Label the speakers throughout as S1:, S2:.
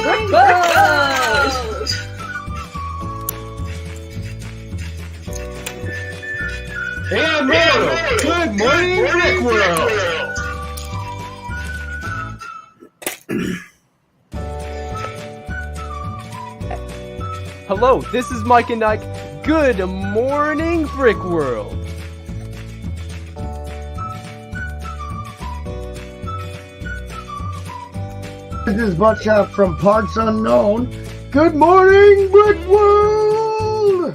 S1: Breakfast!
S2: And Myrtle, good morning, Brick World!
S3: Hello, this is Mike and Ike. Good morning, Brick World.
S2: This is Buckshot from Parts Unknown. Good morning, Brick World!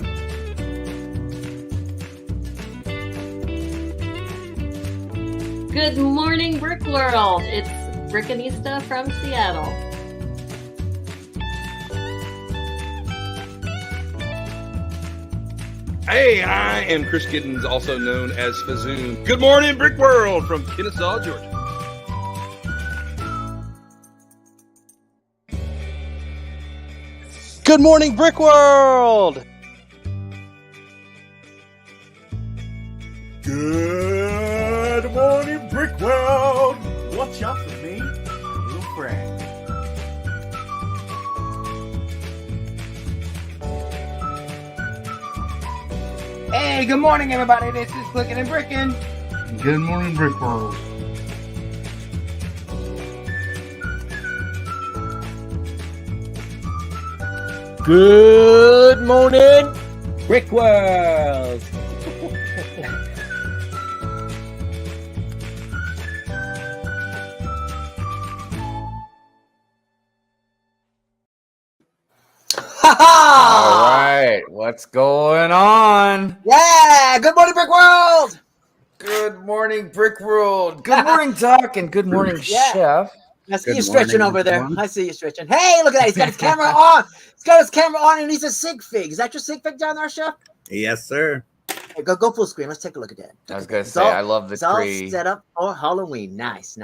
S1: Good morning, Brick World. It's Brickanista from Seattle.
S4: Hey, I am Chris Giddens, also known as Fazoon. Good morning, Brick World from Kennesaw, Georgia.
S5: Good morning, Brick World!
S6: Good morning, Brick World! Watch out for me, my little friend.
S7: Hey, good morning, everybody. This is Clicking and Brickin'.
S2: Good morning, Brick World.
S5: Good morning, Brick World!
S7: All
S5: right, what's going on?
S7: Yeah, good morning, Brick World.
S5: Good morning, Brick World. Good morning, Doc, and good morning,
S7: Yeah.
S5: Chef.
S7: I see you stretching over there. I see you stretching. Hey, look at that. He's got his camera on. He's got his camera on, and he's a sigfig. Is that your sigfig down there, Chef?
S6: Yes, sir.
S7: Hey, go full screen. Let's take a look at that.
S5: I was going to say, I love the
S7: It's all
S5: tree.
S7: set up for Halloween. Nice.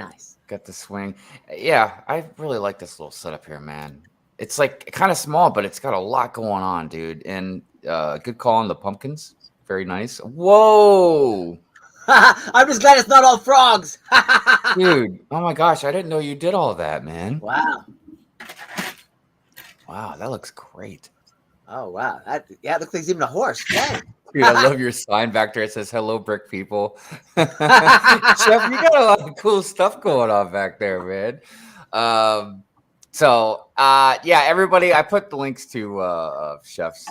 S5: Got the swing. Yeah, I really like this little setup here, man. It's like kind of small, but it's got a lot going on, dude. And good call on the pumpkins. Very nice. Whoa.
S7: I'm just glad it's not all frogs.
S5: Dude, oh my gosh, I didn't know you did all that, man.
S7: Wow.
S5: Wow, that looks great.
S7: Oh, wow. It looks like he's even a horse. Dang.
S5: Dude, I love your sign back there. It says, hello, brick people. Chef, you got a lot of cool stuff going on back there, man. Yeah, everybody, I put the links to Chef's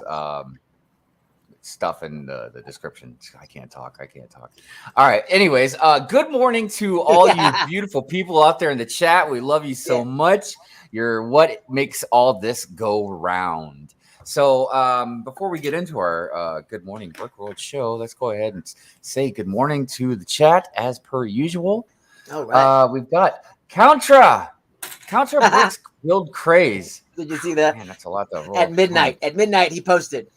S5: stuff in the description. I can't talk. All right. Anyways, good morning to all you beautiful people out there in the chat. We love you so much. You're what makes all this go round. So before we get into our Good Morning Brick World show, let's go ahead and say good morning to the chat as per usual.
S7: All right.
S5: We've got Contra Bricks Build Craze.
S7: Did you see that?
S5: Man, that's a lot to roll.
S7: At midnight, he posted.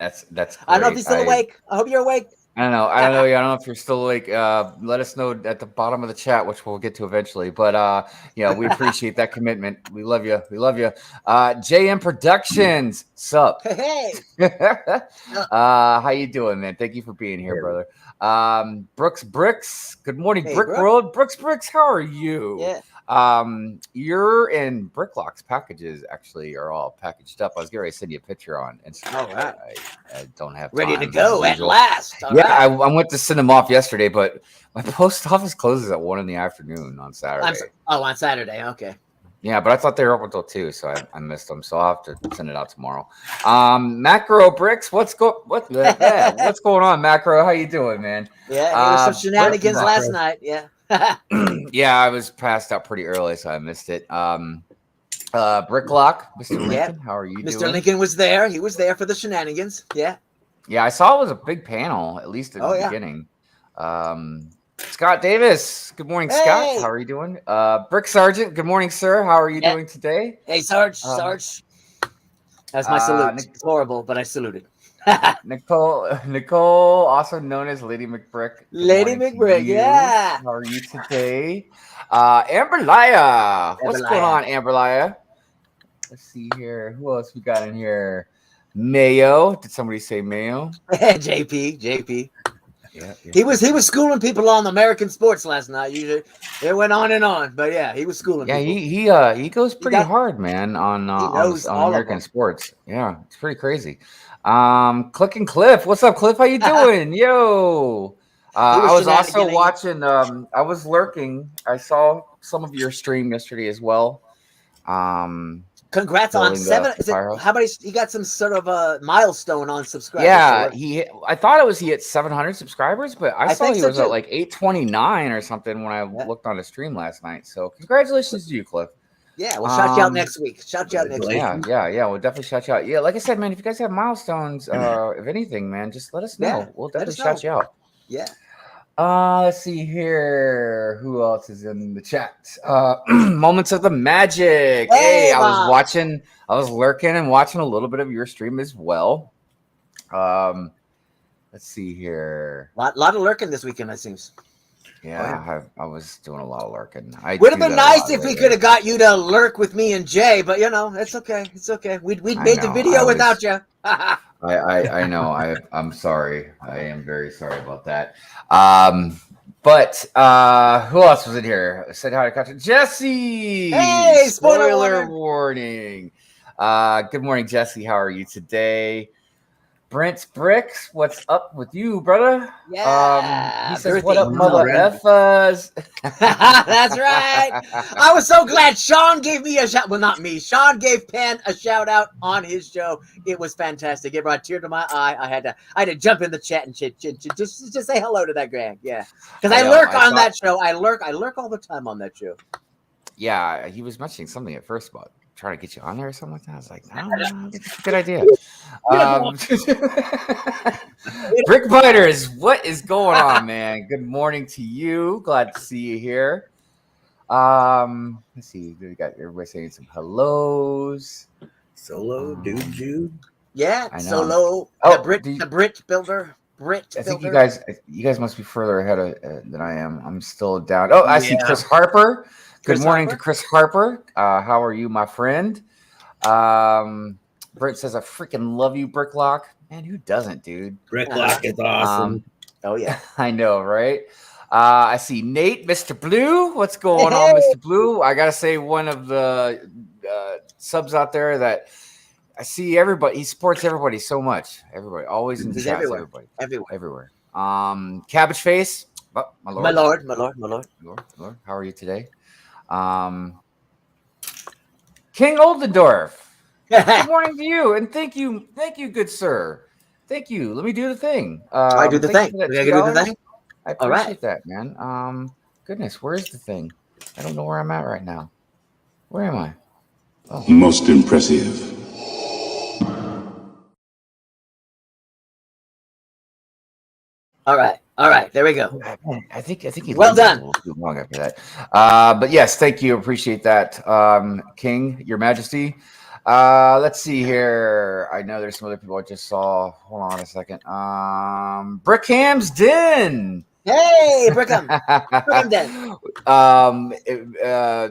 S5: That's great.
S7: I don't know if he's still awake. I hope you're awake.
S5: I don't know. I don't know if you're still awake. Let us know at the bottom of the chat, which we'll get to eventually. But we appreciate that commitment. We love you. JM Productions, sup?
S7: Hey.
S5: How you doing, man? Thank you for being here, brother. Brooks. Good morning,
S7: Hey,
S5: Brick
S7: bro.
S5: World. Brooks, how are you?
S7: Yeah.
S5: You're in Bricklock's packages actually are all packaged up. I was getting ready to send you a picture on Instagram.
S7: All right.
S5: I don't have
S7: Ready to
S5: time,
S7: go
S5: as
S7: at
S5: usual.
S7: last. All
S5: Yeah,
S7: right.
S5: I went to send them off yesterday, but my post office closes at 1 p.m. on Saturday.
S7: On Saturday. Okay.
S5: Yeah, but I thought they were open until 2, so I missed them. So I'll have to send it out tomorrow. Macro Bricks, what's going on, Macro? How you doing, man?
S7: Yeah, there was some shenanigans
S5: Macro.
S7: last night. Yeah.
S5: Yeah, I was passed out pretty early, so I missed it. Bricklock, Mr. Lincoln, how are you doing?
S7: Mr. Lincoln was there. He was there for the shenanigans. Yeah.
S5: Yeah, I saw it was a big panel, at least at the beginning. Scott Davis, good morning, Scott. How are you doing? Brick Sergeant, good morning, sir. How are you doing today?
S7: Hey, Sarge. That's my salute. It's horrible, but I saluted.
S5: Nicole, also known as Lady McBrick.
S7: Lady McBrick, yeah.
S5: How are you today? Amberlaya. What's going on, Amberlaya? Let's see here. Who else we got in here? Mayo. Did somebody say Mayo?
S7: JP.
S5: Yeah.
S7: He was schooling people on American sports last night. Usually, it went on and on, but yeah, he was schooling
S5: Yeah,
S7: people.
S5: he goes pretty hard, man, on
S7: He knows
S5: on
S7: all of
S5: American
S7: them.
S5: sports. Yeah, it's pretty crazy. Click and Cliff, what's up, Cliff? How you doing? Yo. I was also
S7: shenaniganing.
S5: watching. I was lurking. I saw some of your stream yesterday as well.
S7: Congrats on
S5: building the
S7: 7. Is it
S5: firehouse.
S7: how many? He got some sort of a milestone on subscribers.
S5: Yeah,
S7: so
S5: I thought it was he hit 700 subscribers, but I saw
S7: think
S5: he
S7: so
S5: was at
S7: too.
S5: like 829 or something when I looked on the stream last night. So congratulations to you, Cliff.
S7: Yeah, we'll shout you out next week. Shout you out next week.
S5: Yeah. We'll definitely shout you out. Yeah, like I said, man, if you guys have milestones, if anything, man, just let us know.
S7: Yeah,
S5: We'll
S7: let
S5: definitely
S7: us
S5: shout you out.
S7: Yeah.
S5: Let's see here. Who else is in the chat? Moments of the Magic. Hey, I was lurking and watching a little bit of your stream as well. Let's see here.
S7: Lot of lurking this weekend, it seems.
S5: Yeah, I was doing a lot of lurking.
S7: Would have been nice if we could have got you to lurk with me and Jay, but you know, it's okay. It's okay. We'd made the video without you.
S5: I know. I'm sorry. I am very sorry about that. But who else was in here? Said hi to Captain Jesse.
S7: Hey,
S5: spoiler warning. Good morning, Jesse. How are you today? Brent Bricks, what's up with you, brother?
S7: Yeah.
S5: He says, "What up, mother effers?"
S7: That's right. I was so glad Sean gave me a shout. Well, not me. Sean gave Penn a shout out on his show. It was fantastic. It brought a tear to my eye. I had to jump in the chat and just say hello to that Greg. Yeah, because I lurk on that show. I lurk all the time on that show.
S5: Yeah, he was mentioning something at first about trying to get you on there or something like that. I was like, no, it's a good idea. Brick Biters, what is going on, man? Good morning to you. Glad to see you here. Let's see. We got everybody saying some hellos.
S8: Solo, dude.
S7: Yeah,
S5: I know.
S7: Solo.
S5: Oh,
S7: the Brit builder. I
S5: think you guys must be further ahead than I am. I'm still down. Oh, I see Chris Harper. Good morning to Chris Harper. How are you, my friend? Brent says, I freaking love you, Bricklock. Man, who doesn't, dude?
S8: Bricklock is awesome.
S7: Oh, yeah.
S5: I know, right? I see Nate, Mr. Blue. What's going on, Mr. Blue? I got to say, one of the subs out there that I see everybody. He supports everybody so much. Everybody. Always in the chat. Everywhere. Cabbage Face. Oh, my lord.
S7: My lord.
S5: How are you today? King Oldendorf. Good morning to you, and thank you, good sir. Thank you. Let me do the thing.
S7: I do the thing.
S5: I appreciate that, man. Goodness, where's the thing? I don't know where I'm at right now. Where am I? Oh.
S9: Most impressive.
S7: All right. There we go.
S5: I think he
S7: well done.
S5: A little too long after that. But yes, thank you. Appreciate that, King, Your Majesty. Let's see here. I know there's some other people I just saw. Hold on a second. Brickham's Den.
S7: Hey, Brickham. Brickham Den.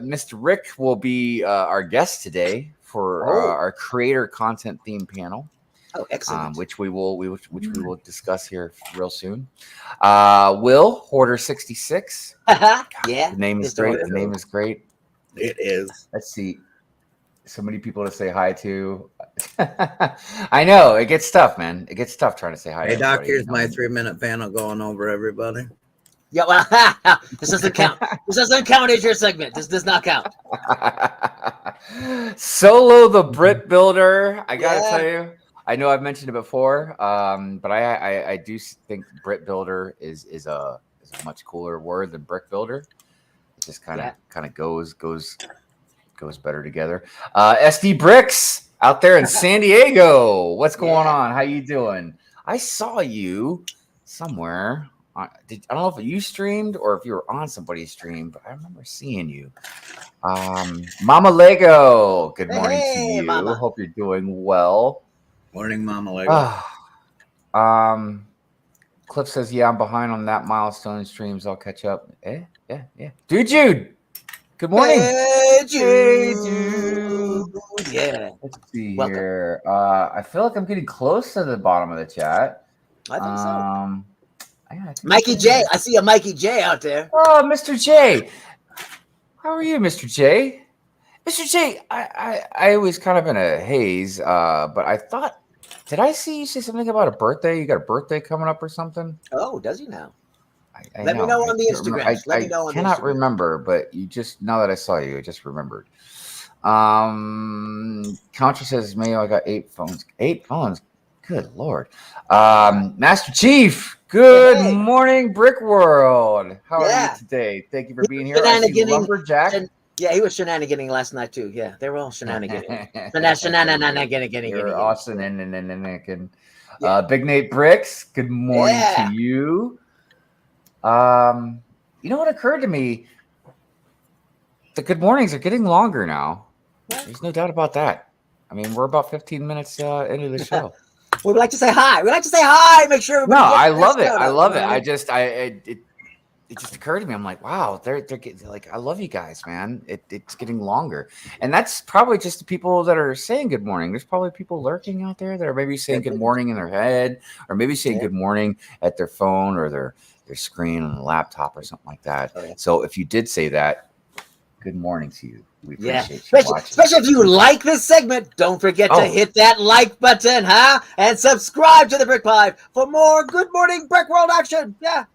S5: Mr. Rick will be our guest today for our creator content theme panel.
S7: Oh, excellent.
S5: Which we will discuss here real soon. Will Hoarder 66.
S7: Yeah.
S5: The name is great. The name is great.
S8: It is.
S5: Let's see. So many people to say hi to. I know it gets tough, man. It gets tough trying to say hi.
S8: Hey, Doc, here's my 3-minute panel going over everybody.
S7: Yeah, well, this doesn't count. This doesn't count as your segment. This does not count.
S5: Solo the Brit Builder. I gotta tell you. I know I've mentioned it before, but I do think Brit Builder is a much cooler word than Brick Builder. It just kind of goes better together. SD Bricks out there in San Diego. What's going on? How you doing? I saw you somewhere. I don't know if you streamed or if you were on somebody's stream, but I remember seeing you. Mama Lego. Good morning to you.
S7: Mama.
S5: Hope you're doing well.
S8: Morning, Mama Lego.
S5: Cliff says, yeah, I'm behind on that milestone streams. I'll catch up. Yeah. Dude, Jude. Good morning.
S7: Hey, Jude. Yeah.
S5: Let's see here. I feel like I'm getting close to the bottom of the chat.
S7: I think so. Mikey J. I see a Mikey J out there.
S5: Oh, Mr. J. How are you, Mr. J? Mr. J, I was kind of in a haze, but I thought, did I see you say something about a birthday? You got a birthday coming up or something?
S7: Oh, does he now?
S5: Let
S7: me know on the Instagram. Let me know on the
S5: cannot
S7: Instagram.
S5: remember, but you just, now that I saw you, I just remembered. Counter says, Mayo, I got 8 phones. 8 phones? Good Lord. Master Chief, good morning, Brick World. How are you today? Thank you for being here. I see Lumberjack.
S7: Yeah, he was shenaniganing last night too. Yeah, they were all shenaniganing. Shenaniganing.
S5: You're awesome. Big Nate Bricks, good morning to you. You know what occurred to me? The good mornings are getting longer now. There's no doubt about that. I mean, we're about 15 minutes into the show.
S7: We'd like to say hi. We'd like to say hi. Make sure.
S5: No, I love it. I love it. It just occurred to me. I'm like, wow, they're getting, like, I love you guys, man. It's getting longer, and that's probably just the people that are saying good morning. There's probably people lurking out there that are maybe saying good morning in their head, or maybe saying good morning at their phone or their screen on the laptop or something like that.
S7: Oh, yeah.
S5: So if you did say that, good morning to you. We appreciate you watching.
S7: Especially if you like this segment, don't forget to hit that like button, and subscribe to the Brick Hive for more Good Morning Brick World action. Yeah.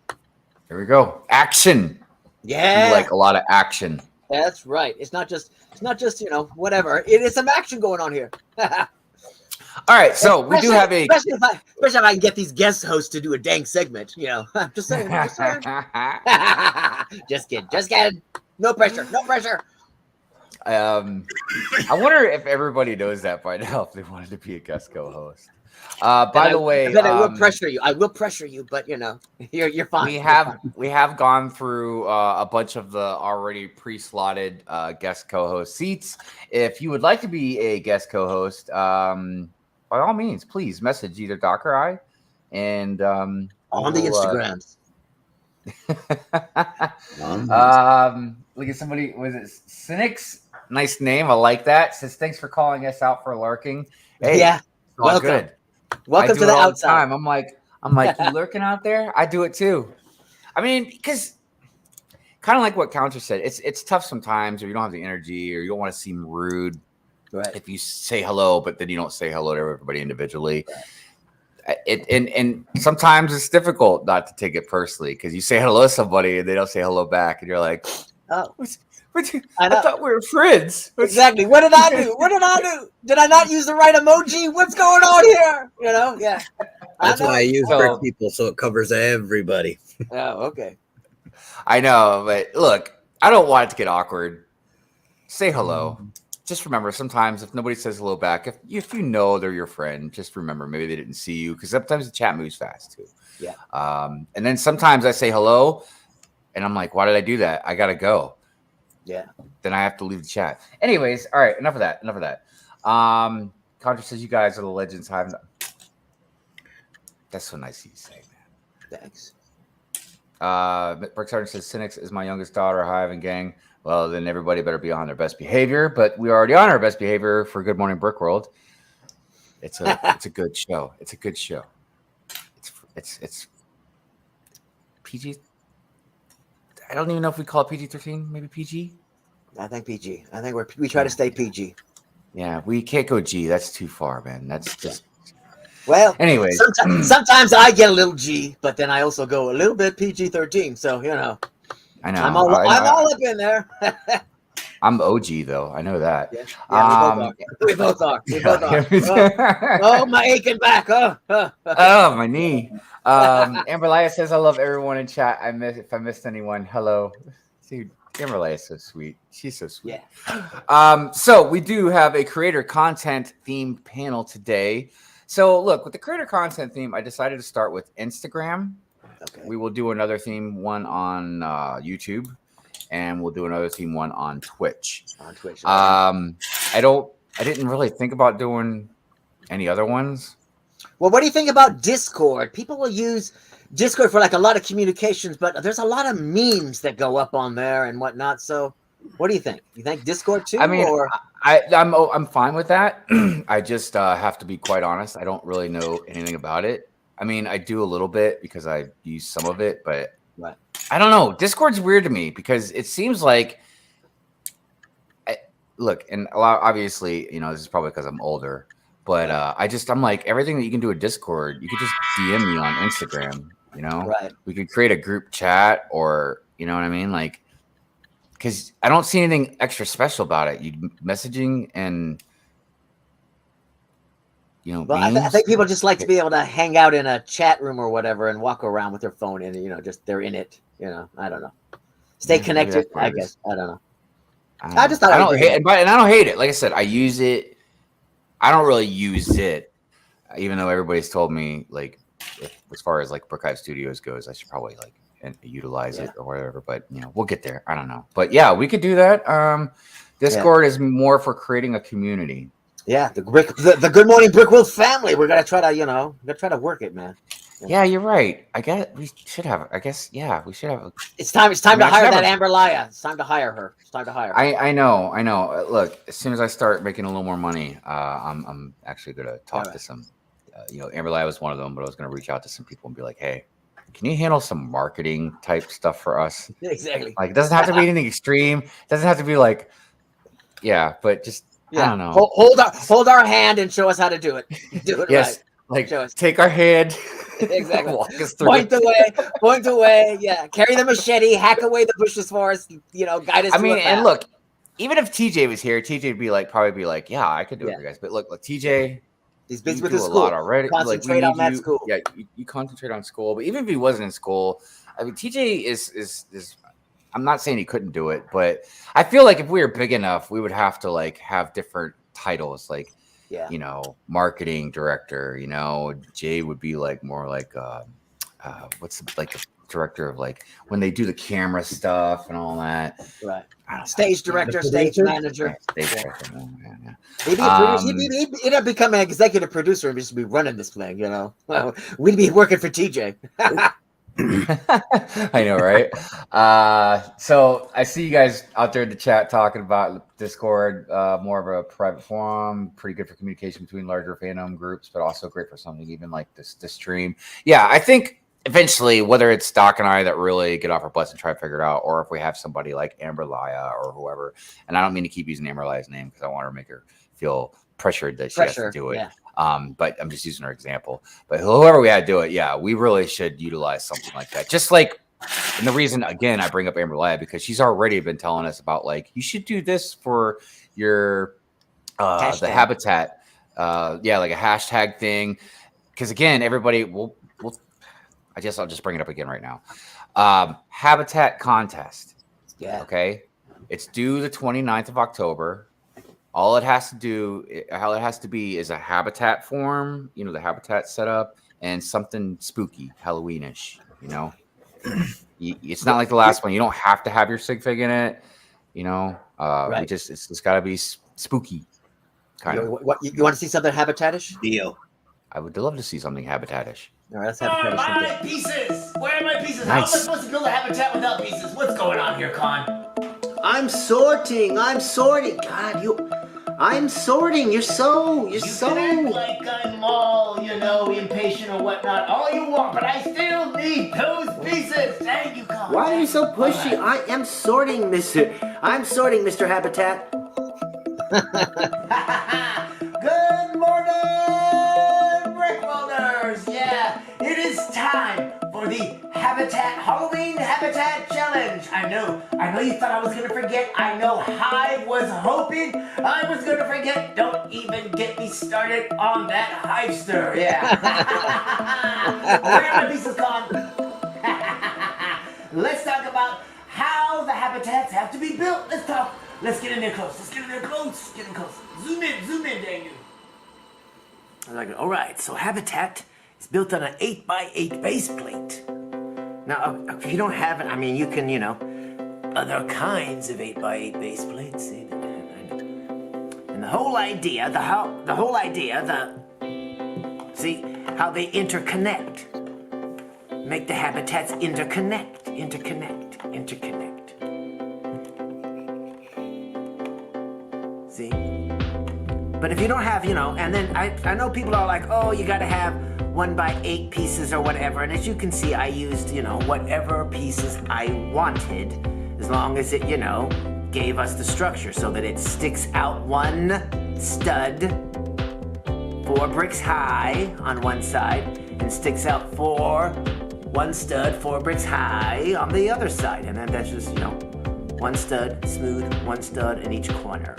S5: There we go. Action.
S7: Yeah.
S5: You like a lot of action.
S7: That's right. It's not just whatever. It is some action going on here.
S5: All right, so we do have
S7: especially if I can get these guest hosts to do a dang segment, Just saying. Just kidding. No pressure.
S5: I wonder if everybody knows that by now, if they wanted to be a guest co-host. By the way,
S7: I will pressure you. I will pressure you, but you're fine.
S5: We have gone through a bunch of the already pre-slotted guest co-host seats. If you would like to be a guest co-host, by all means, please message either Dok or I, and
S7: on the Instagrams.
S5: Look at somebody. Was it Cynics? Nice name. I like that. Says thanks for calling us out for lurking. Hey,
S7: yeah,
S5: welcome. Good.
S7: Welcome to the outside.
S5: I'm like, you lurking out there? I do it too. I mean, because kind of like what Counter said, it's tough sometimes, or you don't have the energy, or you don't want to seem rude.
S7: Right.
S5: If you say hello, but then you don't say hello to everybody individually. Right. And sometimes it's difficult not to take it personally, because you say hello to somebody and they don't say hello back, and you're like,
S7: oh.
S5: I thought we were friends.
S7: Exactly. What did I do? Did I not use the right emoji? What's going on here? Yeah.
S8: That's why I use brick people, so it covers everybody.
S7: Oh, okay.
S5: I know, but look, I don't want it to get awkward. Say hello. Just remember, sometimes if nobody says hello back, if you know they're your friend, just remember maybe they didn't see you, because sometimes the chat moves fast too.
S7: Yeah.
S5: And then sometimes I say hello, and I'm like, why did I do that? I gotta go.
S7: Yeah.
S5: Then I have to leave the chat. Anyways, all right, enough of that. Contra says you guys are the legends. That's so nice of you to say, man.
S7: Thanks.
S5: Brick Sergeant says Cynics is my youngest daughter, Hive and gang. Well, then everybody better be on their best behavior, but we are already on our best behavior for Good Morning Brick World. It's a good show. It's a good show. It's PG. I don't even know if we call it PG-13, maybe PG.
S7: I think PG. I think we try to stay PG.
S5: Yeah, we can't go G. That's too far, man. That's just.
S7: Well,
S5: anyway.
S7: Sometimes I get a little G, but then I also go a little bit PG-13. So
S5: I know.
S7: I'm all up in there.
S5: I'm OG though. I know that.
S7: Yeah, we both are. Oh, my aching back.
S5: Oh, my knee. Amber Laya says, I love everyone in chat. If I missed anyone, hello. Dude, Amber Laya is so sweet. She's so sweet.
S7: Yeah.
S5: So we do have a creator content themed panel today. So look, with the creator content theme, I decided to start with Instagram.
S7: Okay.
S5: We will do another theme one on YouTube, and we'll do another theme one on Twitch. I didn't really think about doing any other ones.
S7: Well, what do you think about Discord? People will use Discord for like a lot of communications, but there's a lot of memes that go up on there and whatnot. So what do you think? You think Discord too?
S5: I mean, I'm fine with that. I just have to be quite honest. I don't really know anything about it. I mean, I do a little bit because I use some of it, but
S7: Right.
S5: I don't know. Discord's weird to me because it seems like, look, and a lot, obviously, you know, this is probably because I'm older, but I'm like, everything that you can do with Discord, you could just DM me on Instagram, you know?
S7: Right.
S5: We could create a group chat or, you know what I mean? Like, because I don't see anything extra special about it. You messaging and, you know,
S7: Well, I think people just like to be able to hang out in a chat room or whatever and walk around with their phone and, you know, just they're in it. You know, I don't know. Stay connected, I guess. I don't know. I just thought
S5: I don't hate it, and I don't hate it. Like I said, I use it. I don't really use it, even though everybody's told me, like, as far as like Brick Hive Studios goes, I should probably like utilize it or whatever. But you know, we'll get there. I don't know, but yeah, we could do that. Discord is more for creating a community.
S7: Yeah, the Good Morning Brick World family. We're gonna try to, you know, work it, man.
S5: Yeah, you're right. I guess we should have. I guess we should have.
S7: It's time to hire that Amber Laya. It's time to hire her. It's time to hire her.
S5: I know. Look, as soon as I start making a little more money, I'm actually gonna talk to some. You know, Amber Laya was one of them, but I was gonna reach out to some people and be like, hey, can you handle some marketing type stuff for us?
S7: Exactly.
S5: Like, it doesn't have to be anything extreme. It doesn't have to be like, but just I don't know.
S7: Hold our hand and show us how to do it. Do it
S5: yes.
S7: right.
S5: Like, take our hand.
S7: Exactly.
S5: Walk us through.
S7: Point away. Yeah. Carry the machete, hack away the bushes for us. You know, guide us.
S5: I mean, and look, even if TJ was here, TJ would probably be like, yeah, I could do it for you guys. But look, TJ,
S7: he's busy with
S5: his
S7: school.
S5: lot already.
S7: Concentrate on that school.
S5: Yeah, you concentrate on school. But even if he wasn't in school, I mean, TJ is. I'm not saying he couldn't do it, but I feel like if we were big enough, we would have to like have different titles, like.
S7: Yeah.
S5: You know, marketing director, you know, Jay would be like more like what's like the director of like when they do the camera stuff and all that.
S7: Right. Stage director, stage manager.
S5: Stage director. Yeah.
S7: He'd end up becoming an executive producer and just be running this thing, you know. Well, we'd be working for TJ.
S5: I know, right? So I see you guys out there in the chat talking about Discord, more of a private forum, pretty good for communication between larger fandom groups, but also great for something even like this stream. Yeah, I think eventually, whether it's Dok and I that really get off our butts and try to figure it out, or if we have somebody like Amber Laya or whoever, and I don't mean to keep using Amber Laya's name because I want her to make her feel pressured that she has to do it.
S7: Yeah.
S5: But I'm just using her example. But whoever we had to do it, yeah, we really should utilize something like that. Just like, and the reason, again, I bring up Amber Laya because she's already been telling us about like, you should do this for your the habitat. Like a hashtag thing. Because again, everybody will I guess I'll just bring it up again right now. Habitat contest.
S7: Yeah.
S5: Okay. It's due the 29th of October. All it has to do, how it has to be is a habitat form, you know, the habitat setup and something spooky, Halloweenish, you know. It's not like the last one. You don't have to have your sigfig in it, you know. Right. It's got to be spooky, kind of.
S7: You want to see something habitatish?
S8: Deal.
S5: I would love to see something habitatish.
S7: All right, let's habitatish.
S9: My pieces. Where are my pieces?
S5: Nice.
S9: How am I supposed to build a habitat without pieces? What's going on here, Con?
S10: I'm sorting. God, I'm sorting. You're so.
S9: You can act like I'm all, impatient or whatnot, all you want, but I still need those pieces. Thank you, Con.
S10: Why are you so pushy? Right. I am sorting, Mr. Habitat.
S9: Good morning, Brick Welders. Yeah, it is time for the Halloween Habitat Challenge. I know you thought I was going to forget. I know Hive was hoping I was going to forget. Don't even get me started on that Hivester. Yeah. Where are my pieces gone? Let's talk about how the habitats have to be built. Let's get in there close. Get in close. Zoom in, Daniel. All right, so habitat is built on an 8x8 base plate. Now, if you don't have it, you can, other kinds of 8x8 base plates. And the whole idea, see how they interconnect. Make the habitats interconnect. See? But if you don't have, and then I know people are like, oh, you got to have 1x8 pieces or whatever. And as you can see, I used, whatever pieces I wanted, as long as it, gave us the structure so that it sticks out one stud 4 bricks high on one side and sticks out one stud 4 bricks high on the other side. And then that's just, one stud, smooth, one stud in each corner.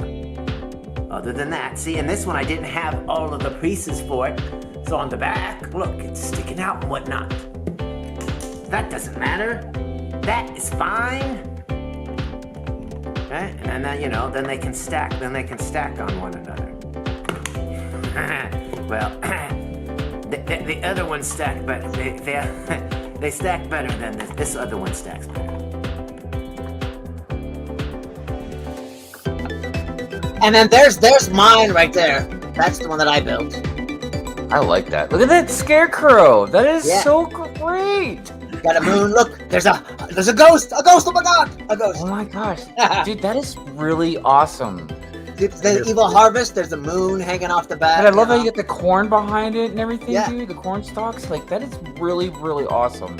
S9: Other than that, see, in this one I didn't have all of the pieces for it. So on the back, look, it's sticking out and whatnot. That doesn't matter. That is fine. Okay? And then, then they can stack. Then they can stack on one another. Well, the other one stack, but they stack better than this. This other one stacks better.
S7: And then there's mine right there. That's the one that I built.
S5: I like that. Look at that scarecrow. That is so great.
S7: Got a moon. Look, there's a ghost. A ghost. Oh my god, a ghost.
S5: Oh my gosh, dude, that is really awesome.
S7: The evil harvest. There's a moon hanging off the back.
S5: And I love how you get the corn behind it and everything,
S7: Yeah.
S5: dude. The corn stalks, like that is really, really awesome.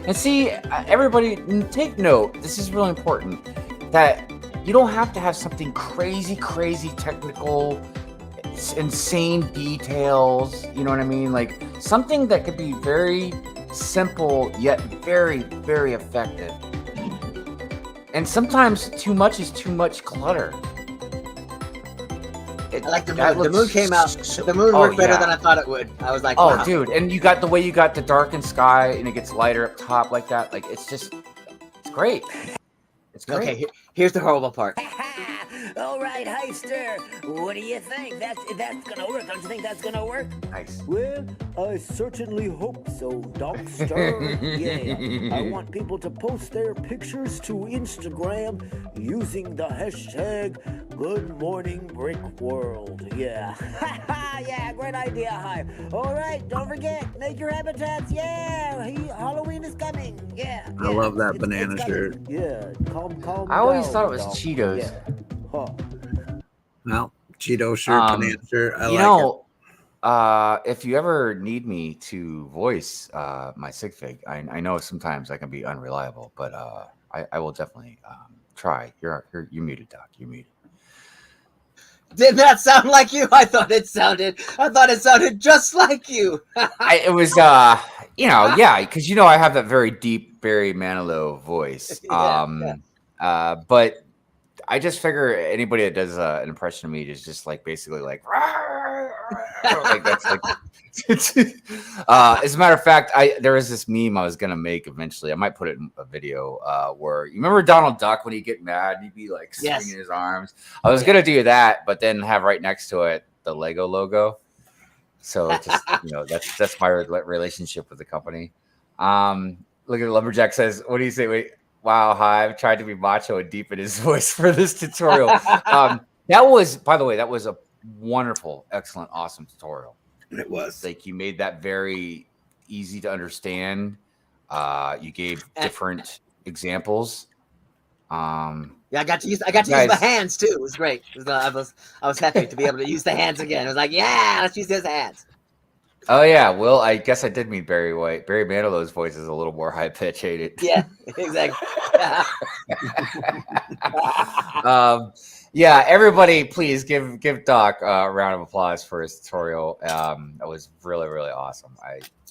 S5: And see, everybody, take note. This is really important. That you don't have to have something crazy technical, insane details. You know what I mean? Like something that could be very simple yet very, very effective. And sometimes too much is too much clutter.
S7: I like the moon. The moon came out. The moon worked better than I thought it would. I was like,
S5: oh,
S7: wow.
S5: dude, and you got the darkened sky, and it gets lighter up top like that. Like it's great. It's great.
S7: Okay, here's the horrible part.
S9: All right, Heister, what do you think? That's gonna work. Don't you think that's gonna work?
S5: Nice.
S11: Well, I certainly hope so, Dokster. Yeah, I want people to post their pictures to Instagram using the hashtag GoodMorningBrickWorld. Yeah. Yeah, great idea, Hive. All right, don't forget, make your habitats. Yeah, Halloween is coming. Yeah.
S8: I love that banana shirt.
S11: Yeah, calm
S5: I always
S11: down,
S5: thought it was
S11: Dok.
S5: Cheetos.
S11: Yeah. Huh.
S8: Well, Cheeto shirt, banana shirt. I
S5: you
S8: like
S5: know, if you ever need me to voice my sigfig, I know sometimes I can be unreliable, but I will definitely try. You're muted, Doc. You're muted.
S7: Did that sound like you? I thought it sounded just like you.
S5: It was, yeah, because I have that very deep Barry Manilow voice. But I just figure anybody that does an impression of me is just like basically like, like that's like. As a matter of fact, there was this meme I was gonna make eventually. I might put it in a video where you remember Donald Duck when he'd get mad, he'd be like swinging his arms. I was gonna do that, but then have right next to it the Lego logo. So just that's my relationship with the company. Look at Lumberjack says, "What do you say? Wait, wow, Hive tried to be macho and deepen his voice for this tutorial." That was, by the way, that was a wonderful, excellent, awesome tutorial.
S8: It was
S5: like you made that very easy to understand. You gave different examples.
S7: Yeah, I got to use the hands too. It was great. I was happy to be able to use the hands again. I was like, yeah, let's use his hands.
S5: Oh yeah, well, I guess I did mean Barry White. Barry Manilow's voice is a little more high pitch, ain't it?
S7: Yeah, exactly.
S5: Yeah, everybody, please give Doc a round of applause for his tutorial. That was really, really awesome.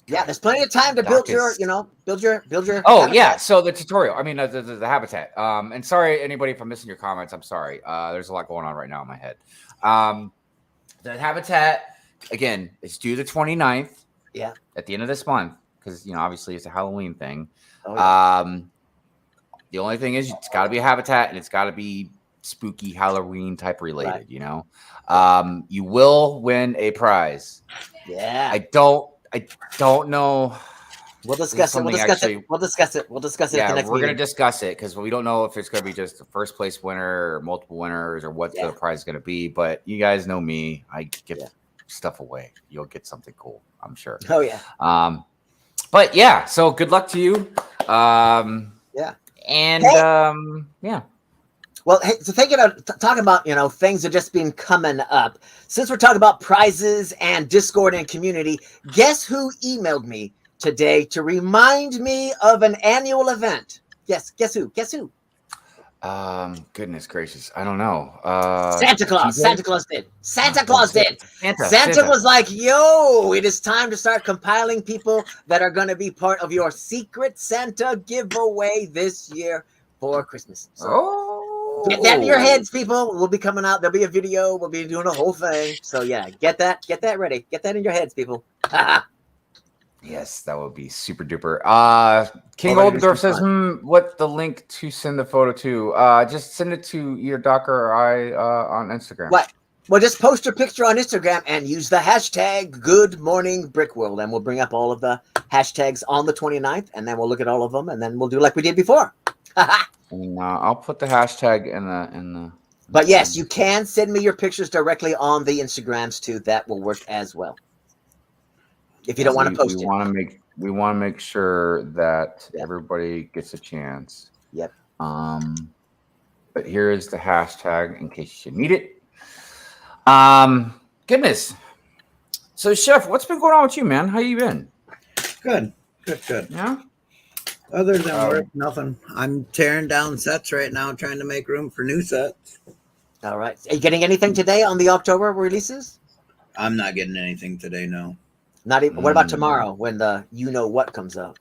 S7: There's plenty of time to build your.
S5: Oh
S7: habitat.
S5: yeah, so the tutorial. I mean, the habitat. And sorry, anybody, if I'm missing your comments. I'm sorry. There's a lot going on right now in my head. The habitat again. It's due the 29th.
S7: Yeah.
S5: At the end of this month, because obviously it's a Halloween thing.
S7: Oh, yeah.
S5: The only thing is, it's got to be a habitat, and it's got to be spooky Halloween type related.
S7: Right.
S5: You will win a prize.
S7: Yeah.
S5: I don't know.
S7: We'll discuss it. We'll discuss it. We'll discuss it.
S5: Yeah,
S7: at the next
S5: we're
S7: meeting.
S5: gonna discuss it because we don't know if it's gonna be just the first place winner or multiple winners or what the prize is gonna be. But you guys know me. I give stuff away. You'll get something cool, I'm sure.
S7: Oh yeah.
S5: But yeah. So good luck to you.
S7: Yeah.
S5: And
S7: Hey.
S5: yeah.
S7: Well, hey, so talking about, things that just been coming up. Since we're talking about prizes and Discord and community, guess who emailed me today to remind me of an annual event? Yes, guess who? Guess who?
S5: Goodness gracious, I don't know.
S7: Santa Claus.
S5: TJ?
S7: Santa Claus did. Santa Claus did.
S5: Santa
S7: Santa was like, yo, it is time to start compiling people that are going to be part of your Secret Santa giveaway this year for Christmas. So get that in your heads, people. We'll be coming out. There'll be a video. We'll be doing a whole thing. So yeah, get that ready. Get that in your heads, people.
S5: Yes, that would be super duper. King Oldendorf says, what the link to send the photo to? Just send it to either Dok or I on Instagram.
S7: What? Well, just post your picture on Instagram and use the hashtag Good Morning Brickworld, and we'll bring up all of the hashtags on the 29th, and then we'll look at all of them, and then we'll do like we did before.
S5: And I'll put the hashtag in the.
S7: But yes, you can send me your pictures directly on the Instagrams too. That will work as well. If you don't want to post it,
S5: we want to make sure that everybody gets a chance.
S7: Yep.
S5: But here is the hashtag in case you need it. Goodness. So, Chef, what's been going on with you, man? How you been?
S8: Good.
S5: Yeah.
S8: Other than work, nothing. I'm tearing down sets right now, trying to make room for new sets.
S7: All right. Are you getting anything today on the October releases?
S8: I'm not getting anything today, no.
S7: Not even. What about tomorrow when the what comes out?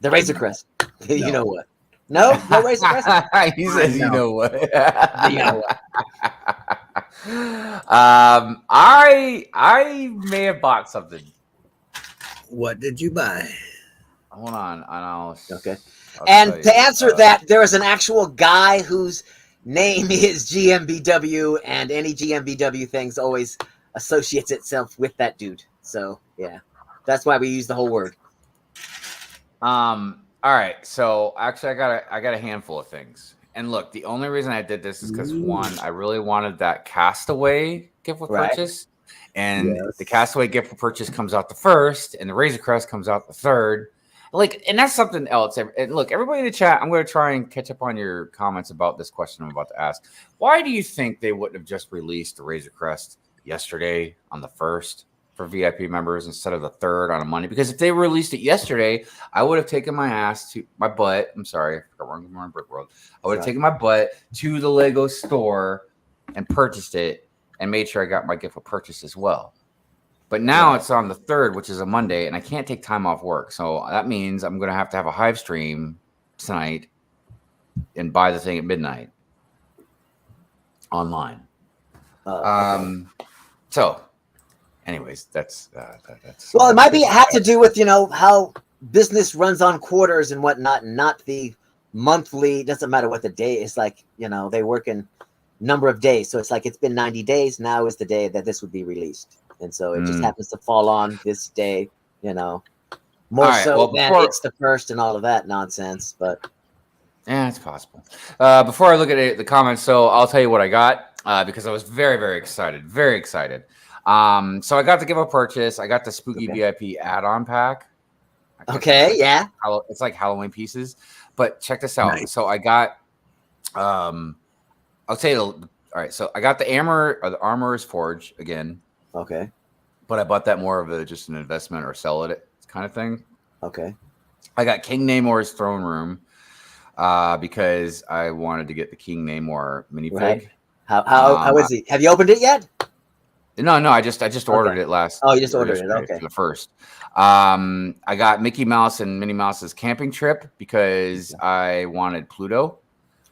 S7: The Razor Crest. You know what? No Razor Crest.
S5: He says, you know what?
S7: You know what?
S5: I may have bought something.
S8: What did you buy?
S5: Hold on.
S7: Okay. And to answer that, there is an actual guy whose name is GMBW, and any GMBW things always associates itself with that dude. So yeah, that's why we use the whole word.
S5: All right. So actually, I got a handful of things. And look, the only reason I did this is because one, I really wanted that Castaway gift with purchase, and the Castaway gift with purchase comes out the 1st, and the Razor Crest comes out the 3rd. Like, and that's something else. And look, everybody in the chat, I'm going to try and catch up on your comments about this question I'm about to ask. Why do you think they wouldn't have just released the Razor Crest yesterday on the 1st for VIP members instead of the 3rd on a Monday? Because if they released it yesterday, I would have taken my butt. I'm sorry, I forgot wrong. Good Morning Brick World. I would have taken my butt to the Lego store and purchased it and made sure I got my gift of purchase as well. But now it's on the 3rd, which is a Monday, and I can't take time off work. So that means I'm going to have a Hive stream tonight and buy the thing at midnight online. So anyways, that's
S7: well, it might have to do with how business runs on quarters and whatnot, and not the monthly. Doesn't matter what the day is. Like they work in number of days, so it's like it's been 90 days. Now is the day that this would be released, and so it just happens to fall on this day. More so than it's the 1st and all of that nonsense. But
S5: yeah, it's possible. Before I look at the comments, so I'll tell you what I got. Because I was very, very excited. Very excited. So I got the give a purchase. I got the Spooky VIP add-on pack.
S7: Okay, yeah.
S5: It's like Halloween pieces. But check this out.
S8: Nice.
S5: So I got I'll tell you all right, so I got the Armorer's Forge again.
S7: Okay.
S5: But I bought that more of just an investment or sell it kind of thing.
S7: Okay.
S5: I got King Namor's Throne Room because I wanted to get the King Namor minifig.
S7: Right. How is he? Have you opened it yet?
S5: No, I just ordered it last.
S7: Oh, you just ordered it. Okay.
S5: For the 1st. I got Mickey Mouse and Minnie Mouse's camping trip because I wanted Pluto.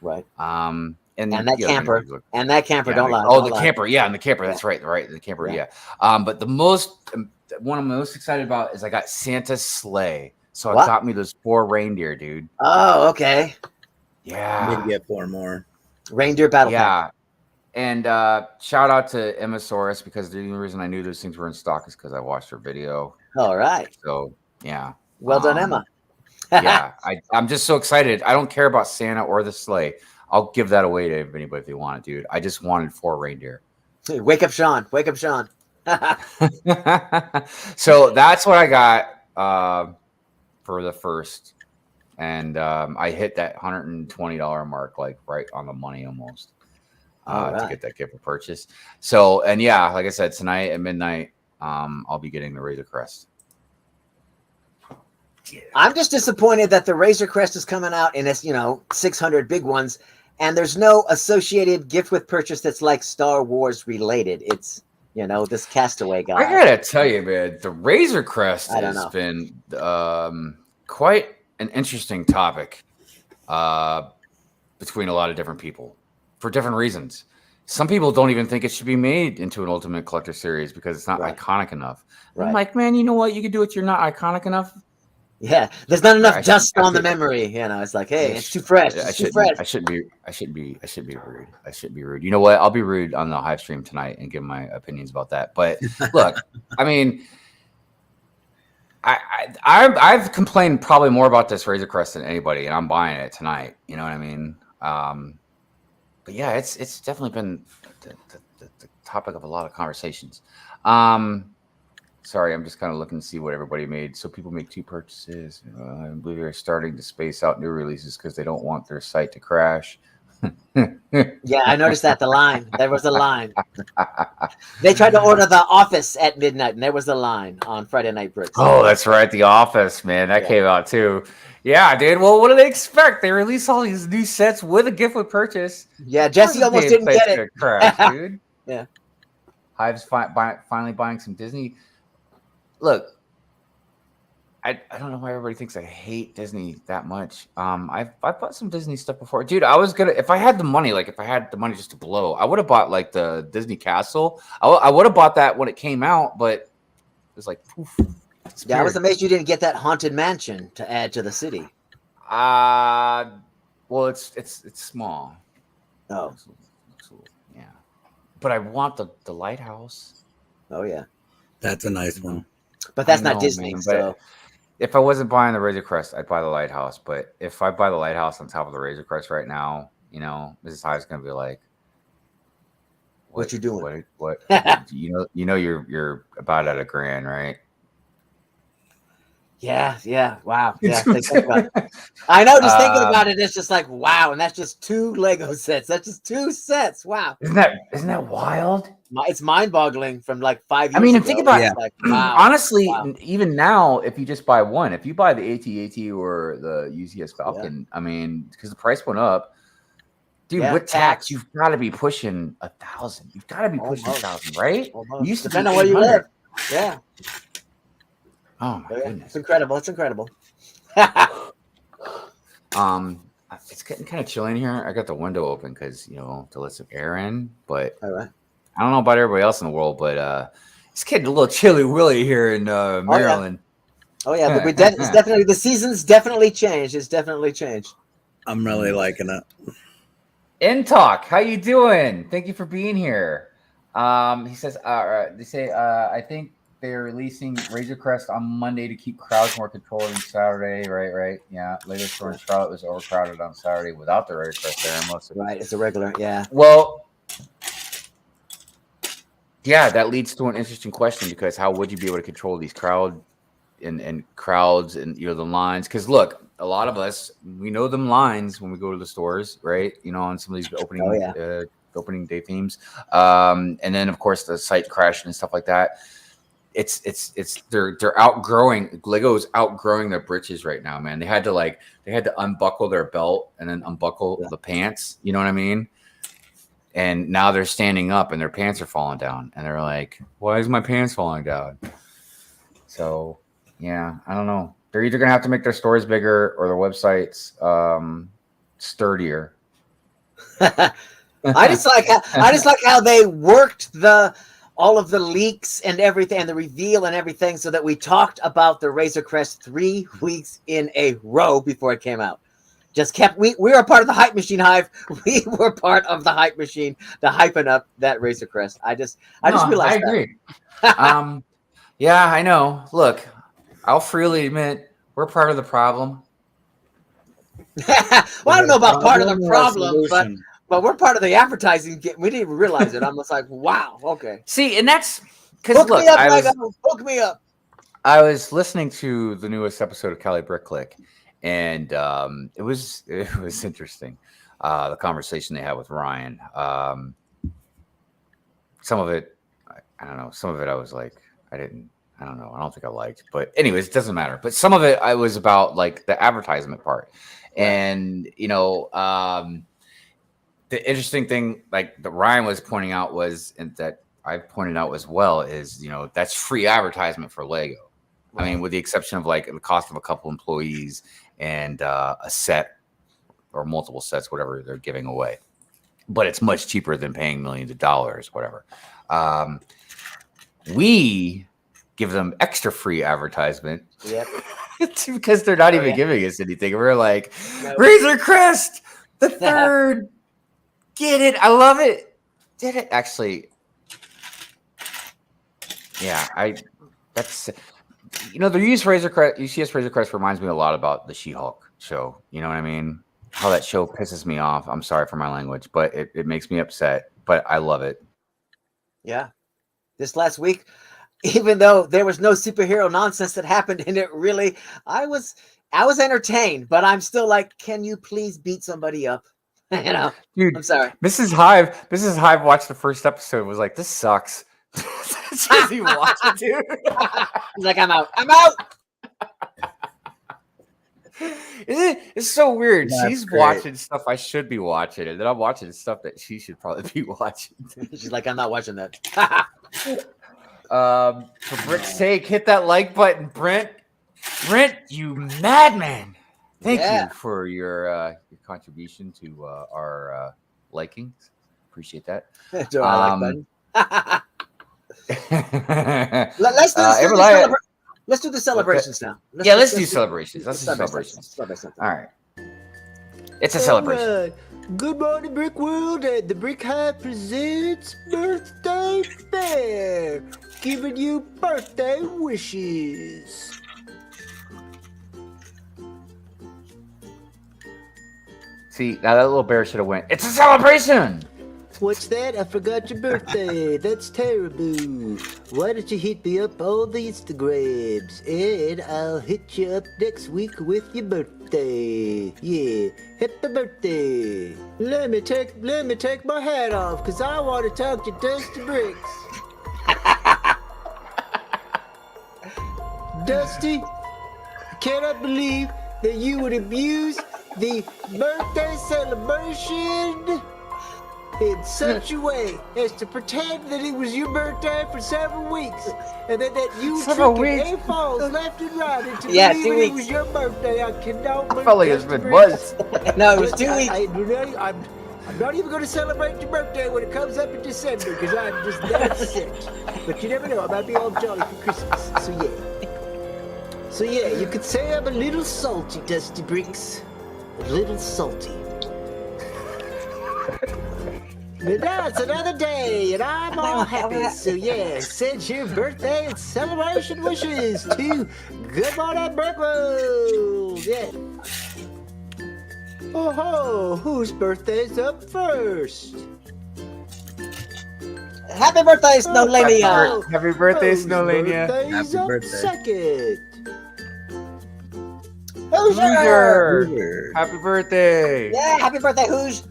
S7: Right.
S5: And
S7: that camper. And that camper, don't lie.
S5: Oh, the camper. Yeah, and the camper. That's right. The camper. Yeah. But one I'm most excited about is I got Santa's sleigh. So it got me those 4 reindeer, dude.
S7: Oh, okay.
S5: Yeah.
S8: I did get 4 more.
S7: Reindeer battle pack.
S5: And shout out to Emmasaurus because the only reason I knew those things were in stock is because I watched her video.
S7: All right.
S5: So yeah.
S7: Well done, Emma.
S5: Yeah, I'm just so excited. I don't care about Santa or the sleigh. I'll give that away to anybody if they want it, dude. I just wanted 4 reindeer.
S7: Hey, wake up, Sean. Wake up, Sean.
S5: So that's what I got for the 1st and I hit that $120 mark, like right on the money almost, to get that gift for purchase. So, and yeah, like I said, tonight at midnight, I'll be getting the Razor Crest.
S7: I'm just disappointed that the Razor Crest is coming out in its 600 big ones, and there's no associated gift with purchase that's like Star Wars related. It's this Castaway guy.
S5: I gotta tell you, man, the Razor Crest has been quite an interesting topic between a lot of different people for different reasons. Some people don't even think it should be made into an Ultimate Collector series because it's not iconic enough. Right. I'm like, man, you know what? You can do it. You're not iconic enough.
S7: Yeah, there's not enough dust on the memory. It's like, hey, it's too fresh. It's too fresh.
S5: I shouldn't be rude. I shouldn't be rude. You know what? I'll be rude on the Hive stream tonight and give my opinions about that. But look, I mean, I've complained probably more about this Razor Crest than anybody, and I'm buying it tonight. You know what I mean? But yeah, it's definitely been the topic of a lot of conversations. Sorry, I'm just kind of looking to see what everybody made. So people make 2 purchases. I believe they're starting to space out new releases because they don't want their site to crash.
S7: Yeah, I noticed that the line. There was a line. They tried to order The Office at midnight, and there was a line on Friday Night Bricks.
S5: Oh, that's right, The Office, man. That came out too. Yeah, dude. Well, what do they expect? They release all these new sets with a gift with purchase.
S7: Yeah, Jesse almost didn't get it.
S5: Crash, dude.
S7: Yeah.
S5: Hive's finally buying some Disney. Look, I don't know why everybody thinks I hate Disney that much. I've bought some Disney stuff before, dude. I was gonna, if I had the money just to blow, I would have bought like the Disney Castle. I would have bought that when it came out, but it was like poof.
S7: Yeah, I was amazed you didn't get that Haunted Mansion to add to the city.
S5: Well, it's small.
S7: Oh,
S5: yeah, but I want the lighthouse.
S7: Oh yeah,
S8: that's a nice one.
S7: But that's not Disney.
S5: Man,
S7: so
S5: if I wasn't buying the Razor Crest, I'd buy the lighthouse. But if I buy the lighthouse on top of the Razor Crest right now, Mrs. Hive's gonna be like,
S7: "What you doing?
S5: What? you're about at $1,000, right?"
S7: Yeah. Wow. Yeah. I know. Just thinking about it, it's just like wow, and that's just 2 Lego sets. That's just 2 sets. Wow.
S5: Isn't that wild?
S7: It's mind-boggling from like 5 years.
S5: I mean,
S7: ago.
S5: Think about it.
S7: Like, wow,
S5: honestly, even now, if you just buy one, if you buy the AT-AT or the UCS Falcon, I mean, because the price went up, dude. With tax, you've got to be pushing 1,000. You've got to be pushing 1,000, right?
S7: Almost.
S5: Used to
S7: depend on where you live. Yeah.
S5: Oh my goodness,
S7: it's incredible. It's incredible.
S5: It's getting kind of chilly in here. I got the window open because to let some air in, but
S7: all right.
S5: I don't know about everybody else in the world, but it's getting a little chilly willy here in Maryland.
S7: Oh yeah, but it's definitely the season's definitely changed. It's definitely changed.
S8: I'm really liking it.
S5: Talk, how you doing? Thank you for being here. He says, they say, I think they're releasing Razor Crest on Monday to keep crowds more controlled than Saturday. Right. Yeah. Latest store in Charlotte was overcrowded on Saturday without the Razor Crest there.
S7: Right. It's a regular. Yeah.
S5: Well, yeah, that leads to an interesting question because how would you be able to control these crowds and the lines? Because look, a lot of us, we know them lines when we go to the stores, right? On some of these opening day themes, and then of course the site crashing and stuff like that. They're outgrowing. Lego's outgrowing their britches right now, man. They had to unbuckle their belt and then unbuckle the pants. You know what I mean? And now they're standing up and their pants are falling down, and they're like, "Why is my pants falling down?" So yeah, I don't know. They're either gonna have to make their stores bigger or their websites sturdier.
S7: I just like how they worked all of the leaks and everything and the reveal and everything so that we talked about the Razor Crest 3 weeks in a row before it came out. We were a part of the hype machine, Hive. We were part of the hype machine, the hyping up that Razor Crest. I just realized
S5: I agree. Yeah, I know. Look, I'll freely admit we're part of the problem.
S7: Well, I don't know about part of the problem, but we're part of the advertising. We didn't even realize it. I'm just like, wow, okay.
S5: See, and that's because
S7: hook me up.
S5: I was listening to the newest episode of Cali Brick Click, and it was interesting. The conversation they had with Ryan. Some of it, I don't know. Some of it, I was like, I don't know. I don't think I liked. But anyways, it doesn't matter. But some of it, I was about like the advertisement part, and the interesting thing, like that Ryan was pointing out was, and that I pointed out as well, is that's free advertisement for Lego. Right. I mean, with the exception of like the cost of a couple employees and a set or multiple sets, whatever they're giving away. But it's much cheaper than paying millions of dollars, whatever. We give them extra free advertisement.
S7: Yep.
S5: Because they're not even giving us anything. We're like, Razor Crest, the third. Get it. I love it. Did it actually? Yeah, that's the use Razor Crest, UCS Razor Crest reminds me a lot about the She-Hulk show. You know what I mean? How that show pisses me off. I'm sorry for my language, but it makes me upset. But I love it.
S7: Yeah. This last week, even though there was no superhero nonsense that happened in it, really, I was entertained, but I'm still like, can you please beat somebody up?
S5: Dude,
S7: I'm sorry.
S5: Mrs. Hive watched the first episode and was like, this sucks. She doesn't even watch it, dude.
S7: He's like, I'm out. I'm out.
S5: It's so weird.
S8: That's
S5: She's
S8: great.
S5: watching stuff I should be watching, and then I'm watching stuff that she should probably be watching.
S7: She's like, I'm not watching that.
S5: For Brick's sake, hit that like button, Brent. Brent, you madman. Thank you for your contribution to our likings. Appreciate that.
S7: Do I like that? Let's do the celebrations now.
S5: Let's do celebrations. Let's do celebrations. All right. It's a celebration.
S11: Right. Good morning, Brick World, and the Brick Hive presents Birthday Fair, giving you birthday wishes.
S5: See, now that little bear should have went, it's a celebration!
S11: What's that? I forgot your birthday. That's terrible. Why don't you hit me up on the Instagrams, and I'll hit you up next week with your birthday. Yeah, happy birthday. Let me take my hat off, because I want to talk to Dusty Bricks. Dusty, I cannot believe that you would abuse the birthday celebration in such a way as to pretend that it was your birthday for several weeks, and that you tricking A-falls left and right into believing it was your birthday. I cannot believe it.
S5: I felt like it's been months.
S7: No, it was 2 weeks.
S11: I'm not even going to celebrate your birthday when it comes up in December, because I'm just that upset. But you never know, I might be all jolly for Christmas. So yeah, you could say I'm a little salty, Dusty Bricks. A little salty. But now it's another day, and I'm all happy. So yeah, send your birthday and celebration wishes to Good Morning Brick World. Yeah. Oh, whose birthday's up first?
S7: Happy birthday, Snowlania!
S5: Happy birthday, Snowlania!
S11: Happy birthday. Second.
S7: Hoosier!
S5: Happy birthday!
S7: Yeah, happy birthday, Hoosier!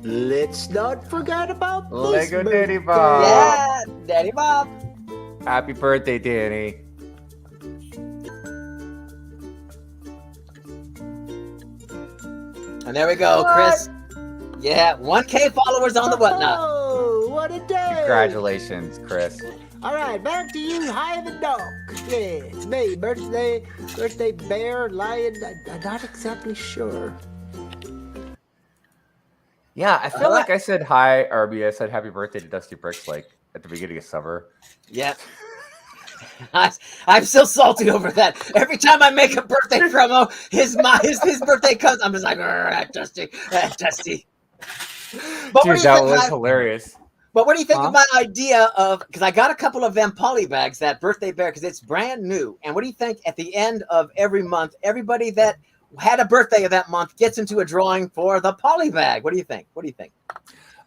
S11: Let's not forget about
S5: Lego
S11: this
S5: Daddy
S11: birthday.
S5: Bob.
S7: Yeah, Daddy Bob.
S5: Happy birthday, Danny.
S7: And there we go, Chris. Yeah, 1K followers on the whatnot.
S11: Oh, what a day!
S5: Congratulations, Chris.
S11: All right, back to you, Hive and Dok. Yeah, it's me, birthday bear, lion. I'm not exactly sure.
S5: Yeah, I feel like I said hi, or I said happy birthday to Dusty Bricks like at the beginning of summer.
S7: Yeah. I'm still salty over that. Every time I make a birthday promo, his birthday comes. I'm just like, Dusty.
S5: Dude, that was hilarious.
S7: But what do you think of my idea of, because I got a couple of them poly bags, that birthday bear, because it's brand new. And what do you think at the end of every month, everybody that had a birthday of that month gets into a drawing for the poly bag? What do you think?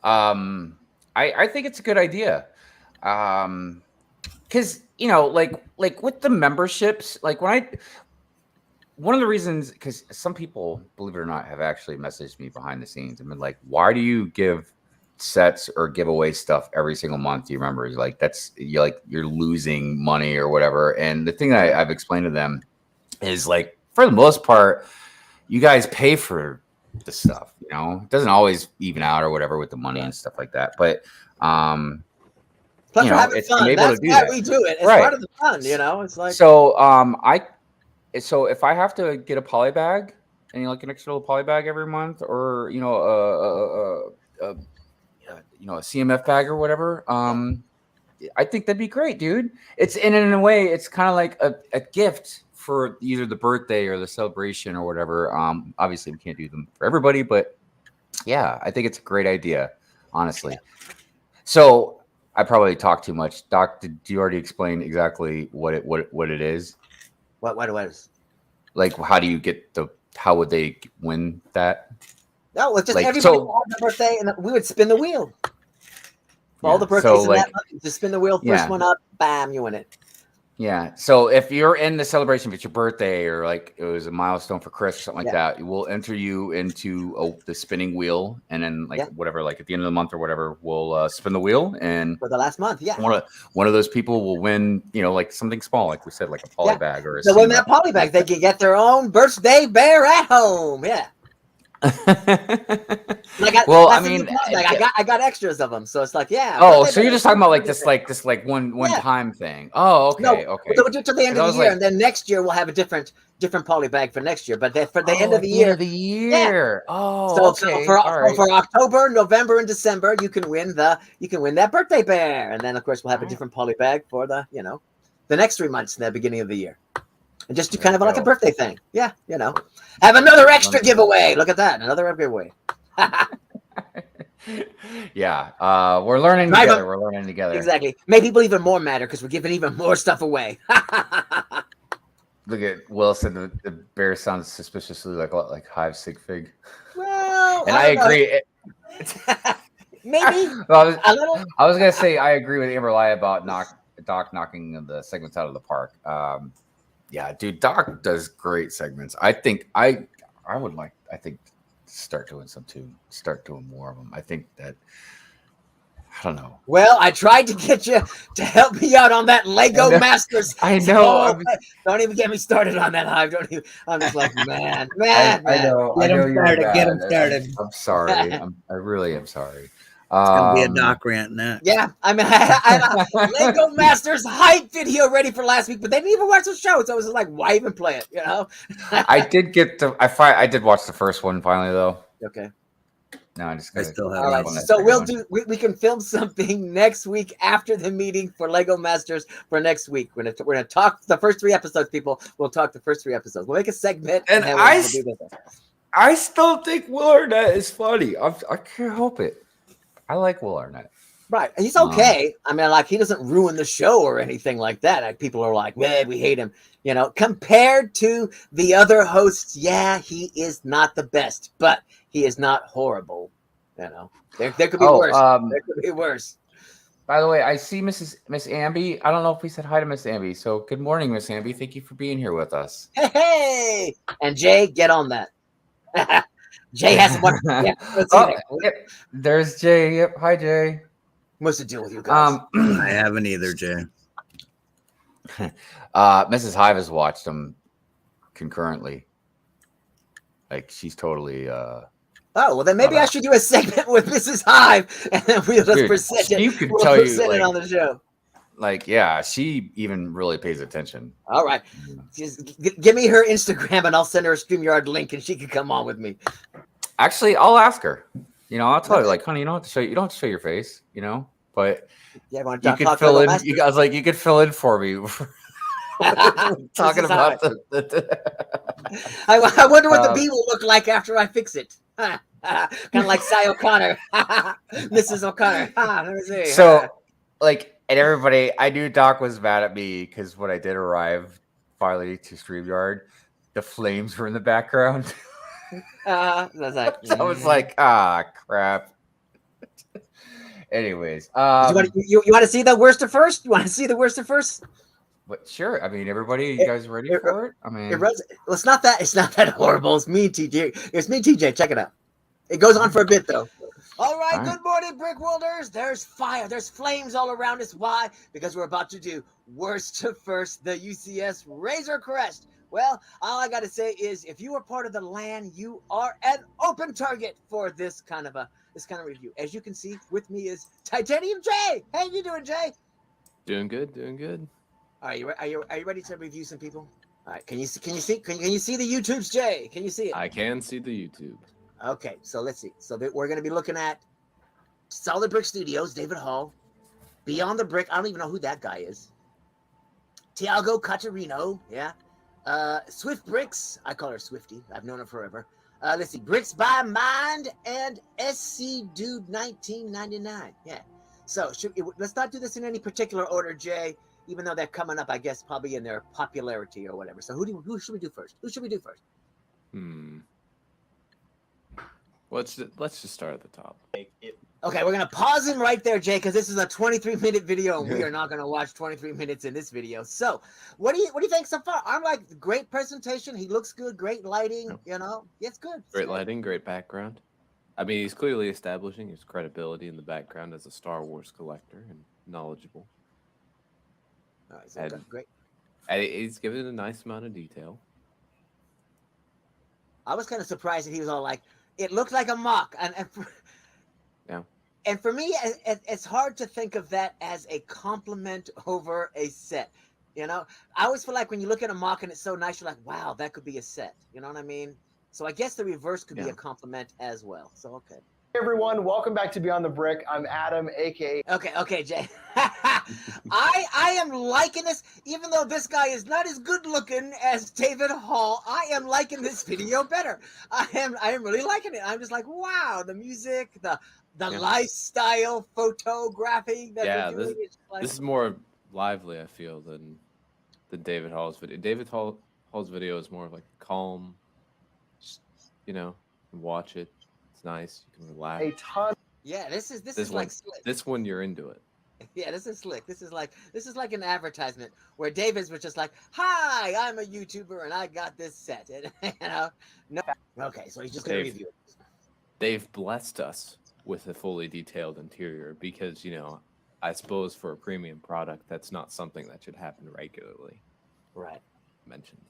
S5: I think it's a good idea. Because like with the memberships, like one of the reasons, because some people, believe it or not, have actually messaged me behind the scenes and been like, why do you give sets or give away stuff every single month? Do you remember? Like, you're losing money or whatever. And the thing that I've explained to them is, like, for the most part, you guys pay for the stuff, it doesn't always even out or whatever with the money and stuff like that. But,
S7: Plus, we're having fun.
S5: I'm able
S7: That's
S5: to do
S7: why
S5: that.
S7: we do it. It's
S5: Right.
S7: part of the fun, It's like
S5: So if I have to get a poly bag and like an extra little poly bag every month, or a CMF bag or whatever, I think that'd be great, dude. It's in a way, it's kind of like a gift for either the birthday or the celebration or whatever. Obviously we can't do them for everybody, but yeah, I think it's a great idea, honestly. So I probably talked too much. Doc, did you already explain exactly what it is?
S7: What is?
S5: Like, how would they win that?
S7: No, it's just
S5: Like,
S7: everybody
S5: so-
S7: had their birthday, and we would spin the wheel. All the birthdays
S5: so,
S7: in
S5: like-
S7: that month, just spin the wheel, first
S5: Yeah.
S7: one up, bam, you win it.
S5: Yeah. So if you're in the celebration, if it's your birthday or like it was a milestone for Chris or something like that, we'll enter you into the spinning wheel, and then whatever, like at the end of the month or whatever, we'll spin the wheel, and
S7: For the last month,
S5: one of those people will win, like something small, like we said, like a poly bag or a
S7: So win
S5: CMF.
S7: that poly bag, they can get their own birthday bear at home. Yeah.
S5: Well,
S7: that's
S5: I
S7: a new
S5: mean,
S7: poly bag. I got extras of them, so it's like, yeah.
S5: Oh,
S7: birthday
S5: so you're
S7: bear.
S5: just talking about this one time thing. Oh, okay,
S7: No,
S5: okay.
S7: we'll do it till the end
S5: 'Cause I
S7: of
S5: was
S7: the year,
S5: like-
S7: and then next year we'll have a different poly bag for next year. But then for the end of the year,
S5: Oh,
S7: So
S5: okay.
S7: for
S5: all right.
S7: for October, November, and December, you can win that birthday bear, and then of course we'll have a different poly bag for the next 3 months in the beginning of the year, and just do kind of like a birthday thing. Yeah, have another extra giveaway. Look at that, another giveaway.
S5: Yeah, we're learning
S7: Right,
S5: together.
S7: but-
S5: We're learning together.
S7: Exactly. Make people even more madder because we're giving even more stuff away.
S5: Look at Will said the bear sounds suspiciously like Hive sigfig,
S7: Well,
S5: and I
S7: don't know.
S5: agree.
S7: Maybe
S5: Well,
S7: a little.
S5: I was gonna say I agree with Amber Lai about Doc knocking the segments out of the park. Yeah, dude, Doc does great segments. I think I would like. I think start doing some too. Start doing more of them. I think that. I don't know.
S7: Well, I tried to get you to help me out on that Lego
S5: I know.
S7: Masters.
S5: I know.
S7: Don't even get me started on that, Hive. Don't even. I'm just like, man.
S5: I know.
S8: Get
S5: I know
S8: him
S5: you're
S8: started,
S5: bad.
S8: get him started.
S5: I'm sorry. I really am sorry.
S8: It's gonna be a
S5: Um,
S8: Doc rant next.
S7: Yeah, I mean, I had a Lego Masters hype video ready for last week, but they didn't even watch the show, so I was just like, why even play it?
S5: I did get the. I did watch the first one finally though.
S7: Okay.
S5: No, I just.
S8: I still have
S7: All right,
S8: one.
S7: so we'll do. We can film something next week after the meeting for Lego Masters for next week. We're gonna talk the first 3 episodes, people. We'll talk the first 3 episodes. We'll make a segment,
S5: And
S7: then
S5: I
S7: we'll do this.
S5: I still think Will Arnett is funny. I can't help it. I like Will Arnett.
S7: Right, he's okay. I mean, like he doesn't ruin the show or anything like that. Like, people are like, "Man, we hate him." Compared to the other hosts, yeah, he is not the best, but he is not horrible. There could be worse. There could be worse.
S5: By the way, I see Miss Amby. I don't know if we said hi to Miss Amby. So good morning, Miss Amby. Thank you for being here with us.
S7: Hey, and Jay, get on that. Jay hasn't watched. Yeah, let's see
S5: Oh,
S7: that.
S5: yep. There's Jay. Yep. Hi, Jay.
S7: What's the deal with you guys?
S8: I haven't either, Jay.
S5: Mrs. Hive has watched them concurrently. Like she's totally.
S7: Oh, well, then maybe I should do a segment with Mrs. Hive, and then we'll just
S5: Dude,
S7: present it.
S5: you could
S7: We'll
S5: tell you,
S7: present it
S5: like-
S7: on the show.
S5: Like, yeah, she even really pays attention.
S7: All right. Just give me her Instagram, and I'll send her a StreamYard link, and she can come on with me.
S5: Actually, I'll ask her. I'll tell her, like, honey, you don't have to show your face, but
S7: Yeah, want
S5: you
S7: to
S5: could
S7: talk
S5: fill
S7: Lego
S5: in.
S7: Masters?
S5: You guys like you could fill in for me. Talking
S7: Mrs.
S5: about
S7: Hive.
S5: the
S7: I wonder what the bee will look like after I fix it. kind of like Cy O'Connor, Mrs. O'Connor. Let me see.
S5: So, like, and everybody, I knew Doc was mad at me because when I did arrive finally to StreamYard, the flames were in the background.
S7: That's like,
S5: So I was like, crap. Anyways,
S7: you want to see the worst of first? You want to see the worst of first?
S5: But sure, I mean, everybody, you guys ready for it? I mean,
S7: well, it's not that horrible. It's me and TJ. It's me and TJ. Check it out. It goes on for a bit though. All right, good morning, Brick Worlders. There's fire. There's flames all around us. Why? Because we're about to do worst to first, the UCS Razor Crest. Well, all I got to say is, if you are part of the LAN, you are an open target for this kind of review. As you can see, with me is TitaniumJay. How you doing, Jay?
S3: Doing good, doing good.
S7: Are you ready to review some people? All right, can you see the YouTubes, Jay? Can you see it?
S3: I can see the YouTube.
S7: Okay, so let's see. So we're going to be looking at Solid Brick Studios, David Hall, Beyond the Brick. I don't even know who that guy is. Tiago Catarino, yeah. Swift Bricks, I call her Swifty. I've known her forever. Let's see, Bricks by Mind and SC Dude 1999. Yeah. So let's not do this in any particular order, Jay. Even though they're coming up, I guess, probably in their popularity or whatever. So who should we do first? Who should we do first?
S3: Let's just start at the top.
S7: Okay, we're gonna pause him right there, Jay, because this is a 23-minute video, and we are not gonna watch 23 minutes in this video. So, what do you think so far? I'm like, great presentation. He looks good. Great lighting. You know, it's good.
S3: Great lighting, great background. I mean, he's clearly establishing his credibility in the background as a Star Wars collector and knowledgeable.
S7: All right, so great.
S3: And he's given a nice amount of detail.
S7: I was kind of surprised that he was all like, it looked like a mock, and for me, it's hard to think of that as a compliment over a set. You know, I always feel like when you look at a mock and it's so nice, you're like, wow, that could be a set. You know what I mean? So I guess the reverse could be a compliment as well. So, okay.
S2: Hey everyone, welcome back to Beyond the Brick. I'm Adam, aka.
S7: Okay, Jay. I am liking this, even though this guy is not as good looking as David Hall. I am liking this video better. I am really liking it. I'm just like, wow, the music, the lifestyle photography.
S3: This is more lively, I feel, than David Hall's video. David Hall's video is more of like calm. Just, you know, watch it. It's nice. You can relax.
S2: A ton.
S7: Yeah, this is like slick.
S3: This one, you're into it.
S7: Yeah, this is slick. This is like an advertisement where Davis was just like, "Hi, I'm a YouTuber and I got this set." And, you know, no. Okay, so he's just gonna review it.
S3: They've blessed us with a fully detailed interior because, you know, I suppose for a premium product, that's not something that should happen regularly.
S7: Right.
S3: Mention that.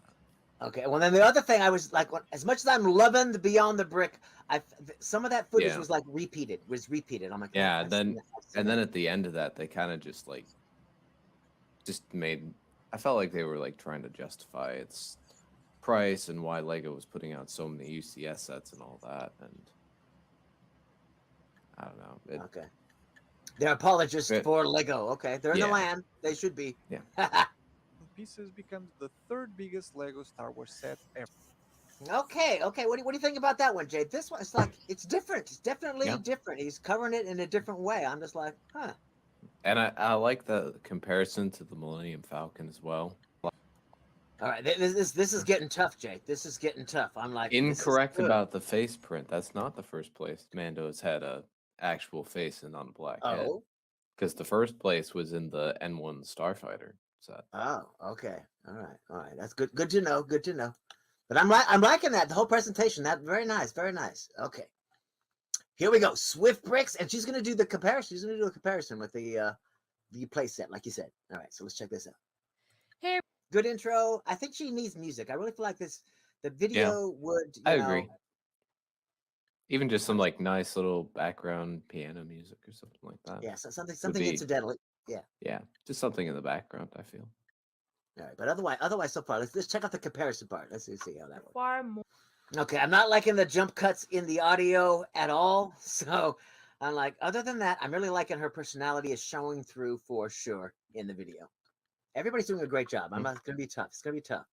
S7: Okay, well then the other thing I was like, as much as I'm loving the Beyond the Brick, some of that footage was like repeated. I'm like,
S3: yeah, then at the end of that, they kind of just made. I felt like they were like trying to justify its price and why Lego was putting out so many UCS sets and all that, and I don't know.
S7: Okay, they're apologists for Lego. Okay, they're in the land. They should be.
S3: Yeah.
S12: Pieces becomes the third biggest Lego Star Wars set ever.
S7: Okay. What do you think about that one, Jay? This one, it's different. It's definitely different. He's covering it in a different way. I'm just like, huh.
S3: And I like the comparison to the Millennium Falcon as well.
S7: All right, this is getting tough, Jay. This is getting tough. I'm like,
S3: incorrect about the face print. That's not the first place Mando's had a actual face and on a black head. Because the first place was in the N1 Starfighter set.
S7: Oh, okay. All right. That's good. Good to know. But I'm liking that, the whole presentation. That very nice. Okay. Here we go. Swift Bricks, and she's gonna do the comparison. She's gonna do a comparison with the play set, like you said. All right, so let's check this out.
S13: Hey,
S7: good intro. I think she needs music. I really feel like the video would.
S3: I agree. Even just some like nice little background piano music or something like that.
S7: Yeah, so something incidental. Yeah.
S3: Yeah, just something in the background, I feel.
S7: All right, but otherwise so far, let's check out the comparison part. Let's see how that works.
S13: Far more.
S7: Okay, I'm not liking the jump cuts in the audio at all. So I'm like, other than that, I'm really liking her personality is showing through for sure in the video. Everybody's doing a great job. It's gonna be tough. It's gonna be tough.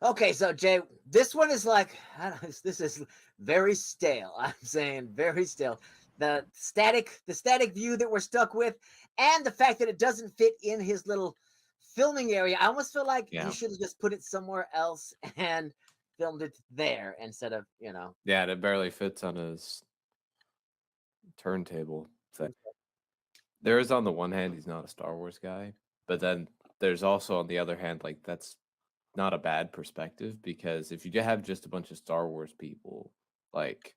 S7: Okay, so Jay, this one is like, this is very stale. I'm saying very stale. The static view that we're stuck with, and the fact that it doesn't fit in his little filming area. I almost feel like he should have just put it somewhere else and filmed it there instead of, you know.
S3: Yeah, it barely fits on his turntable thing. There is, on the one hand, he's not a Star Wars guy, but then there's also, on the other hand, like that's not a bad perspective, because if you have just a bunch of Star Wars people, like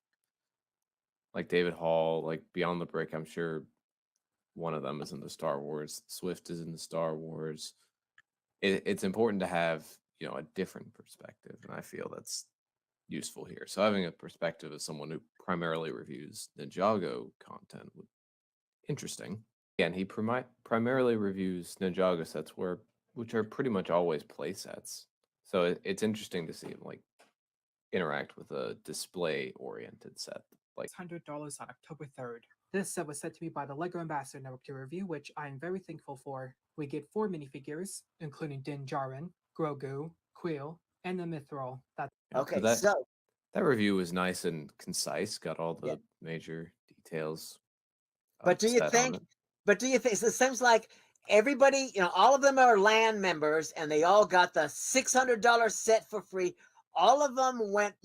S3: David Hall, like Beyond the Brick, I'm sure one of them is in the Star Wars. Swift is in the Star Wars. It's important to have, a different perspective, and I feel that's useful here. So having a perspective of someone who primarily reviews Ninjago content would interesting. Again, he primarily reviews Ninjago sets, which are pretty much always play sets. So it's interesting to see him like interact with a display-oriented set. Like
S13: $100 on October 3rd. This set was sent to me by the LEGO Ambassador Network to review, which I am very thankful for. We get 4 minifigures, including Din Djarin, Grogu, Quill, and the Mithril.
S7: Okay,
S3: so that review was nice and concise, got all the major details.
S7: But do you think? It seems like everybody, all of them are LAN members, and they all got the $600 set for free. All of them went,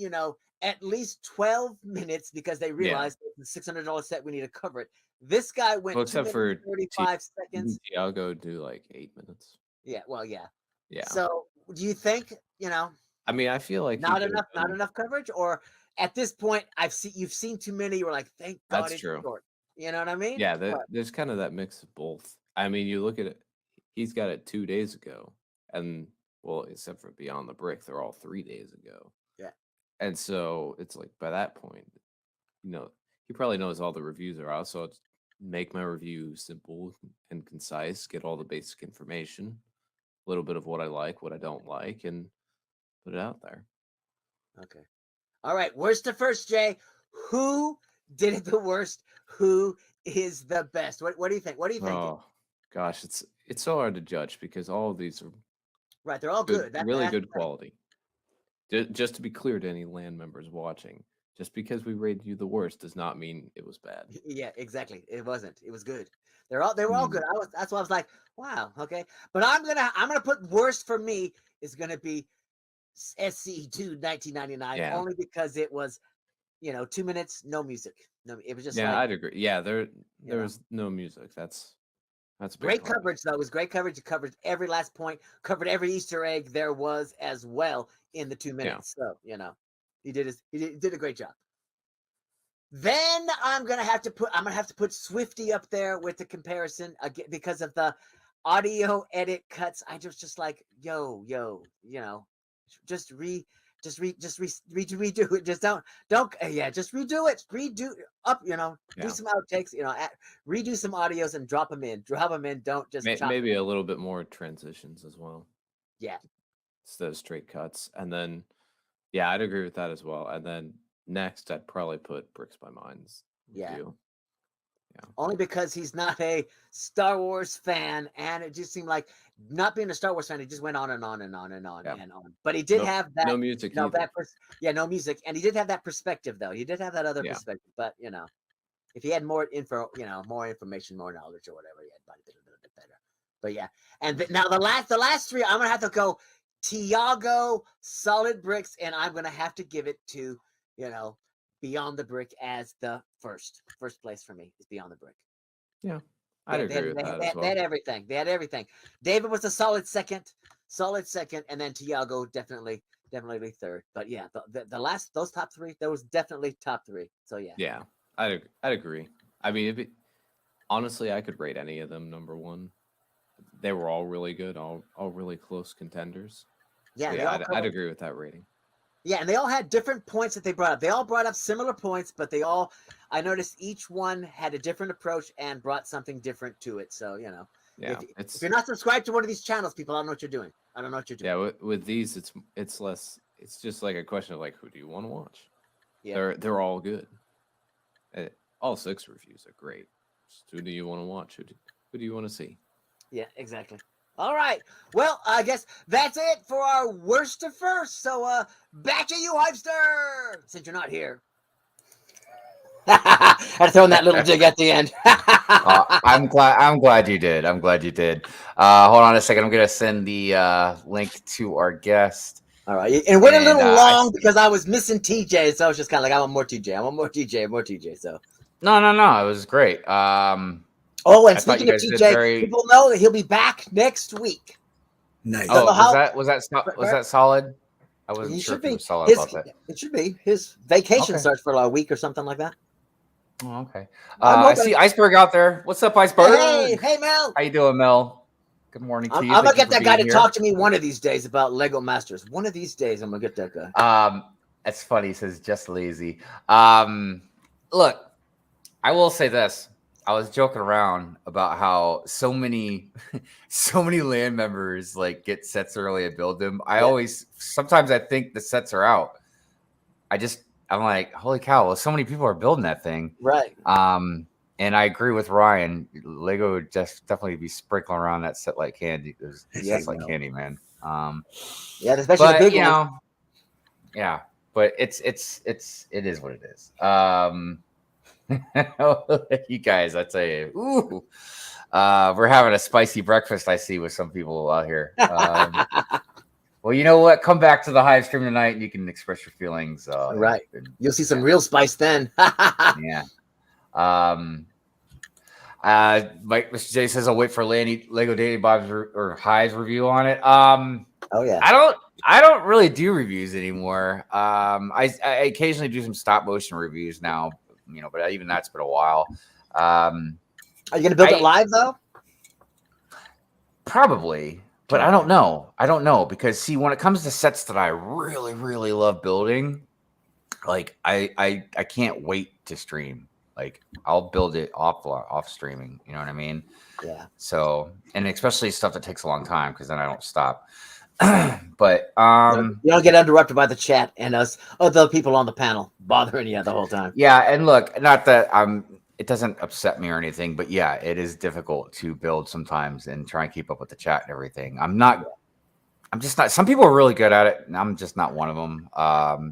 S7: at least 12 minutes because they realized the $600 set, we need to cover it. This guy went 2 minutes, 35 seconds.
S3: Tiago do like 8 minutes.
S7: Yeah, well, yeah.
S3: Yeah.
S7: So do you think,
S3: I mean, I feel like
S7: not enough coverage, or at this point you've seen too many, you're like, thank God
S3: it's true.
S7: Short. You know what I mean?
S3: Yeah, there's kind of that mix of both. I mean, you look at it, he's got it 2 days ago, and well, except for Beyond the Brick, they're all 3 days ago.
S7: Yeah.
S3: And so it's like by that point, he probably knows all the reviews are out, so it's make my review simple and concise, get all the basic information, a little bit of what I like, what I don't like, and put it out there.
S7: Okay. All right. Worst to first, Jay. Who did it the worst? Who is the best? What do you think? What do you think?
S3: Oh gosh, it's so hard to judge because all of these are
S7: right. They're all good.
S3: Really good quality. Just to be clear to any LAN members watching, just because we rated you the worst does not mean it was bad.
S7: Yeah, exactly. It wasn't. It was good. They were all good. That's why I was like, wow, okay. But I'm gonna put worst for me is gonna be SC2 1999 only because it was 2 minutes, no music. No, it was just
S3: I'd agree. Yeah, there was no music. That's
S7: great coverage though. It was great coverage. It covered every last point, covered every Easter egg there was as well in the 2 minutes. So he did a great job. Then I'm gonna have to put Swifty up there with the comparison again because of the audio edit cuts. I just like redo it. Just don't just redo it. Do some outtakes, redo some audios and drop them in. Don't just
S3: maybe a little bit more transitions as well.
S7: Yeah.
S3: Instead of straight cuts. And then I'd agree with that as well. And then next I'd probably put Bricks by Minds. Review. Yeah.
S7: Only because he's not a Star Wars fan, and it just seemed like not being a Star Wars fan, he just went on and on and on and on and on. But he did have that
S3: no music.
S7: No music, and he did have that perspective though. He did have that other perspective. But if he had more info, more information, more knowledge, or whatever, he had might have been a little bit better. But yeah, and now the last three, I'm gonna have to go Tiago, Solid Bricks, and I'm gonna have to give it to Beyond the Brick as the first place for me is Beyond the Brick.
S3: Yeah, I'd agree with that as well.
S7: They had everything. They had everything. David was a solid second, and then Tiago definitely third. But yeah, the last those top three, that was definitely top three. So yeah.
S3: Yeah, I'd agree. I mean, honestly, I could rate any of them number one. They were all really good, all really close contenders.
S7: Yeah,
S3: so yeah, I'd agree with that rating.
S7: Yeah, and they all had different points that they brought up. They all brought up similar points, but I noticed each one had a different approach and brought something different to it. So, if you're not subscribed to one of these channels, people, I don't know what you're doing.
S3: Yeah, with these, it's less, it's just like a question of like, who do you want to watch? Yeah. They're all good. All 6 reviews are great. Just who do you want to watch? Who do you want to see?
S7: Yeah, exactly. All right. Well, I guess that's it for our worst to first. So back to you, Hypester, since you're not here. I had to throw in that little dig at the end.
S5: I'm glad you did. Hold on a second. I'm gonna send the link to our guest.
S7: All right. It went a little long because I was missing TJ, so I was just kind of like, I want more TJ. So
S5: no, it was great.
S7: And speaking of TJ, people know that he'll be back next week.
S8: Nice.
S5: Oh,
S7: So
S5: was that solid? I wasn't
S7: He
S5: sure
S7: should
S5: if it
S7: be.
S5: was solid about that.
S7: It should be. His vacation
S5: Okay.
S7: starts for like a week or something like that.
S5: Oh, okay. I see Iceberg out there. What's up, Iceberg?
S7: Hey, Mel.
S5: How you doing, Mel? Good morning to
S7: I'm
S5: you.
S7: gonna get that guy to talk to me one of these days about Lego Masters. One of these days, I'm gonna get that guy.
S5: That's funny. He says just lazy. Look, I will say this. I was joking around about how so many land members like get sets early and build them. Sometimes I think the sets are out. I'm like, holy cow! Well, so many people are building that thing,
S7: right?
S5: And I agree with Ryan. Lego would just definitely be sprinkling around that set like candy. It's like candy, man.
S7: Yeah, especially the big
S5: ones.
S7: Know,
S5: yeah, but it is what it is. You guys, I tell you, ooh, we're having a spicy breakfast. I see with some people out here. Well, you know what? Come back to the Hive stream tonight, and you can express your feelings.
S7: Right, you'll see some real spice then.
S5: Yeah. Mr. J says I'll wait for Lego Daily Bob's or Hive's review on it.
S7: Oh yeah.
S5: I don't really do reviews anymore. I occasionally do some stop motion reviews now. But even that's been a while.
S7: Are you going to build it live though?
S5: Probably, but I don't know. I don't know because see, when it comes to sets that I really, really love building, like I can't wait to stream. Like I'll build it off streaming. You know what I mean?
S7: Yeah.
S5: So, and especially stuff that takes a long time because then I don't stop. But
S7: you don't get interrupted by the chat and us other people on the panel bothering you the whole time.
S5: Yeah, and look, not that it doesn't upset me or anything, but yeah, it is difficult to build sometimes and try and keep up with the chat and everything. I'm just not. Some people are really good at it, and I'm just not one of them.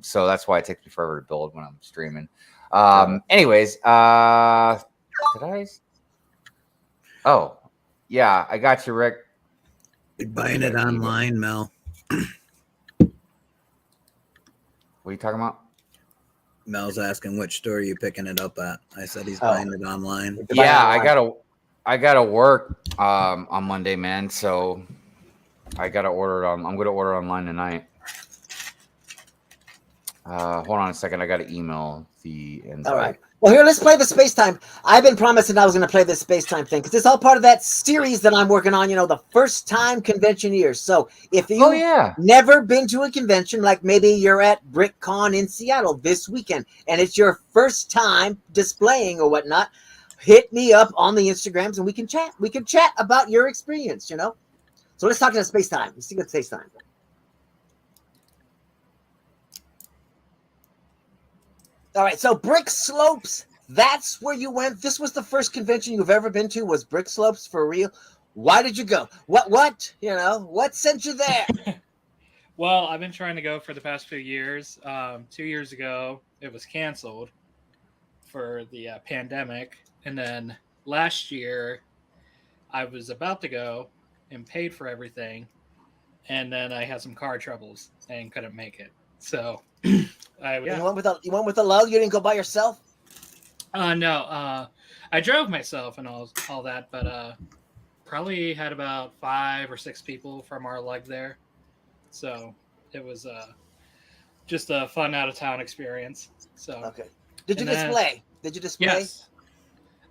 S5: So that's why it takes me forever to build when I'm streaming. Anyways, did I? Oh, yeah, I got you, Rick.
S8: You're buying it online, Mel.
S5: What are you talking about?
S8: Mel's asking which store are you picking it up at. I said he's buying it online.
S5: Yeah, I gotta work on Monday, man. So I gotta order it on. I'm gonna order online tonight. Hold on a second. I gotta email the invite.
S7: All right. Well, here, let's play the space time. I've been promising I was going to play this space time thing because it's all part of that series that I'm working on. The first time convention years. So if you've never been to a convention, like maybe you're at BrickCon in Seattle this weekend, and it's your first time displaying or whatnot, hit me up on the Instagrams and we can chat. We can chat about your experience. So let's talk about space time. Let's see what space time. All right, so Brick Slopes, that's where you went. This was the first convention you've ever been to, was Brick Slopes, for real. Why did you go? What sent you there?
S14: Well, I've been trying to go for the past few years. 2 years ago, it was canceled for the pandemic. And then last year, I was about to go and paid for everything. And then I had some car troubles and couldn't make it. So... You
S7: went with a lug? You didn't go by yourself?
S14: No. I drove myself and all that, but probably had about 5 or 6 people from our lug there. So it was just a fun out of town experience. So
S7: okay. Did you display?
S14: Yes.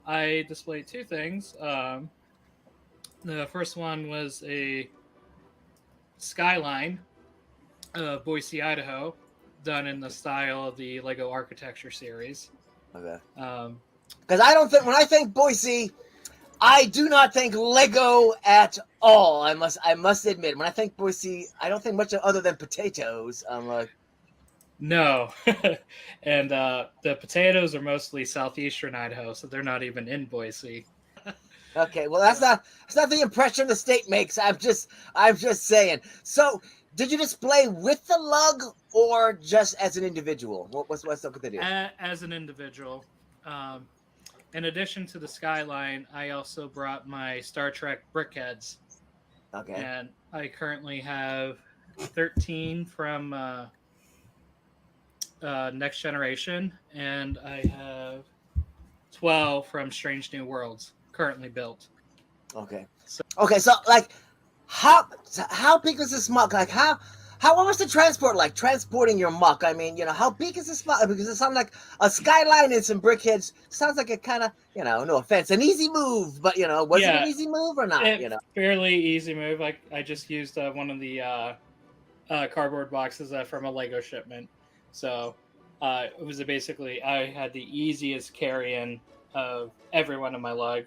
S14: I displayed 2 things. The first one was a skyline of Boise, Idaho, done in the style of the Lego Architecture series.
S7: Okay. Because I don't think, when I think Boise, I do not think Lego at all. I must admit, when I think Boise, I don't think much other than potatoes. I'm like,
S14: no. And the potatoes are mostly southeastern Idaho, so they're not even in Boise.
S7: Okay, well that's not the impression the state makes. I'm just saying. So, did you display with the lug or just as an individual? What's up with the deal?
S14: As an individual. In addition to the skyline, I also brought my Star Trek brickheads.
S7: Okay.
S14: And I currently have 13 from Next Generation, and I have 12 from Strange New Worlds currently built.
S7: Okay. So like, how big is this muck? Like how what was the transport like? Transporting your muck. I mean, how big is this muck? Because it sounds like a skyline and some brickheads. Sounds like a kind of, no offense, an easy move. But was it an easy move or not?
S14: Fairly easy move. Like I just used one of the cardboard boxes from a Lego shipment. So it was basically I had the easiest carry-in of everyone in my lug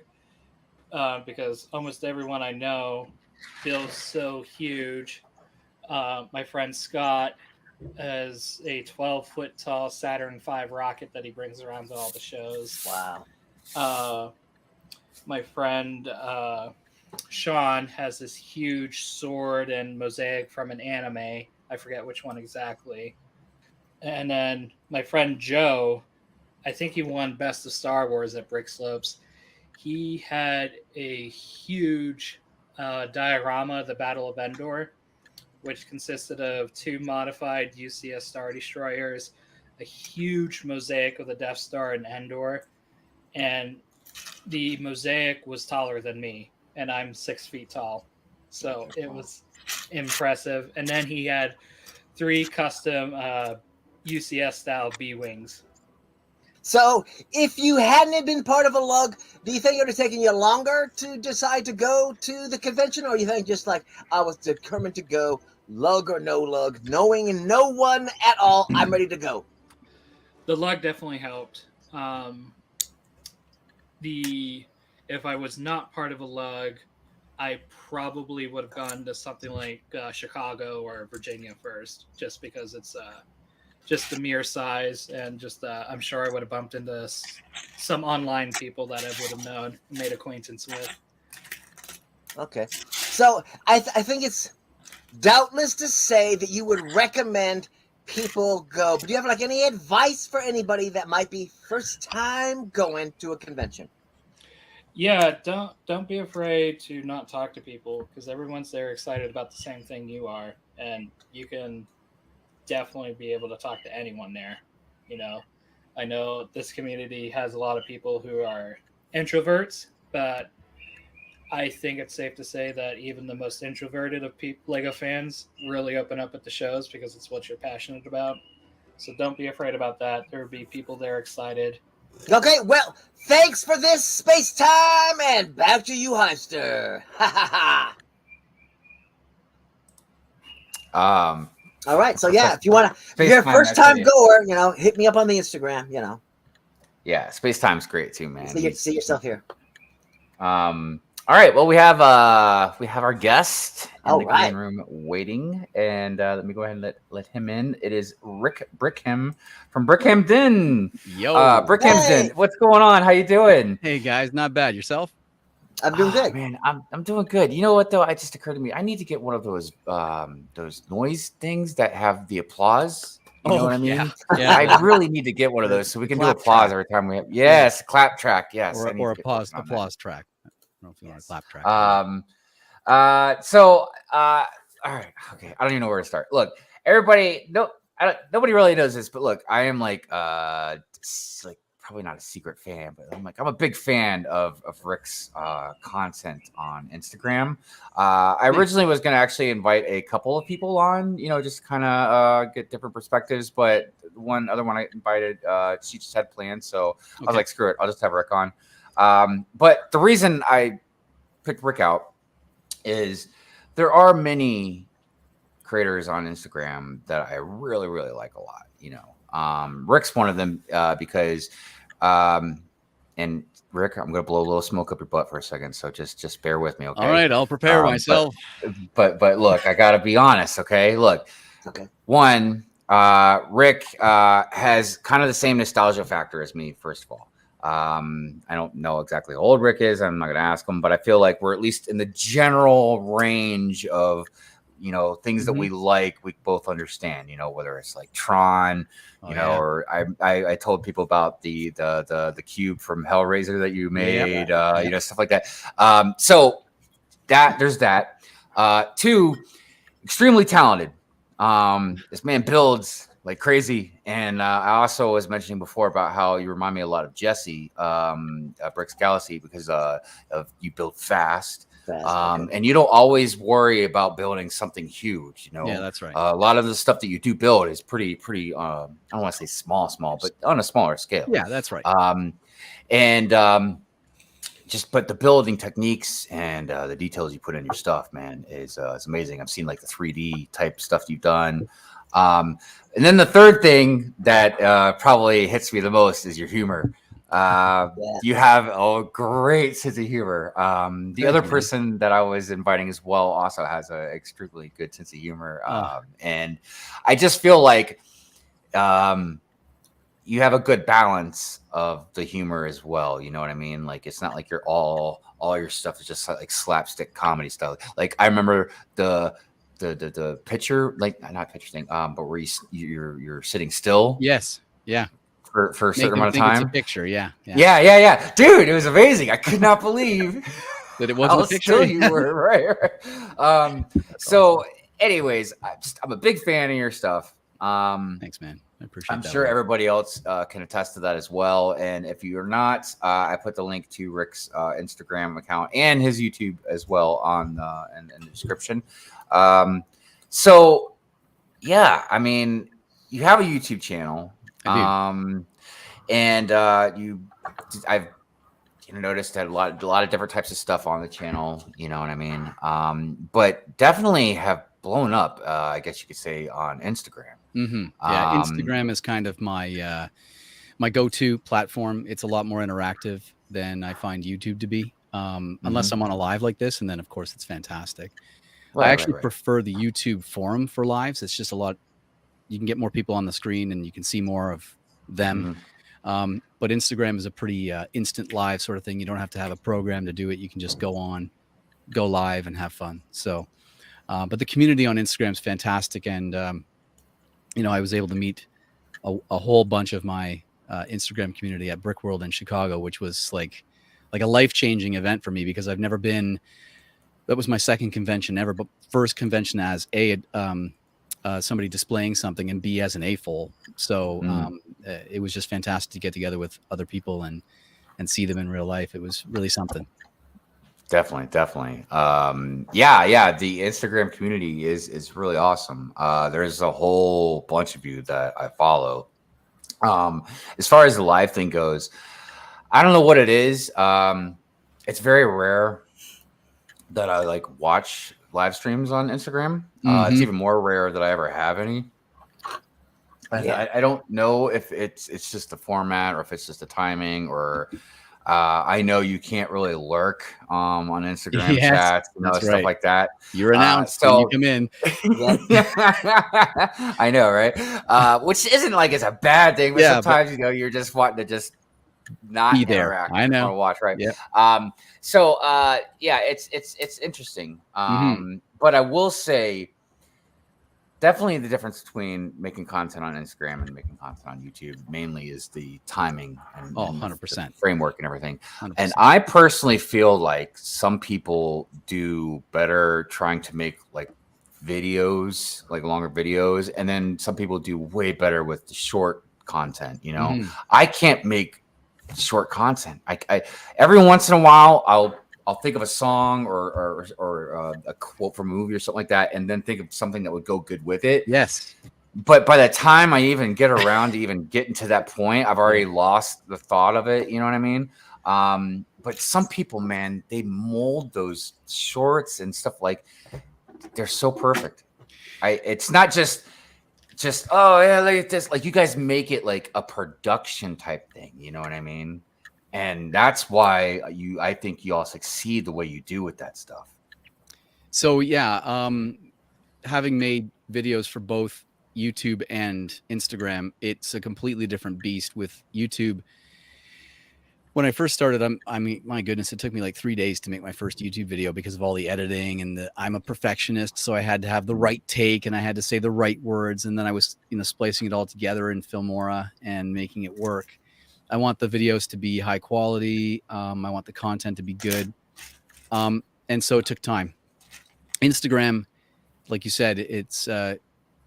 S14: because almost everyone I know feels so huge. My friend Scott has a 12-foot tall Saturn V rocket that he brings around to all the shows.
S7: Wow.
S14: My friend Sean has this huge sword and mosaic from an anime. I forget which one exactly. And then my friend Joe, I think he won Best of Star Wars at Brick Slopes. He had a huge diorama of the Battle of Endor, which consisted of 2 modified UCS Star Destroyers, a huge mosaic of the Death Star and Endor, and the mosaic was taller than me, and I'm 6 feet tall. So it was impressive. And then he had 3 custom UCS style B-Wings.
S7: So if you hadn't been part of a lug, do you think it would have taken you longer to decide to go to the convention? Or you think just like I was determined to go, lug or no lug, knowing no one at all, I'm ready to go?
S14: The lug definitely helped. If I was not part of a lug, I probably would have gone to something like Chicago or Virginia first, just because it's just the mere size, and just I'm sure I would have bumped into some online people that I would have known, made acquaintance with.
S7: Okay, so I think it's doubtless to say that you would recommend people go. But do you have any advice for anybody that might be first time going to a convention?
S14: Yeah, don't be afraid to not talk to people, because everyone's there excited about the same thing you are, and you can definitely be able to talk to anyone there. I know this community has a lot of people who are introverts, but I think it's safe to say that even the most introverted of Lego fans really open up at the shows because it's what you're passionate about. So don't be afraid about that. There will be people there excited.
S7: Okay, well, thanks for this space time, and back to you, Hivester. All right, so yeah, if you want to, if you're a first-time goer, hit me up on the Instagram.
S5: Yeah, space time's great too, man.
S7: See yourself here.
S5: All right, well, we have our guest in the green
S7: right.
S5: room waiting, and let me go ahead and let him in. It is Brickham from Brickhamden.
S15: Yo,
S5: Brickhamden, what's going on? How you doing?
S15: Hey guys, not bad. Yourself?
S7: I'm doing good,
S5: man. I'm doing good. You know what though? It just occurred to me. I need to get one of those noise things that have the applause. You know what I mean?
S15: Yeah.
S5: I really need to get one of those so we can do applause every time we have. Yes, clap track. Yes,
S15: or applause track. I don't know if you want a clap track.
S5: All right. Okay. I don't even know where to start. Look, everybody. Nobody really knows this, but look, I am probably not a secret fan, but I'm a big fan of Rick's content on Instagram. I originally was going to actually invite a couple of people on, just kind of get different perspectives. But one other one I invited, she just had plans, so I was like, screw it, I'll just have Rick on. But the reason I picked Rick out is there are many creators on Instagram that I really, really like a lot. Rick's one of them because, and Rick, I'm going to blow a little smoke up your butt for a second. So just bear with me. Okay.
S15: All right. I'll prepare myself.
S5: But look, I got to be honest. Okay. Look, one, Rick, has kind of the same nostalgia factor as me. First of all, I don't know exactly how old Rick is. I'm not going to ask him, but I feel like we're at least in the general range of, things that we like, we both understand, whether it's like Tron, or I told people about the cube from Hellraiser that you made, stuff like that. So there's that. Two, extremely talented. This man builds like crazy. And I also was mentioning before about how you remind me a lot of Jesse, Brick's Galaxy, because of you build fast. And you don't always worry about building something huge, you know.
S15: Yeah, that's right.
S5: A lot of the stuff that you do build is pretty I don't want to say small, but on a smaller scale.
S15: Yeah, that's right.
S5: But the building techniques and the details you put in your stuff, man, is amazing. I've seen like the 3D type stuff you've done. And then the third thing that probably hits me the most is your humor. You have a great sense of humor. The other person that I was inviting as well also has an extremely good sense of humor. And I just feel like you have a good balance of the humor as well. You know what I mean? Like, it's not like you're all your stuff is just like slapstick comedy stuff. Like, I remember the picture, like not picture thing, but where you're sitting still.
S15: Yes. Yeah.
S5: For a
S15: Make
S5: certain
S15: them
S5: amount of
S15: think it's
S5: time.
S15: a picture. Yeah.
S5: Dude, it was amazing. I could not believe
S15: that it wasn't
S5: how
S15: a picture.
S5: still you were. Right. So anyways, I'm a big fan of your stuff.
S15: Thanks, man. I appreciate
S5: I'm
S15: that.
S5: sure everybody else can attest to that as well. And if you're not, I put the link to Rick's Instagram account and his YouTube as well on in the description. So yeah, I mean, you have a YouTube channel. And I've noticed that a lot of different types of stuff on the channel, you know what I mean? But definitely have blown up, I guess you could say, on Instagram.
S15: Mm-hmm. Yeah, Instagram is kind of my my go-to platform. It's a lot more interactive than I find YouTube to be, unless I'm on a live like this, and then of course it's fantastic. I actually prefer the YouTube forum for lives. It's just a lot. You can get more people on the screen, and you can see more of them. But Instagram is a pretty instant live sort of thing. You don't have to have a program to do it. You can just go live and have fun. So, but the community on Instagram is fantastic. And, I was able to meet a whole bunch of my Instagram community at Brick World in Chicago, which was like a life-changing event for me, because I've never been, that was my second convention ever, but first convention as somebody displaying something, and B, as an AFOL. So it was just fantastic to get together with other people and see them in real life. It was really something.
S5: Definitely. Yeah. The Instagram community is really awesome. There's a whole bunch of you that I follow. As far as the live thing goes, I don't know what it is. It's very rare that I like watch live streams on Instagram. It's even more rare that I ever have any. I don't know if it's just the format or if it's just the timing, or I know you can't really lurk on Instagram chats, stuff like that.
S15: You're announced when you come in.
S5: I know, right? Which isn't like it's a bad thing, but sometimes you're just wanting to just not
S15: be there.
S5: Interact.
S15: I know.
S5: Want to watch, right?
S15: Yeah.
S5: It's interesting. But I will say, definitely the difference between making content on Instagram and making content on YouTube mainly is the timing and
S15: 100%.
S5: The framework and everything.
S15: 100%.
S5: And I personally feel like some people do better trying to make like videos, like longer videos, and then some people do way better with the short content. I can't make short content. I every once in a while I'll think of a song or a quote from a movie or something like that, and then think of something that would go good with it.
S15: Yes.
S5: But by the time I even get around to even getting to that point, I've already lost the thought of it. You know what I mean? But some people, man, they mold those shorts and stuff like they're so perfect. It's not just oh yeah, look at this. Like, you guys make it like a production type thing. You know what I mean? And that's why I think you all succeed the way you do with that stuff.
S15: So yeah, having made videos for both YouTube and Instagram, it's a completely different beast. With YouTube, when I first started, I mean, my goodness, it took me like 3 days to make my first YouTube video because of all the editing, and I'm a perfectionist, so I had to have the right take and I had to say the right words, and then I was splicing it all together in Filmora and making it work. I want the videos to be high quality. I want the content to be good. And so it took time. Instagram, like you said, it's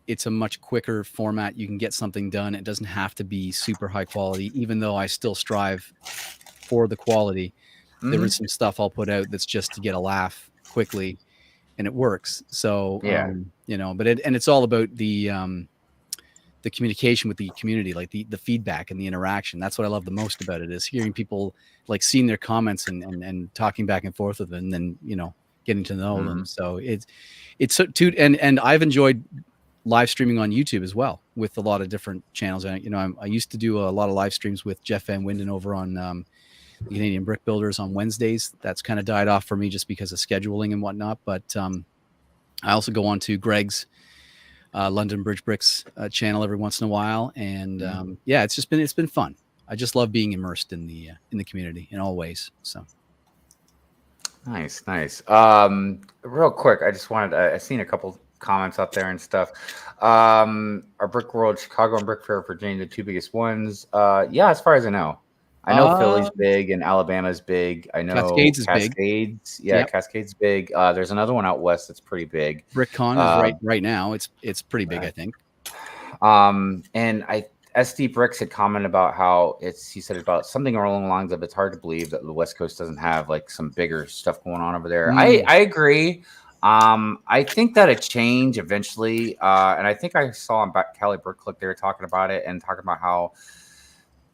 S15: it's a much quicker format. You can get something done. It doesn't have to be super high quality, even though I still strive for the quality. There is some stuff I'll put out that's just to get a laugh quickly, and it works. So, you know, but it's all about the communication with the community, like the feedback and the interaction. That's what I love the most about it, is hearing people, like, seeing their comments and talking back and forth with them, and then, you know, getting to know them. So it's so and I've enjoyed live streaming on YouTube as well with a lot of different channels. And, you know, I used to do a lot of live streams with Jeff Van Winden over on the Canadian Brick Builders on Wednesdays. That's kind of died off for me just because of scheduling and whatnot. But I also go on to Greg's London Bridge Bricks channel every once in a while, and yeah, it's been fun. I just love being immersed in the community in all ways. So
S5: nice. Real quick, I just wanted I seen a couple comments out there and stuff. Are Brick World, Chicago, and Brick Fair, Virginia the two biggest ones? Yeah, as far as I know. I know Philly's big and Alabama's big. I know
S15: Cascades is big.
S5: Yeah, yep. Cascades big. There's another one out west that's pretty big.
S15: BrickCon is right now. It's pretty big, I think.
S5: And SD Bricks had commented about how he said about something along the lines of, it's hard to believe that the West Coast doesn't have like some bigger stuff going on over there. I agree. I think that'll change eventually. And I think I saw on Cali Brick Click, they were talking about it and talking about how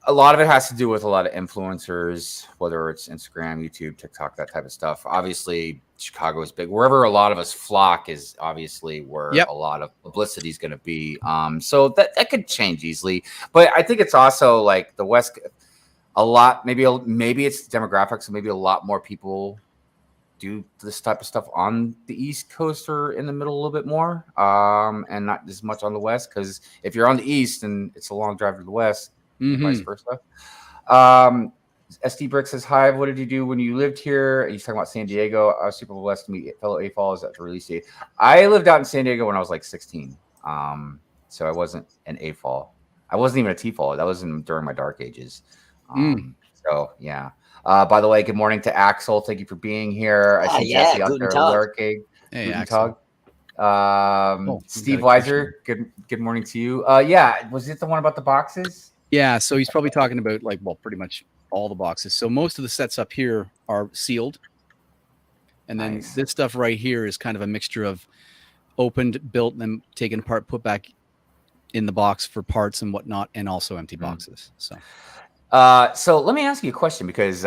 S5: a lot of it has to do with a lot of influencers, whether it's Instagram, YouTube, TikTok, that type of stuff. Obviously, Chicago is big. Wherever a lot of us flock is obviously where a lot of publicity is going to be. So that could change easily. But I think it's also like the West, a lot, maybe it's demographics, maybe a lot more people do this type of stuff on the East Coast or in the middle a little bit more, and not as much on the West. Because if you're on the East and it's a long drive to the West, vice versa. SD Brick says, hi, what did you do when you lived here? He's talking about San Diego. I was super blessed to meet fellow AFOLs at the release date. I lived out in San Diego when I was like 16. So I wasn't an AFOL. I wasn't even a TFOL. That was during my dark ages. So yeah. By the way, good morning to Axel. Thank you for being here. I see Jesse out there lurking.
S15: Hey, Axel.
S5: Steve Weiser, good morning to you. Yeah, was it the one about the boxes?
S15: Yeah, so he's probably talking about pretty much all the boxes. So most of the sets up here are sealed. And then this stuff right here is kind of a mixture of opened, built, and then taken apart, put back in the box for parts and whatnot, and also empty boxes. So
S5: let me ask you a question, because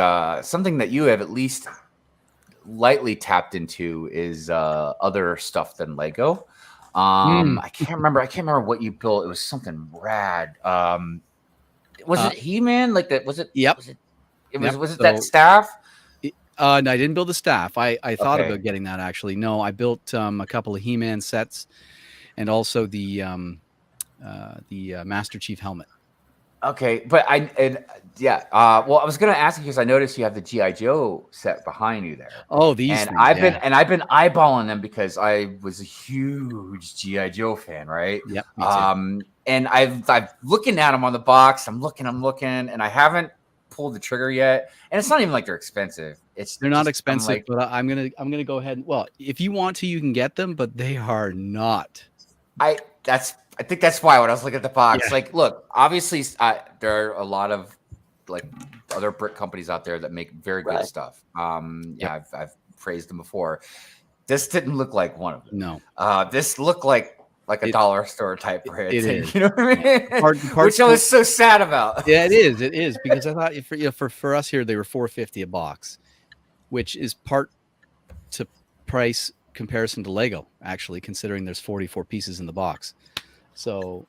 S5: something that you have at least lightly tapped into is other stuff than Lego. I can't remember what you built. It was something rad. Was it He-Man? Like that? Was it?
S15: Yep.
S5: Was it that staff?
S15: No, I didn't build the staff. I thought about getting that, actually. No, I built a couple of He-Man sets, and also the Master Chief helmet.
S5: Okay, but well, I was gonna ask you because I noticed you have the G.I. Joe set behind you there.
S15: Oh, these
S5: and
S15: things,
S5: I've been eyeballing them because I was a huge G.I. Joe fan, right?
S15: Yep. Me too.
S5: And I'm looking at them on the box. I'm looking, and I haven't pulled the trigger yet. And it's not even like they're expensive.
S15: They're not expensive, but I'm gonna go ahead. Well, if you want to, you can get them, but they are not.
S5: I think that's why when I was looking at the box, like, look, obviously there are a lot of like other brick companies out there that make very good stuff. I've praised them before. This didn't look like one of them.
S15: No.
S5: This looked like a dollar store type brick.
S15: It is.
S5: You know what I mean? Which I was so sad about.
S15: Yeah, it is because I thought for us here they were $4.50 a box, which is part to price comparison to Lego, actually, considering there's 44 pieces in the box. So,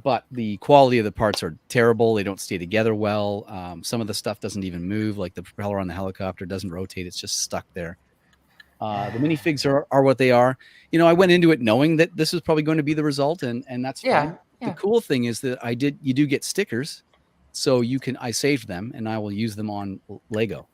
S15: but the quality of the parts are terrible. They don't stay together well. Some of the stuff doesn't even move, like the propeller on the helicopter doesn't rotate. It's just stuck there. The minifigs are what they are. You know, I went into it knowing that this was probably going to be the result, and that's fine. The cool thing is that you do get stickers, so I saved them and I will use them on Lego.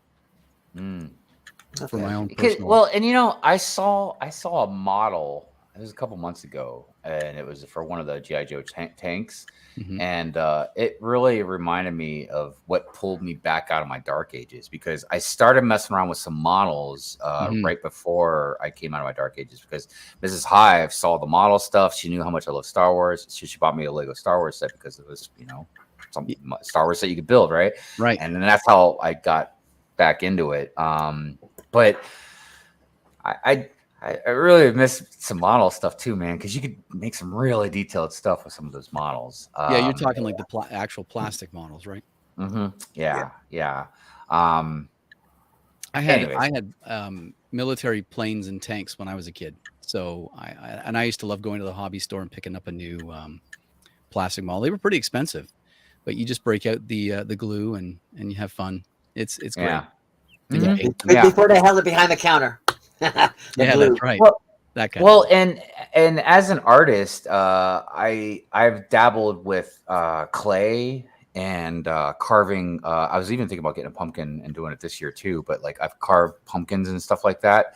S15: For my own personal.
S5: Well, and you know, I saw a model. it was a couple months ago, and it was for one of the GI Joe tanks,
S15: Mhm.
S5: and it really reminded me of what pulled me back out of my dark ages, because I started messing around with some models
S15: Mhm.
S5: right before I came out of my dark ages, because Mrs. Hive saw the model stuff. She knew how much I love Star Wars. She bought me a Lego Star Wars set because it was, some Star Wars that you could build, right?
S15: Right.
S5: And then that's how I got back into it. But I really miss some model stuff too, man, because you could make some really detailed stuff with some of those models.
S15: Yeah, you're talking like the actual plastic models, right?
S5: Yeah.
S15: I had
S5: anyways.
S15: military planes and tanks when I was a kid, so I used to love going to the hobby store and picking up a new plastic model. They were pretty expensive, but you just break out the glue and you have fun. It's great.
S5: Yeah.
S15: And you paint them.
S5: Yeah.
S7: Before they held it behind the counter. The
S15: Yeah,
S7: glue.
S15: that's right.
S5: Well,
S15: that kind
S5: well,
S15: of
S5: and as an artist, I've dabbled with clay and carving. I was even thinking about getting a pumpkin and doing it this year too. But like I've carved pumpkins and stuff like that.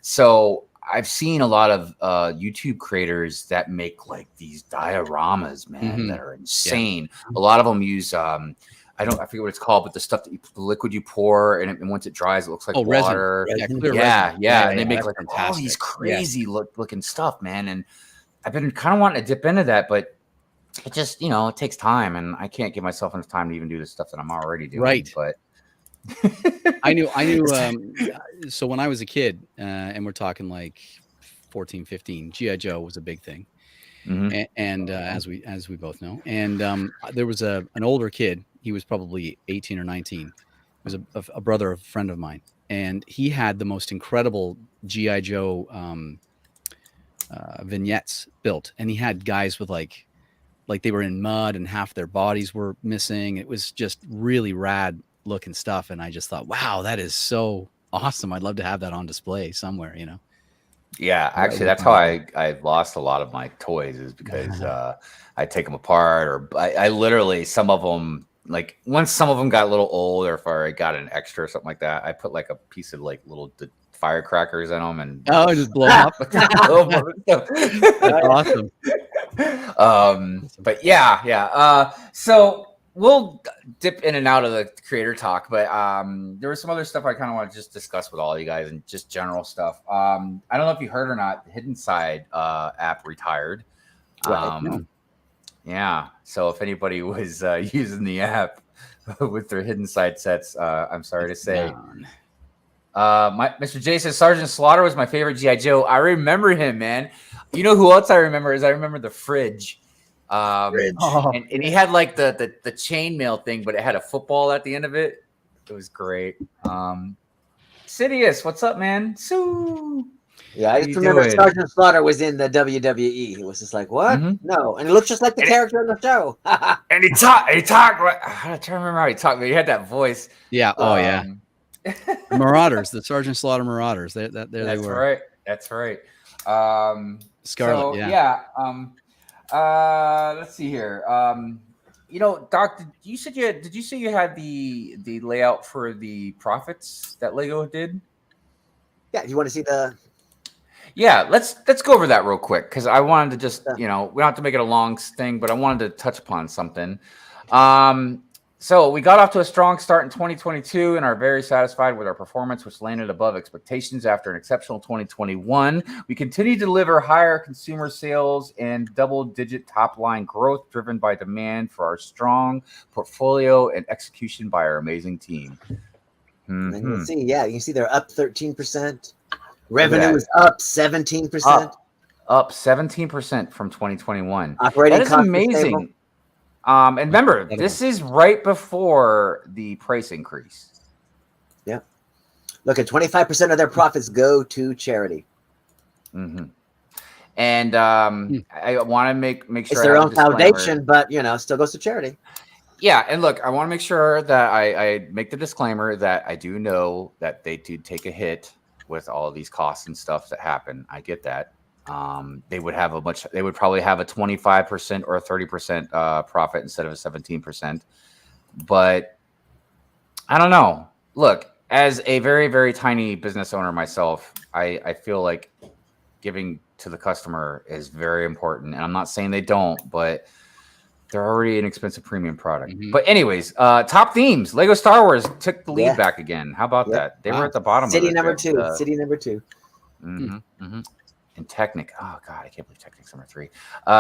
S5: So I've seen a lot of YouTube creators that make like these dioramas, man, that are insane. A lot of them use I forget what it's called, but the stuff the liquid you pour and once it dries, it looks like water.
S15: resin. Yeah, clear
S5: Yeah,
S15: resin.
S5: yeah. And they make
S15: that's
S5: like all these
S15: fantastic.
S5: crazy looking stuff, man. And I've been kind of wanting to dip into that, but it just, it takes time, and I can't give myself enough time to even do the stuff that I'm already doing.
S15: Right.
S5: But
S15: I knew. So when I was a kid, and we're talking like 14, 15, GI Joe was a big thing. And as we both know, and there was an older kid. He was probably 18 or 19. He was a brother of a friend of mine, and he had the most incredible GI Joe vignettes built. And he had guys with like they were in mud and half their bodies were missing. It was just really rad looking stuff. And I just thought, wow, that is so awesome. I'd love to have that on display somewhere,
S5: Yeah, actually, that's how I lost a lot of my toys, is because I take them apart, or I literally, some of them, like once some of them got a little old, or if I got an extra or something like that, I put like a piece of like little firecrackers in them and
S15: just blow them up. That's awesome.
S5: But yeah. So we'll dip in and out of the creator talk, but there was some other stuff I kind of want to just discuss with all you guys, and just general stuff. I don't know if you heard or not, the Hidden Side app retired. Yeah. So if anybody was using the app with their Hidden Side sets, I'm sorry to say. Mr. J says Sergeant Slaughter was my favorite GI Joe. I remember him, man. You know who else I remember is I remember the fridge. And he had like the chainmail thing, but it had a football at the end of it. It was great. Sidious, what's up, man? Sue.
S7: Yeah, I just remember Sergeant Slaughter was in the WWE. He was just like, what? No. And he looked just like the character in the show.
S5: And he talked. I trying to remember how he talked, but he had that voice.
S15: Yeah. Oh, yeah. Marauders, the Sergeant Slaughter Marauders. There they were.
S5: That's right.
S15: Scarlet.
S5: So,
S15: yeah.
S5: Let's see here. Doc, did you say you had the layout for the profits that Lego did?
S7: Yeah. You want to see the?
S5: Yeah, let's go over that real quick, because I wanted to just, we don't have to make it a long thing, but I wanted to touch upon something. So we got off to a strong start in 2022 and are very satisfied with our performance, which landed above expectations after an exceptional 2021. We continue to deliver higher consumer sales and double-digit top-line growth driven by demand for our strong portfolio and execution by our amazing team.
S7: And you see, you can see they're up 13%. Revenue is up 17%.
S5: Up 17% from 2021.
S7: Operating
S5: that is
S7: cost
S5: amazing. And remember, this is right before the price increase.
S7: Yeah. Look, at 25% of their profits go to charity.
S5: And I want to make sure
S7: it's their own foundation, but still goes to charity.
S5: Yeah, and look, I want to make sure that I make the disclaimer that I do know that they do take a hit with all of these costs and stuff that happen. I get that. They would probably have a 25% or a 30% profit instead of a 17%. But I don't know. Look, as a very, very tiny business owner myself, I feel like giving to the customer is very important. And I'm not saying they don't, but they're already an expensive premium product. But anyways, top themes. Lego Star Wars took the lead back again. How about that? They were at the bottom
S7: City
S5: of it.
S7: number 2. City number 2.
S5: And Technic. Oh god, I can't believe Technic's number 3.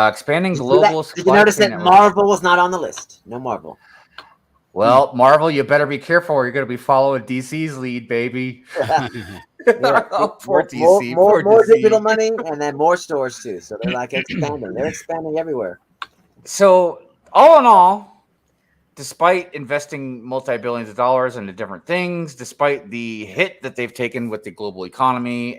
S5: Expanding global
S7: Did you notice that Marvel was not on the list? No Marvel.
S5: Well, Marvel, you better be careful or you're going to be following DC's lead, baby. Poor DC.
S7: More digital money and then more stores too. So they're like expanding. They're expanding everywhere.
S5: So, all in all, despite investing multi-billions of dollars into different things, despite the hit that they've taken with the global economy,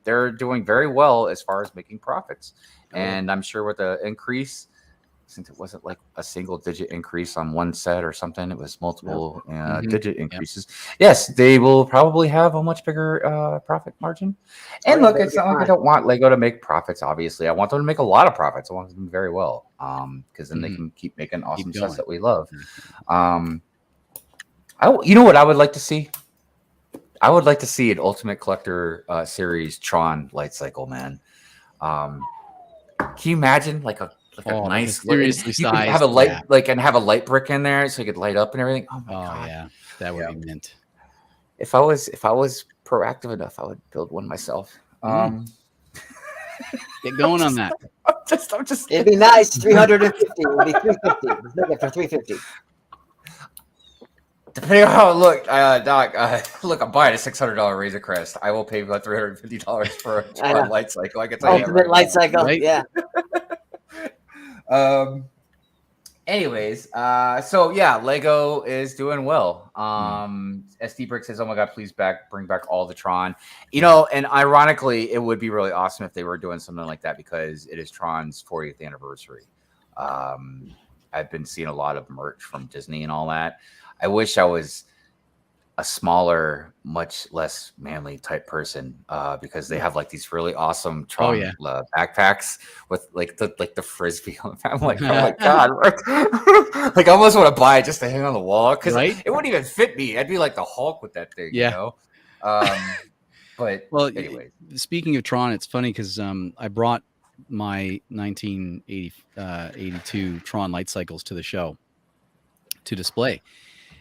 S5: they're doing very well as far as making profits. And I'm sure with the increase, since it wasn't like a single digit increase on one set or something, it was multiple digit increases. Yes, they will probably have a much bigger profit margin. And look, it's not like I don't want Lego to make profits, obviously. I want them to make a lot of profits. I want them to do very well, because then they can keep making awesome stuff that we love. You know what I would like to see? I would like to see an Ultimate Collector Series Tron light cycle, man. Can you imagine like a nice,
S15: seriously
S5: you
S15: sized,
S5: can have a light, and have a light brick in there so you could light up and everything. Oh my god,
S15: yeah, that would be mint.
S5: If I was proactive enough, I would build one myself.
S15: Get going on that.
S5: I'm just.
S7: It'd be nice. 350. It'd be 350. Let's make it for 350.
S5: Depending on how it looked, Doc. Look, I'm buying a $600 Razor Crest. I will pay about $350 for a Tron light cycle. I can tell you.
S7: Ultimate light cycle, right? Yeah.
S5: Anyways, so yeah, Lego is doing well. SD Brick says, "Oh my god, please bring back all the Tron." And ironically, it would be really awesome if they were doing something like that because it is Tron's 40th anniversary. I've been seeing a lot of merch from Disney and all that. I wish I was a smaller, much less manly type person because they have like these really awesome Tron backpacks with like the frisbee on them. I'm like, oh my god, like I almost want to buy it just to hang on the wall because it wouldn't even fit me. I'd be like the Hulk with that thing, you know. But anyway,
S15: speaking of Tron, it's funny because I brought my 1982 Tron light cycles to the show to display.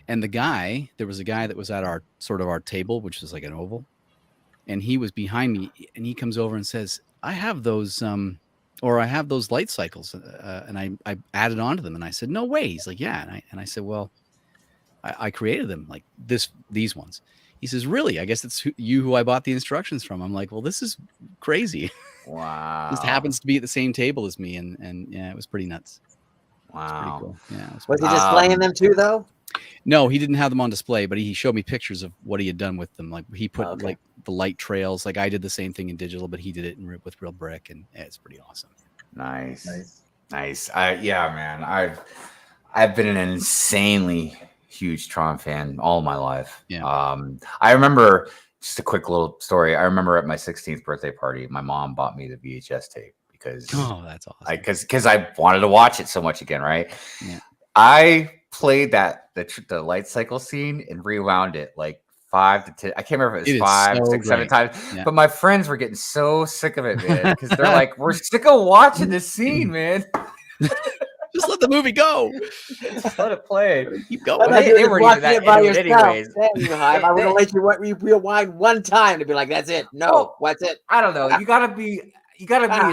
S15: And there was a guy that was at our table, which was like an oval, and he was behind me, and he comes over and says, "I have those, I have those light cycles," and I added on to them, and I said, "No way." He's like, "Yeah," and I said, "Well, I created them like these ones." He says, "Really? I guess it's who I bought the instructions from." I'm like, "Well, this is crazy."
S5: Wow.
S15: Just happens to be at the same table as me, and yeah, it was pretty nuts.
S5: Wow.
S15: Cool. Yeah.
S7: Was he displaying them too, though?
S15: No, he didn't have them on display, but he showed me pictures of what he had done with them. Like he put like the light trails. Like I did the same thing in digital, but he did it with real brick, and it's pretty awesome.
S5: Nice. Yeah, man. I've been an insanely huge Tron fan all my life.
S15: Yeah.
S5: I remember just a quick little story. I remember at my 16th birthday party, my mom bought me the VHS tape because
S15: that's awesome.
S5: Because I wanted to watch it so much again, right?
S15: Yeah.
S5: I played the light cycle scene and rewound it like 5 to 10. I can't remember if it was 5, 6, 7 times. Yeah. But my friends were getting so sick of it, man, because they're like, "We're sick of watching this scene, man."
S15: Just let the movie go.
S5: Just let it play.
S15: Keep going.
S7: They weren't even that by yourself.
S5: anyways.
S7: I would have let you rewind one time to be like, "That's it." No, what's it?
S5: I don't know. You gotta be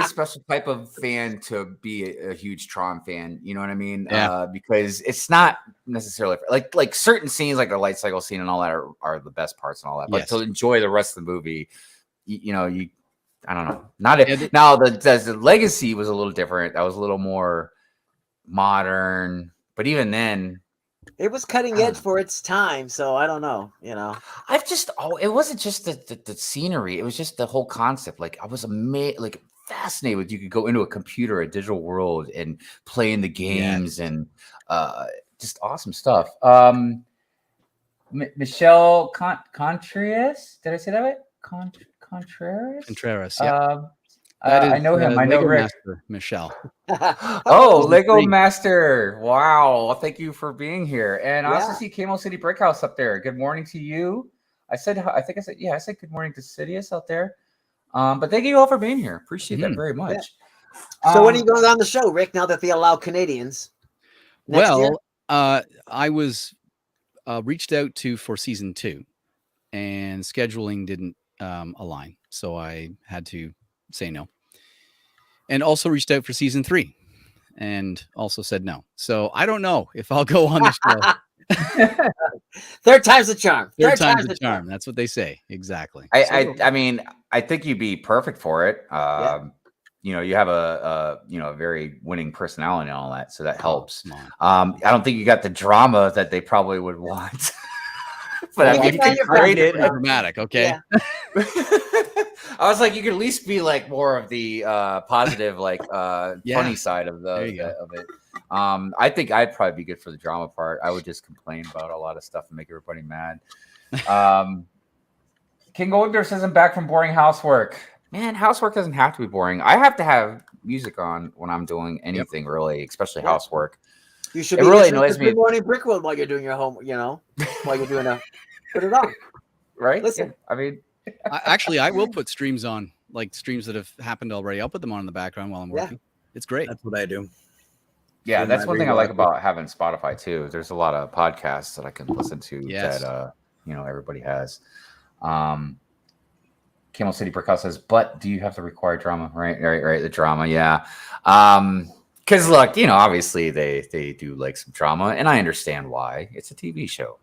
S5: a special type of fan to be a huge Tron fan. You know what I mean?
S15: Yeah.
S5: Because it's not necessarily like certain scenes, like the light cycle scene and all that, are the best parts and all that. But to enjoy the rest of the movie, I don't know. Now the Legacy was a little different. That was a little more modern, but even then,
S7: it was cutting edge for its time. So I don't know.
S5: It wasn't just the scenery. It was just the whole concept. Like I was fascinated with you could go into a computer, a digital world, and play in the games and just awesome stuff. Michelle Contreras, did I say that right?
S15: Contreras, yeah.
S5: I know him. I know
S15: Lego
S5: Rick.
S15: Master, Michelle.
S5: Lego Master. Wow. Thank you for being here. And I also see Camo City Brick House up there. Good morning to you. I said good morning to Sidious out there. But thank you all for being here. Appreciate that very much.
S7: So when are you going on the show, Rick? Now that they allow Canadians. Next year?
S15: I was reached out to for season 2, and scheduling didn't align, so I had to say no. And also reached out for season 3, and also said no. So I don't know if I'll go on the show.
S7: Third time's the charm.
S15: Third time's the charm. That's what they say. Exactly.
S5: I mean, I think you'd be perfect for it. You know, you have a very winning personality and all that, so that helps. I don't think you got the drama that they probably would want. But I mean, you can create it
S15: dramatic, okay?
S5: Yeah. I was like, you could at least be like more of the positive, like funny side of it. I think I'd probably be good for the drama part. I would just complain about a lot of stuff and make everybody mad. King Goldbear says I'm back from boring housework. Man, housework doesn't have to be boring. I have to have music on when I'm doing anything, really, especially housework.
S7: You should
S5: it
S7: be
S5: really annoys me.
S7: Good Morning Brickworld while you're doing your homework, while you're doing put it on.
S5: Right?
S7: Listen.
S5: Yeah. I mean,
S15: I will put streams on, like streams that have happened already. I'll put them on in the background while I'm working. It's great.
S8: That's what I do.
S5: Yeah, that's one thing I like about having Spotify too. There's a lot of podcasts that I can listen to that everybody has. Camel City Percuss says, but do you have to require drama? Right. The drama, yeah. Because look, obviously they do like some drama, and I understand why. It's a TV show,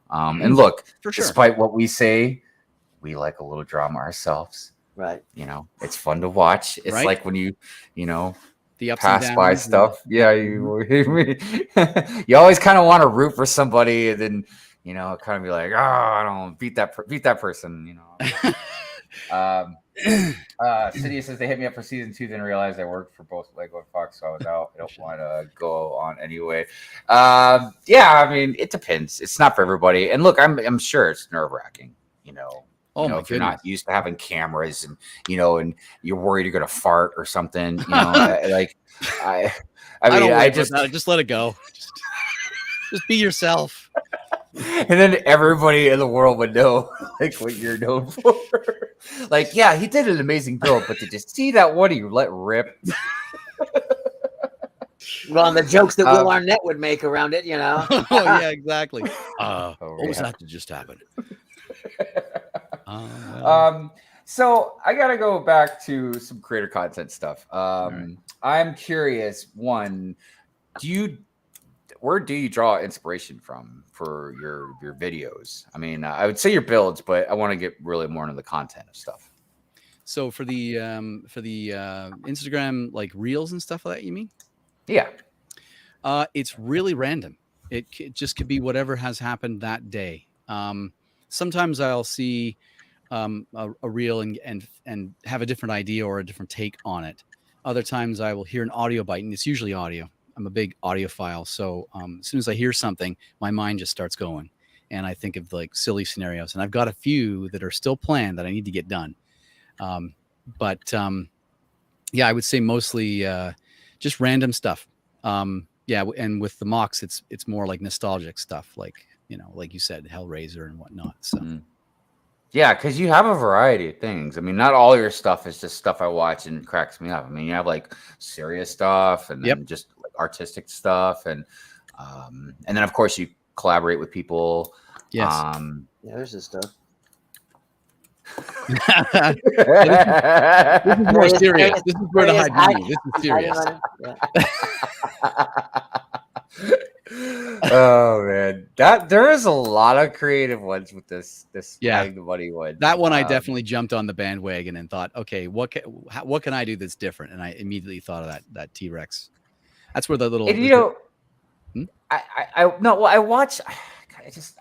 S5: And look, despite what we say, we like a little drama ourselves.
S7: Right.
S5: It's fun to watch. It's like when you
S15: the ups
S5: pass
S15: and
S5: by
S15: downs
S5: stuff. Yeah, you always kind of want to root for somebody, and then kind of be like, oh, I don't beat that person. Cydia says they hit me up for season 2, then realized I worked for both Lego and Fox, so I was out. I don't want to go on anyway. I mean, it depends. It's not for everybody. And look, I'm sure it's nerve-wracking. If you're not used to having cameras and and you're worried you're gonna fart or something, I
S15: just let it go. Just be yourself.
S5: And then everybody in the world would know like what you're known for. Like, yeah, he did an amazing build, but did you see that one you let rip?
S7: Well, and the jokes that Will Arnett would make around it,
S15: Oh yeah, exactly. What was that just happened?
S5: So I gotta go back to some creator content stuff. I'm curious. One, where do you draw inspiration from for your videos? I mean, I would say your builds, but I want to get really more into the content of stuff.
S15: So for the Instagram like reels and stuff like that, you mean?
S5: Yeah.
S15: It's really random. It just could be whatever has happened that day. Sometimes I'll see a reel and have a different idea or a different take on it. Other times I will hear an audio bite, and it's usually audio. I'm a big audiophile, so as soon as I hear something, my mind just starts going, and I think of like silly scenarios. And I've got a few that are still planned that I need to get done. But I would say mostly just random stuff. And with the mocks, it's more like nostalgic stuff, like like you said, Hellraiser and whatnot. So.
S5: Yeah, because you have a variety of things. I mean, not all your stuff is just stuff I watch and cracks me up. I mean, you have like serious stuff and then just like artistic stuff, and then of course you collaborate with people.
S15: Yes.
S7: There's this stuff.
S15: This is more serious. This is where to hide money. This is serious.
S5: Oh man, there is a lot of creative ones with this hiding the money one.
S15: That one I definitely jumped on the bandwagon and thought, okay, what can I do that's different? And I immediately thought of that T-Rex. That's where the little.
S5: And I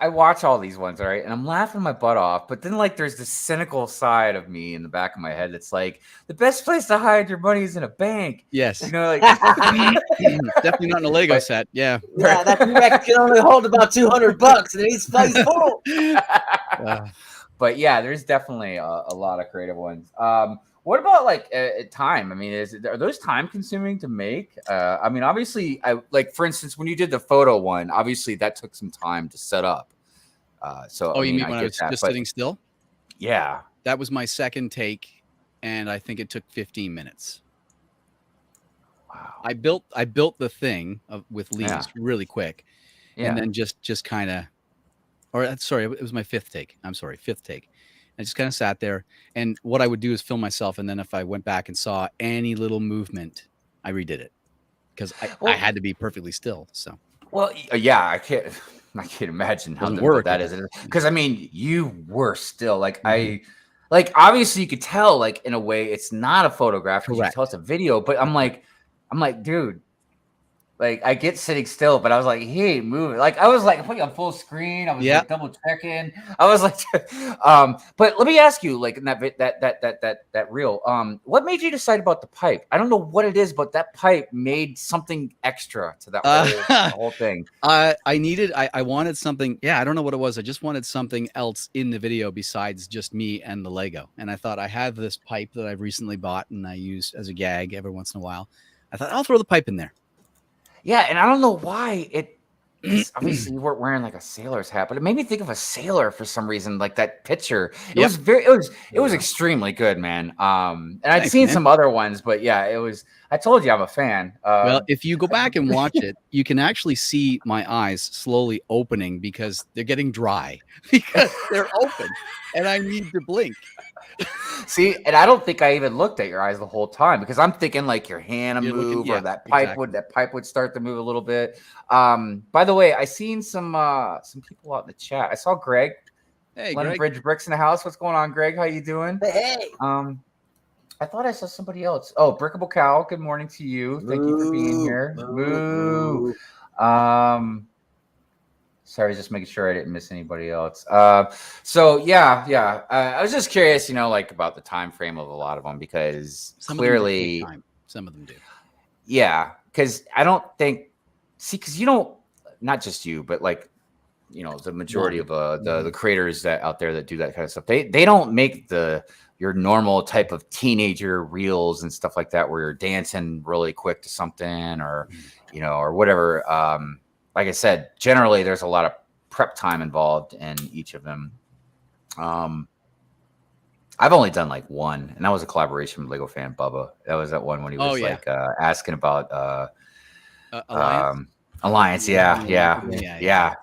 S5: watch all these ones, all right, and I'm laughing my butt off. But then, like, there's this cynical side of me in the back of my head that's like, the best place to hide your money is in a bank.
S15: Yes,
S5: like
S15: definitely not in a Lego set. Yeah,
S7: that T-Rex can only hold about $200, and he's full.
S5: But yeah, there's definitely a lot of creative ones. What about like time? I mean, are those time consuming to make? I mean, obviously, for instance, when you did the photo one, obviously that took some time to set up.
S15: You mean when I was just sitting still?
S5: Yeah,
S15: that was my second take, and I think it took 15 minutes. Wow. I built the thing with leaves really quick, and then just kind of, or sorry, it was my fifth take. I'm sorry, fifth take. I just kind of sat there, and what I would do is film myself, and then if I went back and saw any little movement, I redid it because I had to be perfectly still. So,
S5: well, yeah, I can't imagine how difficult that is. Because I mean, you were still like obviously you could tell like in a way it's not a photograph because you can tell it's a video, but I'm like, dude. Like I get sitting still, but I was like, he ain't moving. Like I was like putting on full screen. I was like double checking. I was like, but let me ask you, like in that reel, what made you decide about the pipe? I don't know what it is, but that pipe made something extra to that the whole thing.
S15: I wanted something. Yeah, I don't know what it was. I just wanted something else in the video besides just me and the Lego. And I thought I have this pipe that I've recently bought and I use as a gag every once in a while. I thought I'll throw the pipe in there.
S5: Yeah, and I don't know why obviously you weren't wearing like a sailor's hat, but it made me think of a sailor for some reason. Like that picture, it was extremely good, man. And I'd seen some other ones, but yeah, it was. I told you I'm a fan.
S15: Well, if you go back and watch it, you can actually see my eyes slowly opening because they're getting dry because they're open, and I need to blink.
S5: See, and I don't think I even looked at your eyes the whole time because I'm thinking like your hand would move or that pipe would start to move a little bit. By the way, I seen some people out in the chat. I saw Greg.
S15: Hey,
S5: Greg. Bridge Bricks in the house. What's going on, Greg? How you doing?
S7: Hey.
S5: I thought I saw somebody else. Oh, Brickable Cow. Good morning to you. Thank you for being here. Woo. Sorry, just making sure I didn't miss anybody else. So yeah. I was just curious, like about the time frame of a lot of them because clearly
S15: some of them do.
S5: Yeah, because I don't think because you don't, not just you, but like the majority of the creators that out there that do that kind of stuff, they don't make your normal type of teenager reels and stuff like that where you're dancing really quick to something or or whatever. Like I said, generally there's a lot of prep time involved in each of them. I've only done like one, and that was a collaboration with Lego fan Bubba. That was that one when he was asking about Alliance. Yeah.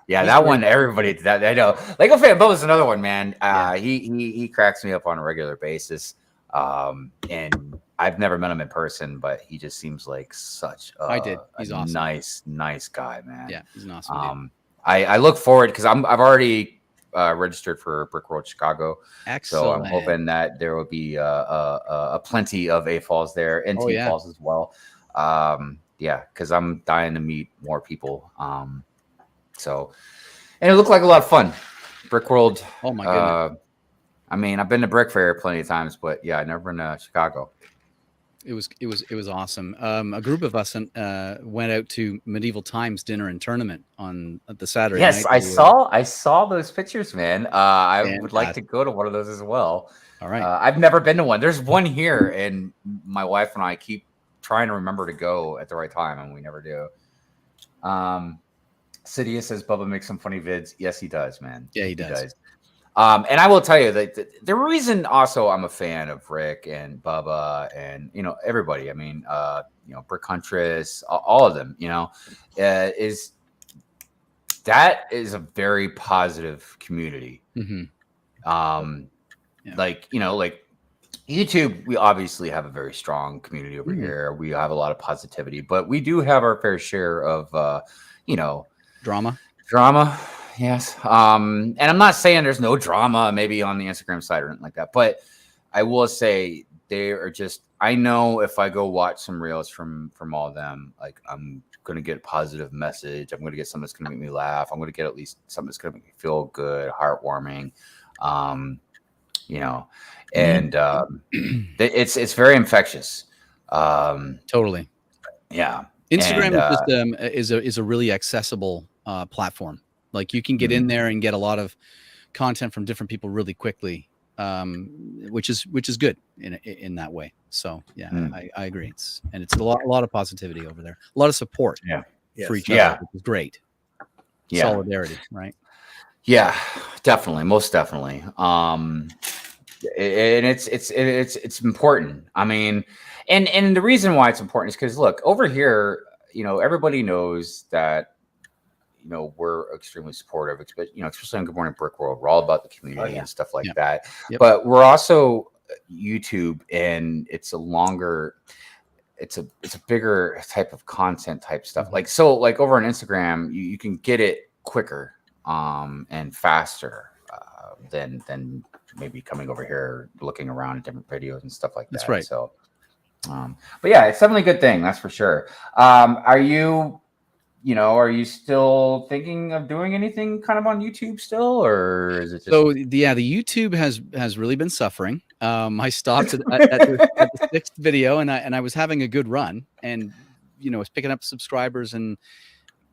S5: That one, everybody did that. I know. Lego fan Bubba's another one, man. He cracks me up on a regular basis. And I've never met him in person, but he just seems like such
S15: He's awesome.
S5: Nice guy, man.
S15: Yeah, he's an awesome dude.
S5: I look forward because I've already registered for Brick World Chicago.
S15: Excellent.
S5: So I'm hoping that there will be a plenty of A falls there and T falls as well. Because I'm dying to meet more people. And it looked like a lot of fun. Brick World.
S15: Oh my goodness.
S5: I mean, I've been to Brick Fair plenty of times, but yeah, I never been to Chicago.
S15: It was awesome. A group of us went out to Medieval Times dinner and tournament on the Saturday.
S5: Yes,
S15: night.
S5: I saw those pictures, man. I would like to go to one of those as well.
S15: All right.
S5: I've never been to one. There's one here, and my wife and I keep trying to remember to go at the right time, and we never do. Cydia says Bubba makes some funny vids. Yes, he does, man.
S15: Yeah, he does.
S5: And I will tell you that the reason also I'm a fan of Rick and Bubba and everybody. I mean, Brick Huntress, all of them. Is that is a very positive community.
S15: Mm-hmm.
S5: Like YouTube, we obviously have a very strong community over here. We have a lot of positivity, but we do have our fair share of
S15: drama.
S5: Yes. And I'm not saying there's no drama maybe on the Instagram side or anything like that, but I will say they are just, I know if I go watch some reels from all of them, like I'm going to get a positive message. I'm going to get something that's going to make me laugh. I'm going to get at least something that's going to make me feel good, heartwarming. And it's very infectious.
S15: Totally.
S5: Yeah.
S15: Instagram is a really accessible platform. Like you can get in there and get a lot of content from different people really quickly, which is good in that way. So yeah, I agree. It's a lot of positivity over there, a lot of support for each other, which is great. Solidarity, right?
S5: Yeah, definitely, most definitely. and it's important. I mean, and the reason why it's important is because look over here, everybody knows that we're extremely supportive, but especially on Good Morning Brick World, we're all about the community and stuff like that. Yep. But we're also YouTube, and it's a bigger type of content type stuff. Like over on Instagram, you can get it quicker and faster than maybe coming over here looking around at different videos and stuff like that.
S15: That's right.
S5: So but yeah, it's definitely a good thing, that's for sure. Are you still thinking of doing anything kind of on YouTube still, or is it just...
S15: So the YouTube has really been suffering. I stopped at the 6th video, and I was having a good run, and was picking up subscribers and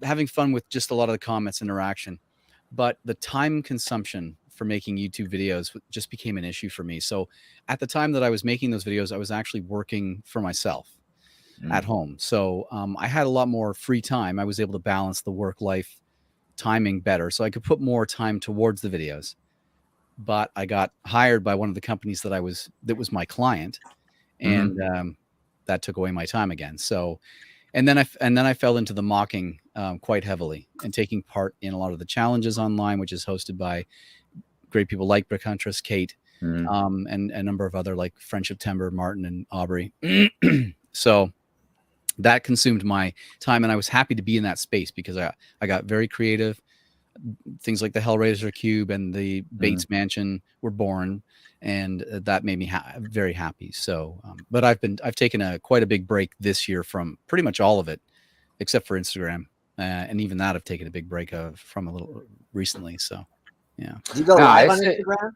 S15: having fun with just a lot of the comments interaction. But the time consumption for making YouTube videos just became an issue for me. So at the time that I was making those videos, I was actually working for myself at home. So I had a lot more free time. I was able to balance the work-life timing better, so I could put more time towards the videos. But I got hired by one of the companies that was my client, and that took away my time again. So, and then I fell into the mocking quite heavily and taking part in a lot of the challenges online, which is hosted by great people like Brick Huntress, Kate, and a number of other like Friendship Timber, Martin, and Aubrey. So that consumed my time, and I was happy to be in that space because I got very creative. Things like the Hellraiser Cube and the Bates Mansion were born, and that made me very happy. So, but I've taken quite a big break this year from pretty much all of it, except for Instagram, and even that I've taken a big break from a little recently. So, yeah.
S7: Do you go live on Instagram?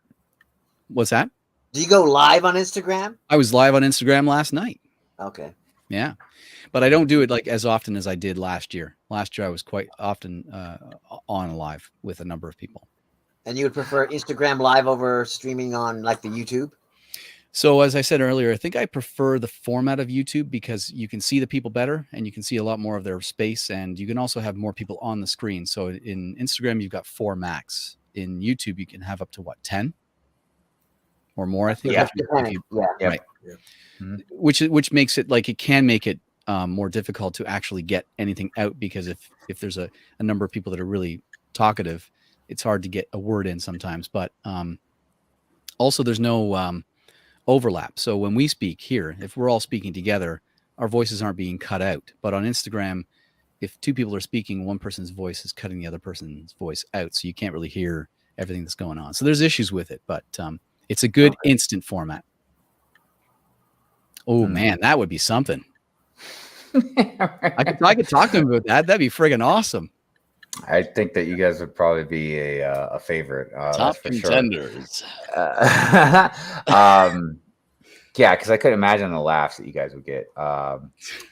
S15: What's that?
S7: Do you go live on Instagram?
S15: I was live on Instagram last night.
S7: Okay.
S15: Yeah, but I don't do it like as often as I did last year. Last year I was quite often on live with a number of people.
S7: And you would prefer Instagram live over streaming on like the YouTube?
S15: So as I said earlier, I think I prefer the format of YouTube because you can see the people better and you can see a lot more of their space, and you can also have more people on the screen. So in Instagram, you've got 4 max. In YouTube, you can have up to 10 or more, I think.
S7: Yeah.
S15: Right. Yeah. Which makes it like, it can make it more difficult to actually get anything out, because if there's a number of people that are really talkative, it's hard to get a word in sometimes. But also there's no overlap. So when we speak here, if we're all speaking together, our voices aren't being cut out. But on Instagram, if 2 people are speaking, one person's voice is cutting the other person's voice out, so you can't really hear everything that's going on. So there's issues with it, but it's a good instant format. Oh man, that would be something. I could talk to him about that. That'd be friggin' awesome.
S5: I think that you guys would probably be a favorite.
S15: Top contenders.
S5: Sure. Yeah, because I could imagine the laughs that you guys would get.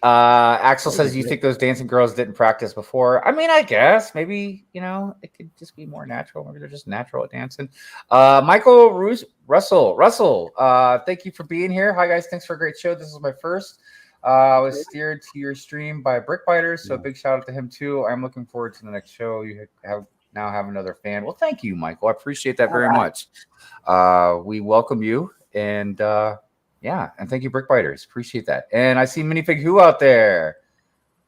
S5: Axel says, you think those dancing girls didn't practice before? I mean, I guess maybe, it could just be more natural. Maybe they're just natural at dancing. Michael Russell, thank you for being here. Hi guys, thanks for a great show. This is my first. I was steered to your stream by Brickbiters, so big shout out to him too. I'm looking forward to the next show. You now have another fan. Well, thank you, Michael. I appreciate that very much. We welcome you, and yeah, and thank you, Brickbiters. Appreciate that. And I see Minifig Who out there.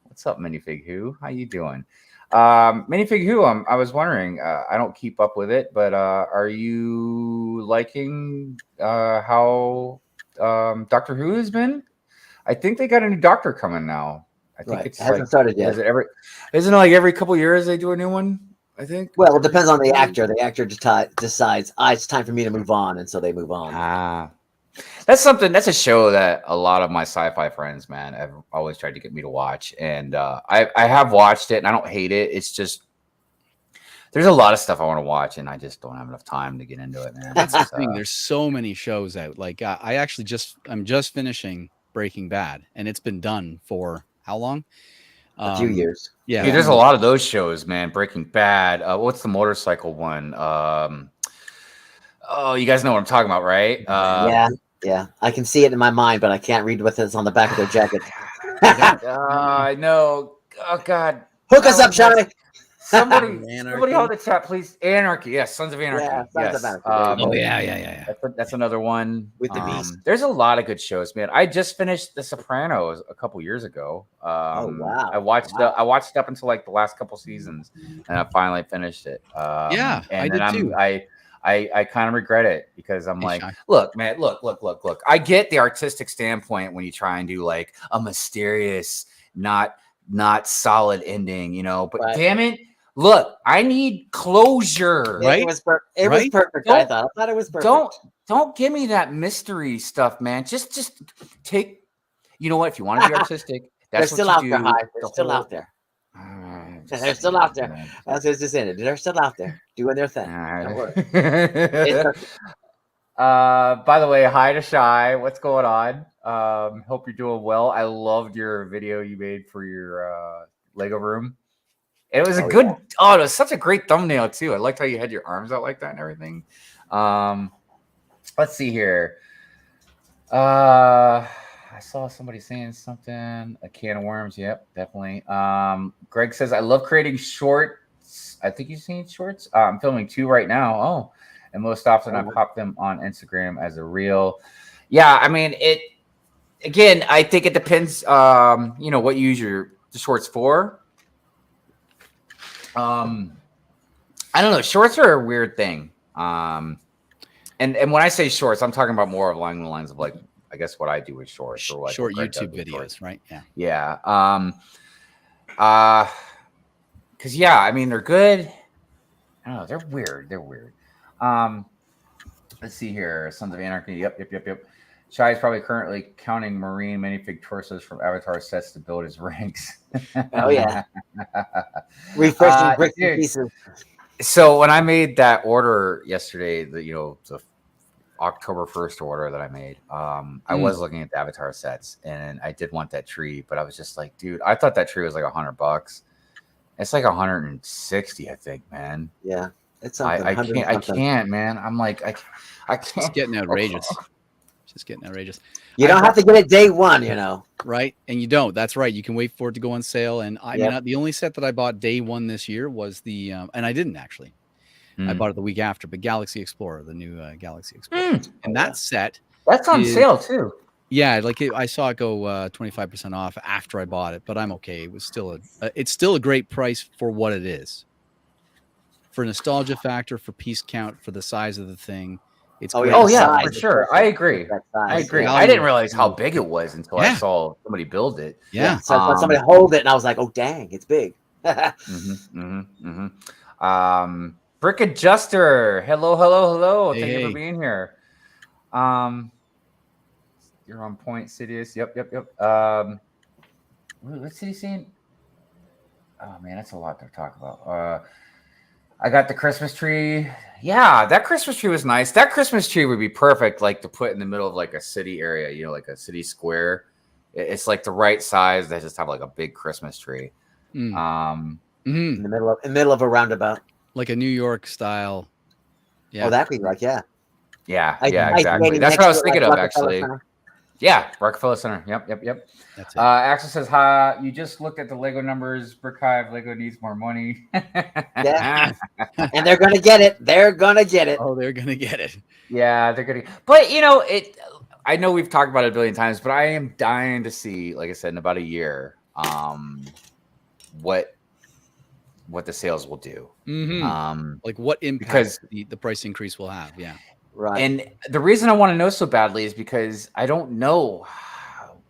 S5: What's up, Minifig Who? How you doing? Minifig Who, I was wondering, I don't keep up with it, but are you liking how Doctor Who has been? I think they got a new doctor coming now. I think it
S7: hasn't started yet.
S5: Isn't it like every couple years they do a new one? I think.
S7: Well, it depends on the actor. The actor decides, it's time for me to move on, and so they move on.
S5: That's a show that a lot of my sci-fi friends, man, have always tried to get me to watch, and I have watched it, and I don't hate it. It's just there's a lot of stuff I want to watch, and I just don't have enough time to get into it, man.
S15: That's the thing. There's so many shows out. Like I'm just finishing Breaking Bad, and it's been done for how long?
S7: A few years.
S5: Yeah, there's a lot of those shows, man. Breaking Bad. What's the motorcycle one? Oh, you guys know what I'm talking about, right?
S7: Yeah. I can see it in my mind, but I can't read what's on the back of their jacket.
S5: I know. Oh God.
S7: Hook us up, Charlie.
S5: Somebody hold the chat, please. Anarchy, yes, Sons of Anarchy.
S7: Yeah, Sons of Anarchy.
S15: Oh yeah.
S5: That's another one.
S7: With the Beast.
S5: There's a lot of good shows, man. I just finished The Sopranos a couple years ago.
S7: Oh wow!
S5: I watched up until like the last couple seasons, and I finally finished it.
S15: Yeah,
S5: and
S15: I did too.
S5: I kind of regret it because I'm like, look, man, look. I get the artistic standpoint when you try and do like a mysterious, not solid ending, you know. But damn it, look, I need closure.
S7: Right? It was perfect. I thought it was perfect.
S5: Don't give me that mystery stuff, man. Just take. You know what? If you want to be artistic, that's
S7: They're still out there, Hive. They're still out there. They're still out there. That's just in it. They're still out there doing their thing. Don't worry.
S5: By the way, hi to Shy. What's going on? Hope you're doing well. I loved your video you made for your Lego room. It was a good. Yeah. Oh, it was such a great thumbnail too. I liked how you had your arms out like that and everything. Let's see here. I saw somebody saying something. A can of worms. Yep, definitely. Greg says, I love creating shorts. I think you've seen shorts. I'm filming 2 right now. Oh, and most often I pop them on Instagram as a reel. Yeah, I mean, again, I think it depends, you know, what you use the shorts for. I don't know. Shorts are a weird thing. And when I say shorts, I'm talking about more along the lines of like, I guess what I do with shorts or like
S15: short YouTube videos, right? Yeah.
S5: Yeah. Cause yeah, I mean, they're good. I don't know. They're weird. Let's see here. Sons of Anarchy. Yep. Shy is probably currently counting marine minifig torsos from Avatar sets to build his ranks.
S7: Oh yeah. Refreshing bricks and pieces.
S5: So when I made that order yesterday, the October 1st order that I made, I was looking at the Avatar sets and I did want that tree, but I was just like, dude, I thought that tree was like $100. It's like 160, I think, man.
S7: Yeah, it's something.
S5: I can't, man. I'm like, I can't.
S15: It's getting outrageous.
S7: You don't have to get it day one, you know.
S15: Right, and you don't. That's right. You can wait for it to go on sale. And I mean, the only set that I bought day one this year was the, and I didn't actually. I bought it the week after, but Galaxy Explorer, the new Galaxy Explorer, and that set
S5: that's on sale too.
S15: Yeah, like I saw it go 25% off after I bought it, but I'm okay. It was still it's still a great price for what it is. For nostalgia factor, for piece count, for the size of the thing, it's great.
S5: Oh yeah, for sure. I agree. I didn't realize how big it was until I saw somebody build it.
S15: Yeah.
S7: So I saw somebody hold it, and I was like, "Oh dang, it's big."
S5: Brick Adjuster. Hello. Thank you for being here. You're on point, Sidious. Yep. What's City saying? Oh man, that's a lot to talk about. I got the Christmas tree. Yeah, that Christmas tree was nice. That Christmas tree would be perfect, like to put in the middle of like a city area, you know, like a city square. It's like the right size. They just have like a big Christmas tree.
S7: In the middle of a roundabout,
S15: like a New York style.
S7: Yeah. Oh, that'd be like
S5: yeah, exactly. That's what I was thinking of, actually. Yeah, Rockefeller Center. Yep.
S15: That's it.
S5: Axel says, "Hi, you just looked at the Lego numbers. Brick Hive, Lego needs more money."
S7: Yeah, and they're gonna get it.
S15: Oh, they're gonna get it.
S5: Yeah, they're gonna. But you know, I know we've talked about it a billion times, but I am dying to see, like I said, in about a year, what the sales will do.
S15: Like what impact the price increase will have. Yeah.
S7: Right.
S5: And the reason I want to know so badly is because I don't know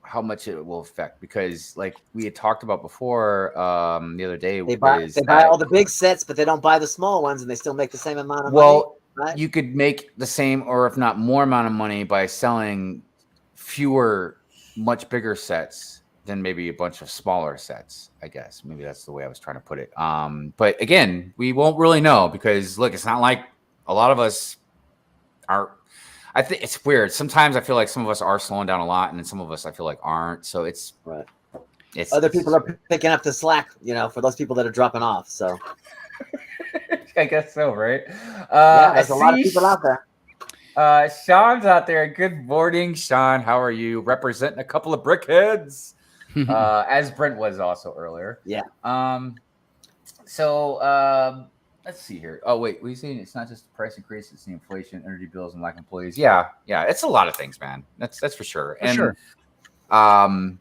S5: how much it will affect, because like we had talked about before the other day,
S7: they buy all the big sets, but they don't buy the small ones, and they still make the same amount of money. Right?
S5: You could make the same or if not more amount of money by selling fewer, much bigger sets than maybe a bunch of smaller sets, I guess. Maybe that's the way I was trying to put it. But again, we won't really know because look, it's not like a lot of us I think it's weird. Sometimes I feel like some of us are slowing down a lot, and then some of us I feel like aren't. So it's
S7: right. Other people are picking up the slack, you know, for those people that are dropping off. So
S5: I guess so, right?
S7: There's a lot of people out there.
S5: Sean's out there. Good morning, Sean. How are you? Representing a couple of brickheads, as Brent was also earlier.
S7: Yeah.
S5: So let's see here. Oh wait, what are you saying? It's not just the price increase; it's the inflation, energy bills, and lack of employees. Yeah, it's a lot of things, man. That's for sure. I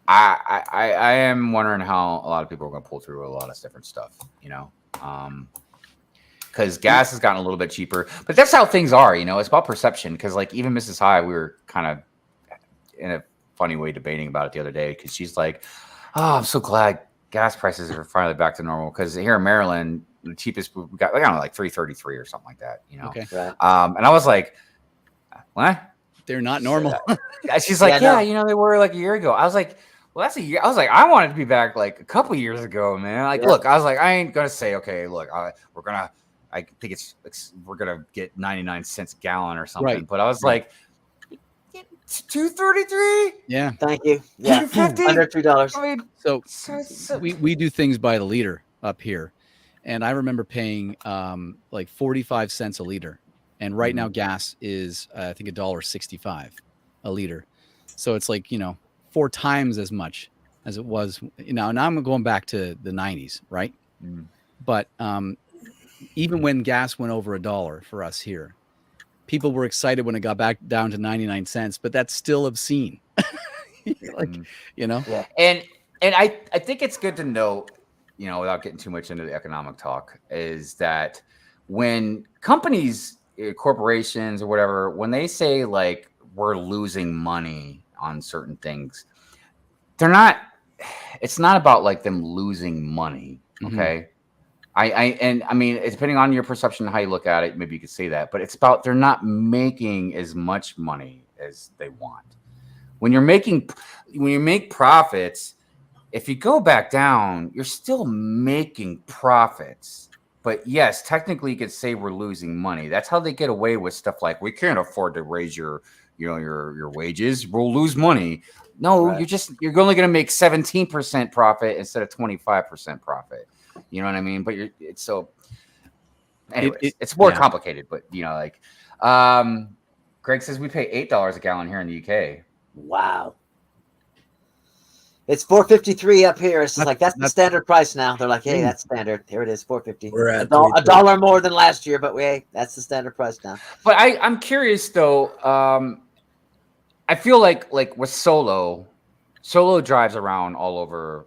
S5: am wondering how a lot of people are going to pull through a lot of different stuff. Because gas has gotten a little bit cheaper, but that's how things are. It's about perception. Because like even Mrs. High, we were kind of in a funny way debating about it the other day because she's like, "Oh, I'm so glad gas prices are finally back to normal." Because here in Maryland, the cheapest we got, I don't know, like $3.33 or something like that.
S15: Okay.
S7: Right.
S5: And I was like, "What?
S15: They're not normal."
S5: She's like,
S7: Yeah,
S5: "Yeah, they were like a year ago." I was like, "Well, that's a year." I was like, "I wanted to be back like a couple years ago, man." Like, look, I was like, I ain't gonna say, okay, look, I think we're gonna get 99 cents a gallon or something.
S15: Right.
S5: But I was like, $2.33.
S15: Yeah.
S7: Thank you. Yeah.
S5: $2.50?
S7: Under $2.
S5: I mean,
S15: So we do things by the liter up here, and I remember paying like 45 cents a liter, and right now gas is I think $1.65 a liter, so it's like 4 times as much as it was. Now I'm going back to the 90s, right? But even when gas went over $1 for us here, people were excited when it got back down to 99 cents, but that's still obscene.
S5: Yeah. And I think it's good to note, without getting too much into the economic talk, is that when companies, corporations or whatever, when they say like we're losing money on certain things, it's not about like them losing money. Okay. I mean, it's depending on your perception and how you look at it, maybe you could say that, but it's about they're not making as much money as they want. When you make profits, if you go back down, you're still making profits. But yes, technically you could say we're losing money. That's how they get away with stuff like we can't afford to raise your wages. We'll lose money. No,
S7: Right.
S5: you're only going to make 17% profit instead of 25% profit. You know what I mean? But it's more complicated. But Greg says we pay $8 a gallon here in the UK.
S7: Wow. It's $4.53 up here. It's like that's the standard price now. They're like, hey, that's standard. Here it is, $4.50.
S8: We're at
S7: $1 more than last year, but that's the standard price now.
S5: But I'm curious though. I feel like with Solo drives around all over,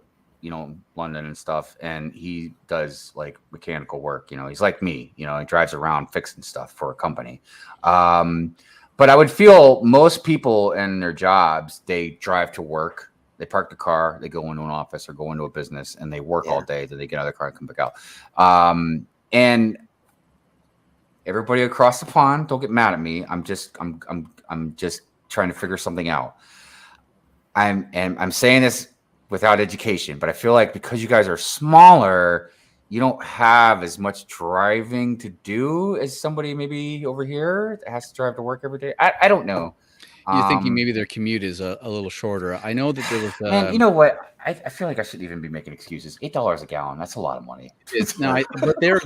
S5: London and stuff, and he does like mechanical work. He's like me. He drives around fixing stuff for a company. But I would feel most people in their jobs, they drive to work, they park the car, they go into an office or go into a business, and they work all day. Then they get out of the car and come back out. And everybody across the pond, don't get mad at me. I'm just trying to figure something out. I'm saying this without education, but I feel like because you guys are smaller, you don't have as much driving to do as somebody maybe over here that has to drive to work every day. I don't know.
S15: You're thinking maybe their commute is a little shorter. I know that there was.
S5: And you know what? I feel like I shouldn't even be making excuses. $8 a gallon. That's a lot of money.
S15: But they're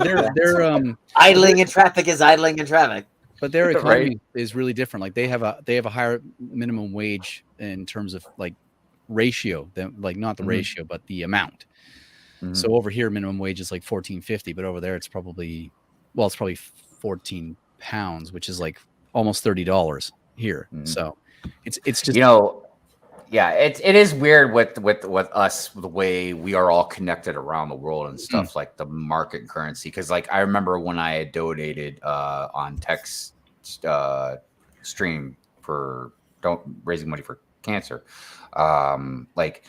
S7: idling in traffic is idling in traffic.
S15: But their economy is really different. Like they have a higher minimum wage in terms of like ratio than like not the ratio, but the amount. So over here, minimum wage is like $14.50, but over there it's probably 14 pounds, which is like almost $30 here. So it's just
S5: it is weird with us, the way we are all connected around the world and stuff, like the market and currency. Because like I remember when I had donated on Tech's stream for raising money for cancer, like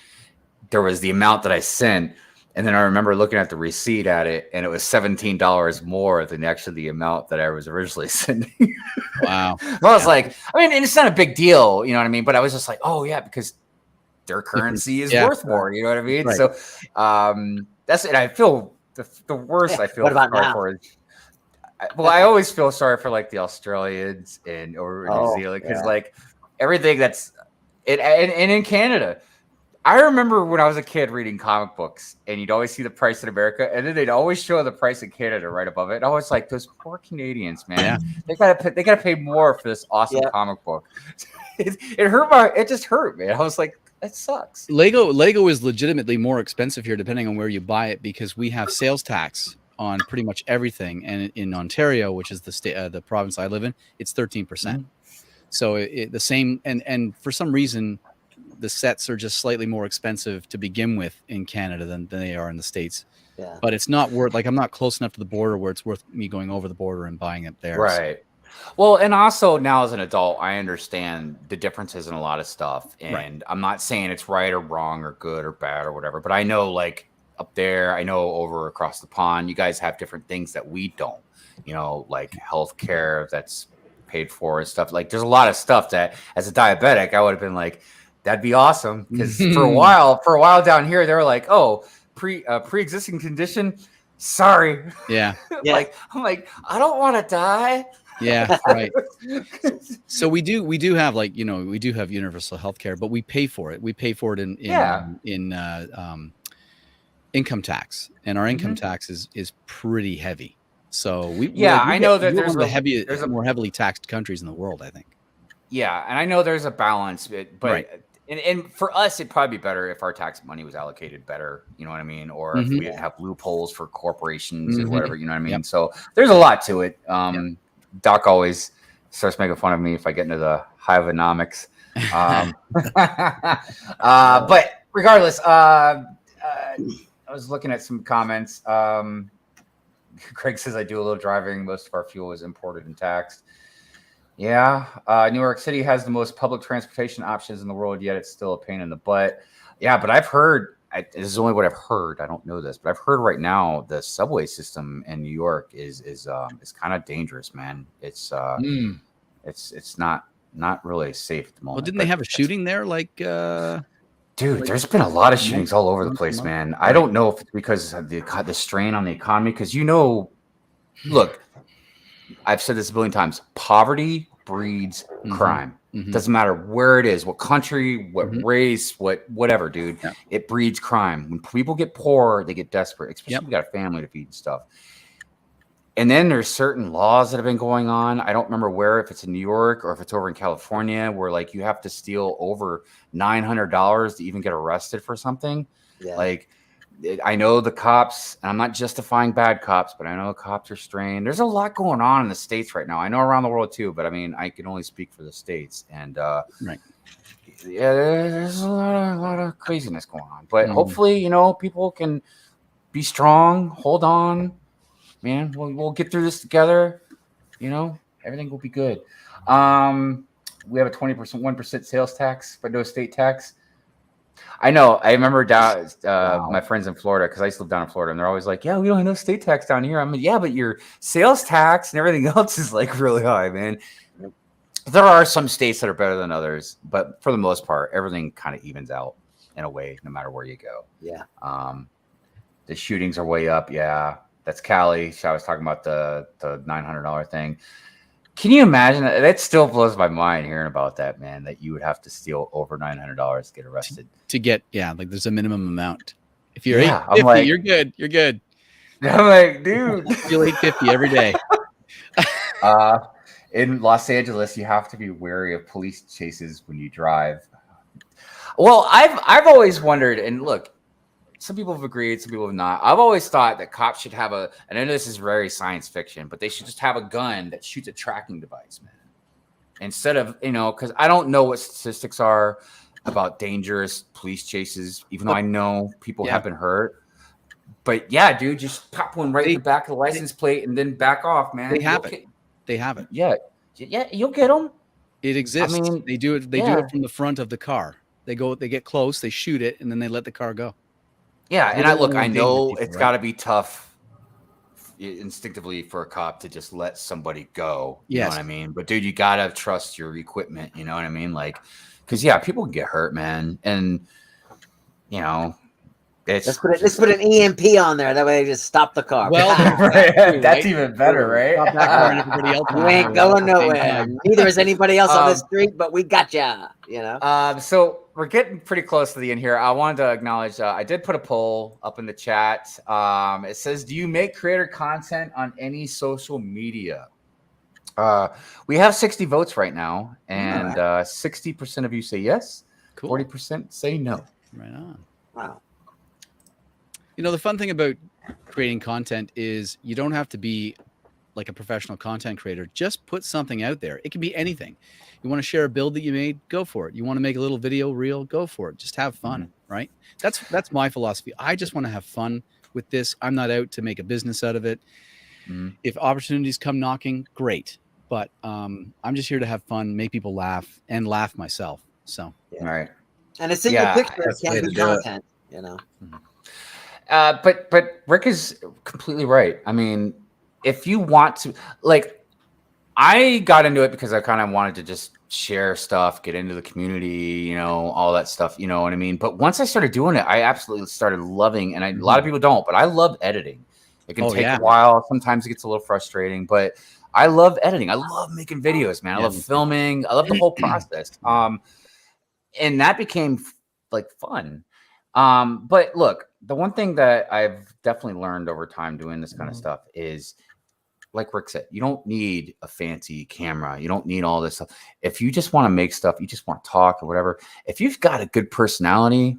S5: there was the amount that I sent. And then I remember looking at the receipt at it, and it was $17 more than actually the amount that I was originally sending.
S15: Wow.
S5: I was like, I mean, and it's not a big deal, you know what I mean? But I was just like, oh yeah, because their currency is worth more, you know what I mean? Right. So that's it. I feel the worst I feel sorry for is, well, I always feel sorry for like the Australians or New Zealand, because like everything that's and in Canada. I remember when I was a kid reading comic books, and you'd always see the price in America, and then they'd always show the price in Canada right above it. And I was like, those poor Canadians, man. They gotta pay more for this awesome comic book. It hurt it just hurt, man. I was like, That sucks.
S15: Lego is legitimately more expensive here, depending on where you buy it, because we have sales tax on pretty much everything. And in Ontario, which is the state, the province I live in, it's 13%. So the same, and for some reason, the sets are just slightly more expensive to begin with in Canada than they are in the States.
S7: Yeah.
S15: But it's not worth, like, I'm not close enough to the border where it's worth me going over the border and buying it there.
S5: Right. Well, and also now as an adult, I understand the differences in a lot of stuff. And I'm not saying it's right or wrong or good or bad or whatever, but I know, like, up there, I know over across the pond, you guys have different things that we don't, you know, like healthcare that's paid for and stuff. Like, there's a lot of stuff that as a diabetic, I would have been like, that'd be awesome. Because for a while down here, they were like, oh, pre-existing condition. Sorry.
S15: Yeah.
S5: Like, I'm like, I don't want to die.
S15: Yeah, right. So we do have, like, you know, we do have universal health care, but we pay for it. We pay for it in income tax, and our income tax is pretty heavy. So
S5: I know that
S15: there's more heavily taxed countries in the world, I think.
S5: Yeah, and I know there's a balance, but and for us, it'd probably be better if our tax money was allocated better. You know what I mean? Or if we didn't have loopholes for corporations or whatever. You know what I mean? So there's a lot to it. Doc always starts making fun of me if I get into the Hiveonomics. But regardless, I was looking at some comments. Craig says, I do a little driving. Most of our fuel is imported and taxed. Yeah. New York City has the most public transportation options in the world, yet it's still a pain in the butt. Yeah, but I've heard, this is only what I've heard. I don't know this, but I've heard right now the subway system in New York is kind of dangerous, man. It's not really safe at the moment.
S15: Well, didn't they have a shooting there? Like,
S5: dude, there's been a lot of shootings all over the place, man. I don't know if it's because of the strain on the economy. Because, you know, look, I've said this a billion times. Poverty breeds crime. Doesn't matter where it is, what country, what race, whatever, dude. It breeds crime. When people get poor, they get desperate, especially if you got a family to feed and stuff. And then there's certain laws that have been going on. I don't remember where, if it's in New York or if it's over in California, where like you have to steal over $900 to even get arrested for something. Like, I know the cops, and I'm not justifying bad cops, but I know the cops are strained. There's a lot going on in the States right now. I know around the world too, but I mean, I can only speak for the States. And yeah, there's a lot of craziness going on. But hopefully, you know, people can be strong, hold on, man. We'll get through this together. You know, everything will be good. We have a 1% sales tax, but no state tax. I know. I remember down my friends in Florida, because I used to live down in Florida, and they're always like, "Yeah, we don't have no state tax down here." I'm like, "Yeah, but your sales tax and everything else is like really high, man." There are some states that are better than others, but for the most part, everything kind of evens out in a way, no matter where you go.
S7: Yeah.
S5: The shootings are way up. Yeah, that's Cali. I was talking about the $900 thing. Can you imagine that? That still blows my mind hearing about that, man, that you would have to steal over $900 to get arrested.
S15: To get, like there's a minimum amount. If you're
S5: I'm
S15: 850,
S5: like,
S15: you're good. You're good.
S5: I'm like, dude.
S15: You're 850 every day.
S5: In Los Angeles, you have to be wary of police chases when you drive. Well, I've always wondered, and look, some people have agreed, some people have not. I've always thought that cops should have and I know this is very science fiction, but they should just have a gun that shoots a tracking device, man. Instead of, you know, because I don't know what statistics are about dangerous police chases, even though I know people have been hurt. But yeah, dude, just pop one right in the back of the license plate and then back off, man.
S15: They have it. They have it.
S5: Yeah, you'll get them.
S15: It exists. I mean, they do it. They do it from the front of the car. They get close, they shoot it, and then they let the car go.
S5: Yeah, and I know it's got to be tough instinctively for a cop to just let somebody go. You know what I mean? But dude, you got to trust your equipment. You know what I mean? Like, because people can get hurt, man. And, you know,
S7: let's put an EMP on there. That way they just stop the car.
S5: Well, that's even better, right?
S7: Stop that car and everybody else. You ain't going nowhere. Neither is anybody else on the street, but we got ya. You know.
S5: So we're getting pretty close to the end here. I wanted to acknowledge I did put a poll up in the chat. It says, "Do you make creator content on any social media?" We have 60 votes right now, and 60% of you say yes.
S15: Cool.
S5: 40% say no.
S15: Right on.
S7: Wow.
S15: You know, the fun thing about creating content is you don't have to be like a professional content creator. Just put something out there. It can be anything. You want to share a build that you made, go for it. You want to make a little video reel, go for it. Just have fun, right? That's my philosophy. I just want to have fun with this. I'm not out to make a business out of it. If opportunities come knocking, great. But I'm just here to have fun, make people laugh, and laugh myself. So,
S5: all right.
S7: And a single picture can be content, you know.
S5: But Rick is completely right. I mean, if you want to, like, I got into it because I kind of wanted to just share stuff, get into the community, you know, all that stuff, you know what I mean? But once I started doing it, I absolutely started loving, and a lot of people don't, but I love editing. It can take a while. Sometimes it gets a little frustrating, but I love editing. I love making videos, man. I love filming. I love the whole process. And that became like fun. But look, the one thing that I've definitely learned over time doing this kind of stuff is, like Rick said, you don't need a fancy camera. You don't need all this stuff. If you just want to make stuff, you just want to talk or whatever. If you've got a good personality,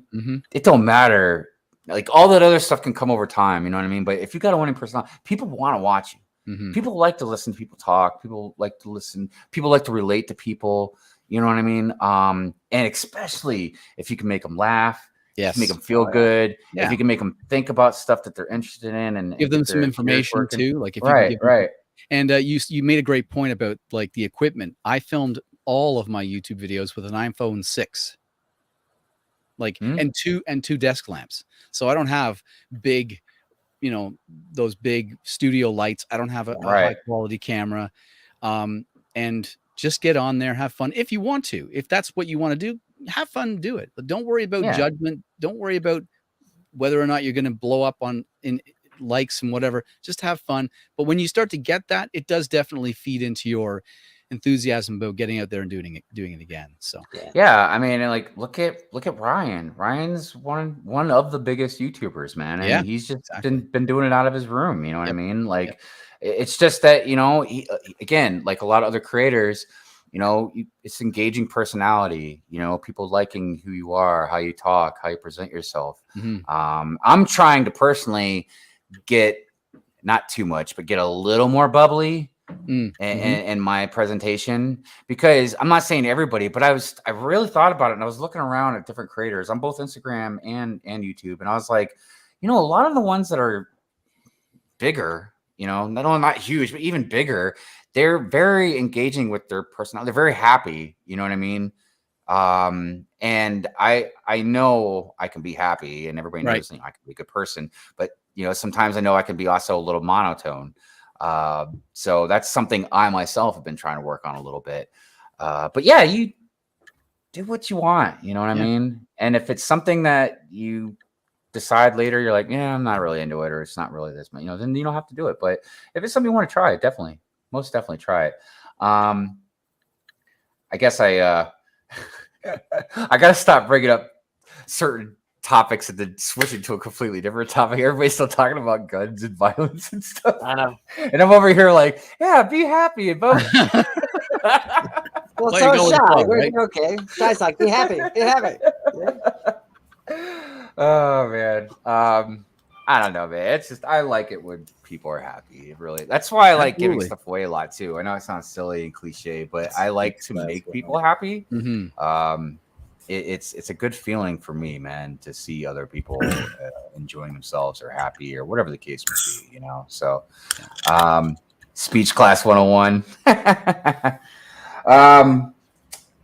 S5: it don't matter. Like, all that other stuff can come over time. You know what I mean? But if you got a winning personality, people want to watch you. People like to listen to people talk. People like to listen. People like to relate to people. You know what I mean? And especially if you can make them laugh. Yes. Make them feel good. If you can make them think about stuff that they're interested in, and
S15: give them some information too. Like, if you
S5: right,
S15: can give them, and you made a great point about like the equipment. I filmed all of my YouTube videos with an iPhone 6, like and two desk lamps. So I don't have big, you know, those big studio lights. I don't have a high quality camera, and just get on there, have fun if you want to. If that's what you want to do, have fun, do it. But don't worry about judgment. Don't worry about whether or not you're going to blow up in likes and whatever. Just have fun. But when you start to get that, it does definitely feed into your enthusiasm about getting out there and doing it again. So
S5: I mean, like, look at Ryan. Ryan's one of the biggest YouTubers, man, and he's just been doing it out of his room. You know what I mean? Like, it's just that, you know, he, again, like a lot of other creators, you know, it's engaging personality, you know, people liking who you are, how you talk, how you present yourself. I'm trying to personally get, not too much, but get a little more bubbly in my presentation, because I'm not saying everybody, but I really thought about it, and I was looking around at different creators on both Instagram and YouTube, and I was like, you know, a lot of the ones that are bigger, you know, not huge, but even bigger, they're very engaging with their personality. They're very happy. You know what I mean? And I know I can be happy, and everybody knows I can be a good person, but, you know, sometimes I know I can be also a little monotone. So that's something I myself have been trying to work on a little bit. But yeah, you do what you want, you know what I mean? And if it's something that you decide later, you're like, yeah, I'm not really into it, or it's not really this, you know, then you don't have to do it. But if it's something you want to try, most definitely try it. I guess I gotta stop bringing up certain topics and then switching to a completely different topic. Everybody's still talking about guns and violence and stuff.
S7: I know.
S5: And I'm over here like, yeah, be happy about
S7: Well, so Shy, we're okay. Shy's like, be happy, be happy.
S5: Oh man. I don't know, man. It's just, I like it when people are happy. Really, that's why I like giving stuff away a lot too. I know it sounds silly and cliche, but I like to make people happy. It's a good feeling for me, man, to see other people enjoying themselves or happy or whatever the case may be, you know. So, speech class 101.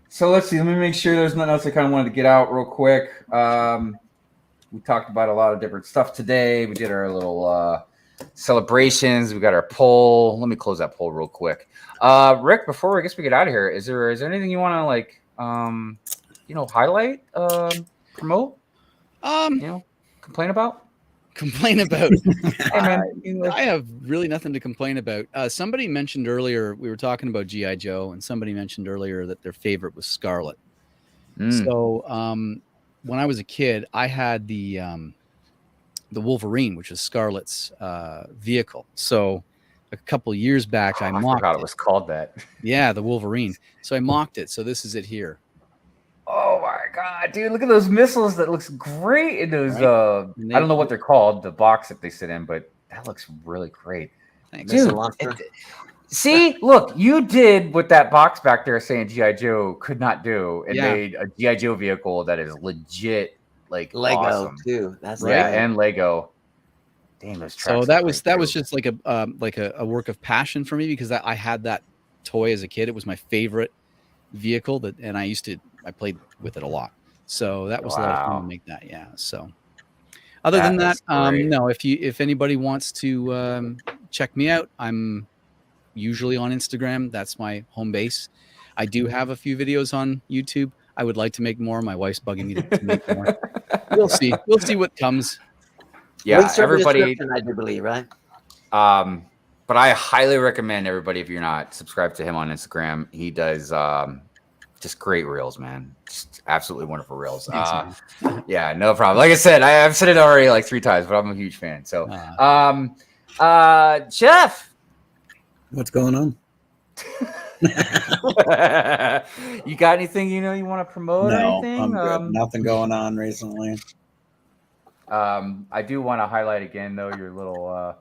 S5: So let's see. Let me make sure there's nothing else I kind of wanted to get out real quick. We talked about a lot of different stuff today. We did our little celebrations. We got our poll. Let me close that poll real quick. Rick, before I guess we get out of here, is there anything you want to like, you know, highlight, promote, you know, complain about?
S15: Complain about? Hey, man, I have really nothing to complain about. Somebody mentioned earlier, we were talking about G.I. Joe, and somebody mentioned earlier that their favorite was Scarlet. So when I was a kid, I had the Wolverine, which is Scarlet's vehicle. So a couple years back, I mocked
S5: it. It was called that.
S15: Yeah, the Wolverine. So I mocked it. So this is it here.
S5: Oh my god, dude! Look at those missiles. That looks great in those.
S15: Right?
S5: I don't know what they're called, the box that they sit in, but that looks really great.
S15: Thanks.
S5: Dude, see, look, you did what that box back there saying G.I. Joe could not do, and made a G.I. Joe vehicle that is legit, like
S7: Lego
S5: awesome.
S7: too. That's
S5: and Lego. Damn, those tracks.
S15: So that was just like a work of passion for me because I had that toy as a kid. It was my favorite vehicle and I played with it a lot. So that was a lot of fun to make that. Yeah. So other than that, no, if anybody wants to check me out, I'm usually on Instagram. That's my home base. I do have a few videos on YouTube. I would like to make more. My wife's bugging me to make more. We'll see. We'll see what comes.
S5: Yeah, everybody.
S7: I do believe, right?
S5: But I highly recommend everybody, if you're not subscribed to him on Instagram, he does just great reels, man. Just absolutely wonderful reels. Yeah, no problem. Like I said, I've said it already like 3 times, but I'm a huge fan. So, Jeff,
S8: what's going on?
S5: You got anything you want to promote?
S8: No,
S5: or anything?
S8: I'm good. Nothing going on recently.
S5: I do want to highlight again, though, your little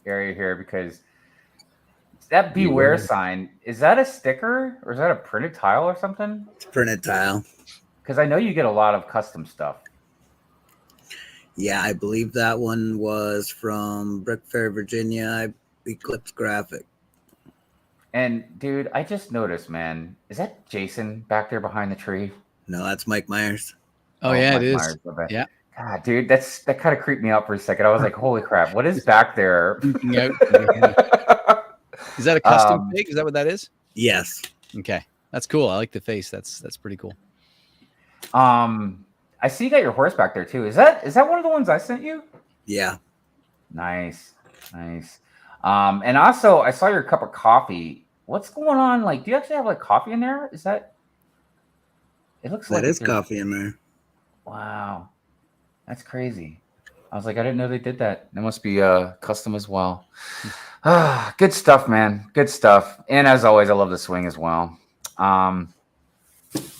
S5: area here, because that beware sign, is that a sticker or is that a printed tile or something?
S8: It's a printed tile.
S5: Because I know you get a lot of custom stuff.
S8: Yeah, I believe that one was from Brick Fair, Virginia. Eclipse Graphic.
S5: And, dude, I just noticed, man, is that Jason back there behind the tree?
S8: No, that's Mike Myers.
S15: Oh yeah,
S5: Mike
S15: it is.
S5: Myers,
S15: Yeah.
S5: God, dude, that kind of creeped me out for a second. I was like, holy crap, what is back there?
S15: Is that a custom pig? Is that what that is?
S8: Yes.
S15: Okay. That's cool. I like the face. That's pretty cool.
S5: I see you got your horse back there too. Is that one of the ones I sent you?
S8: Yeah.
S5: Nice. And also I saw your cup of coffee. What's going on? Like, do you actually have like coffee in there? Is that it looks like
S8: that is coffee in there.
S5: Wow. That's crazy. I was like, I didn't know they did that. That must be custom as well. Good stuff, man. Good stuff. And as always, I love the swing as well.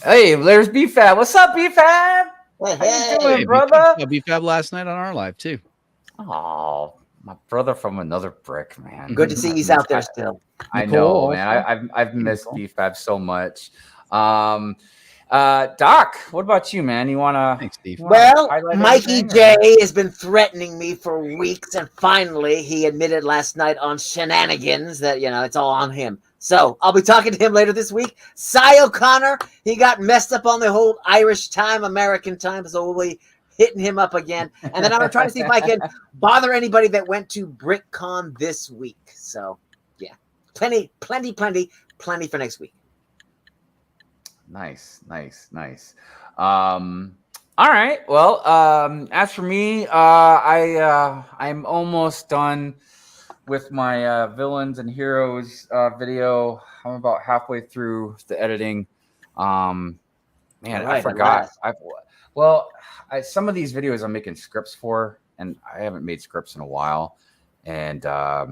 S5: Hey, there's B-Fab. What's up, B-Fab? How you doing, brother?
S15: B-Fab last night on our live too.
S5: Oh, my brother from another brick, man.
S7: Good to see he's out there still.
S5: I know, man. I've missed B-Fab so much. Doc, what about you, man? You wanna?
S15: Thanks, Steve.
S7: Well, Mikey J has been threatening me for weeks, and finally he admitted last night on Shenanigans that it's all on him. So I'll be talking to him later this week. Cy O'Connor, he got messed up on the whole Irish time, American time, so we'll be hitting him up again. And then I'm gonna try to see if I can bother anybody that went to BrickCon this week. So yeah, plenty for next week.
S5: Nice. All right. Well, as for me, I'm almost done with my villains and heroes video. I'm about halfway through the editing. Man, I forgot. Some of these videos I'm making scripts for, and I haven't made scripts in a while, and I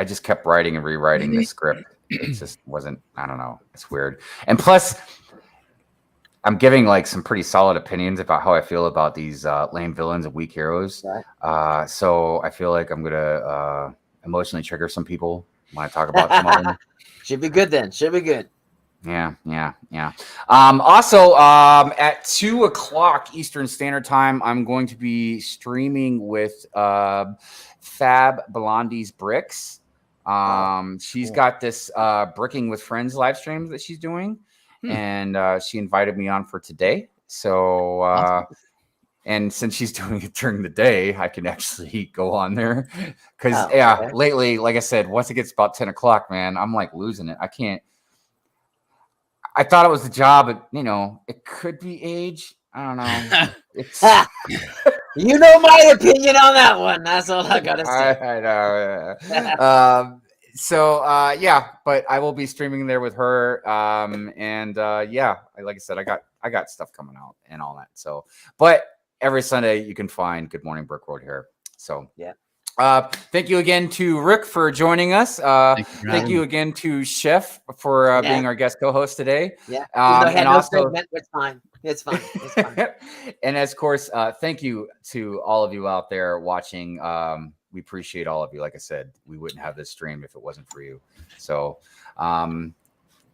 S5: just kept writing and rewriting the script. It just wasn't, I don't know. It's weird. And plus, I'm giving like some pretty solid opinions about how I feel about these lame villains and weak heroes. Right. So I feel like I'm going to emotionally trigger some people when I talk about some of them.
S7: Should be good then. Should be good.
S5: Yeah. Also, at 2:00 Eastern Standard Time, I'm going to be streaming with Fab Blondie's Bricks. She's got this Bricking with Friends live stream that she's doing, and she invited me on for today. So and since she's doing it during the day, I can actually go on there because lately, like I said, once it gets about 10:00, man, I'm like losing it. I can't. I thought it was the job, but it could be age. I don't know. It's
S7: you know my opinion on that one. That's all I gotta say.
S5: I know. Yeah. But I will be streaming there with her. Like I said, I got stuff coming out and all that. So, but every Sunday you can find Good Morning Brick World here. So
S7: yeah.
S5: Thank you again to Rick for joining us. Thank you again to Chef for being our guest co-host today.
S7: Yeah. Even though I had
S5: and
S7: no
S5: also,
S7: segment, it's fine. It's fine. It's fine.
S5: and of course, thank you to all of you out there watching. We appreciate all of you. Like I said, we wouldn't have this stream if it wasn't for you. So,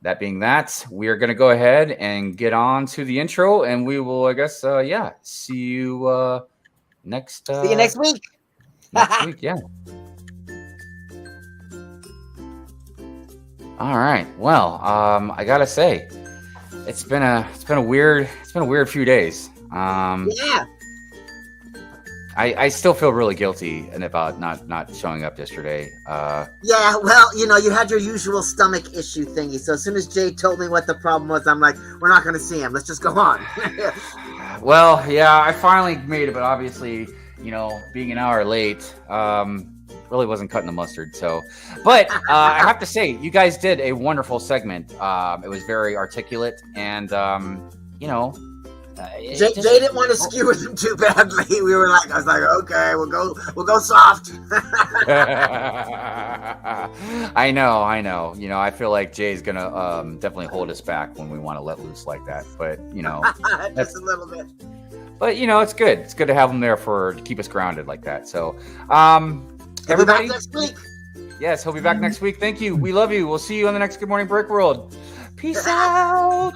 S5: that being that, we are going to go ahead and get on to the intro, and we will, I guess, see you next.
S7: See you next week.
S5: Next week, yeah. All right. Well, I gotta say, it's been a weird few days.
S7: Yeah.
S5: I still feel really guilty about not showing up yesterday.
S7: Yeah, well, you had your usual stomach issue thingy. So as soon as Jay told me what the problem was, I'm like, we're not going to see him. Let's just go on.
S5: Well, yeah, I finally made it, but obviously, being an hour late, really wasn't cutting the mustard. So, but I have to say, you guys did a wonderful segment. It was very articulate, and
S7: Jay didn't want to skew with him too badly. I was like, okay, we'll go soft.
S5: I know. I feel like Jay's gonna definitely hold us back when we want to let loose like that. But
S7: just a little bit.
S5: But it's good. It's good to have him there to keep us grounded like that. So, everybody,
S7: back next week.
S5: Yes, he'll be back next week. Thank you. We love you. We'll see you on the next Good Morning Brick World. Peace out.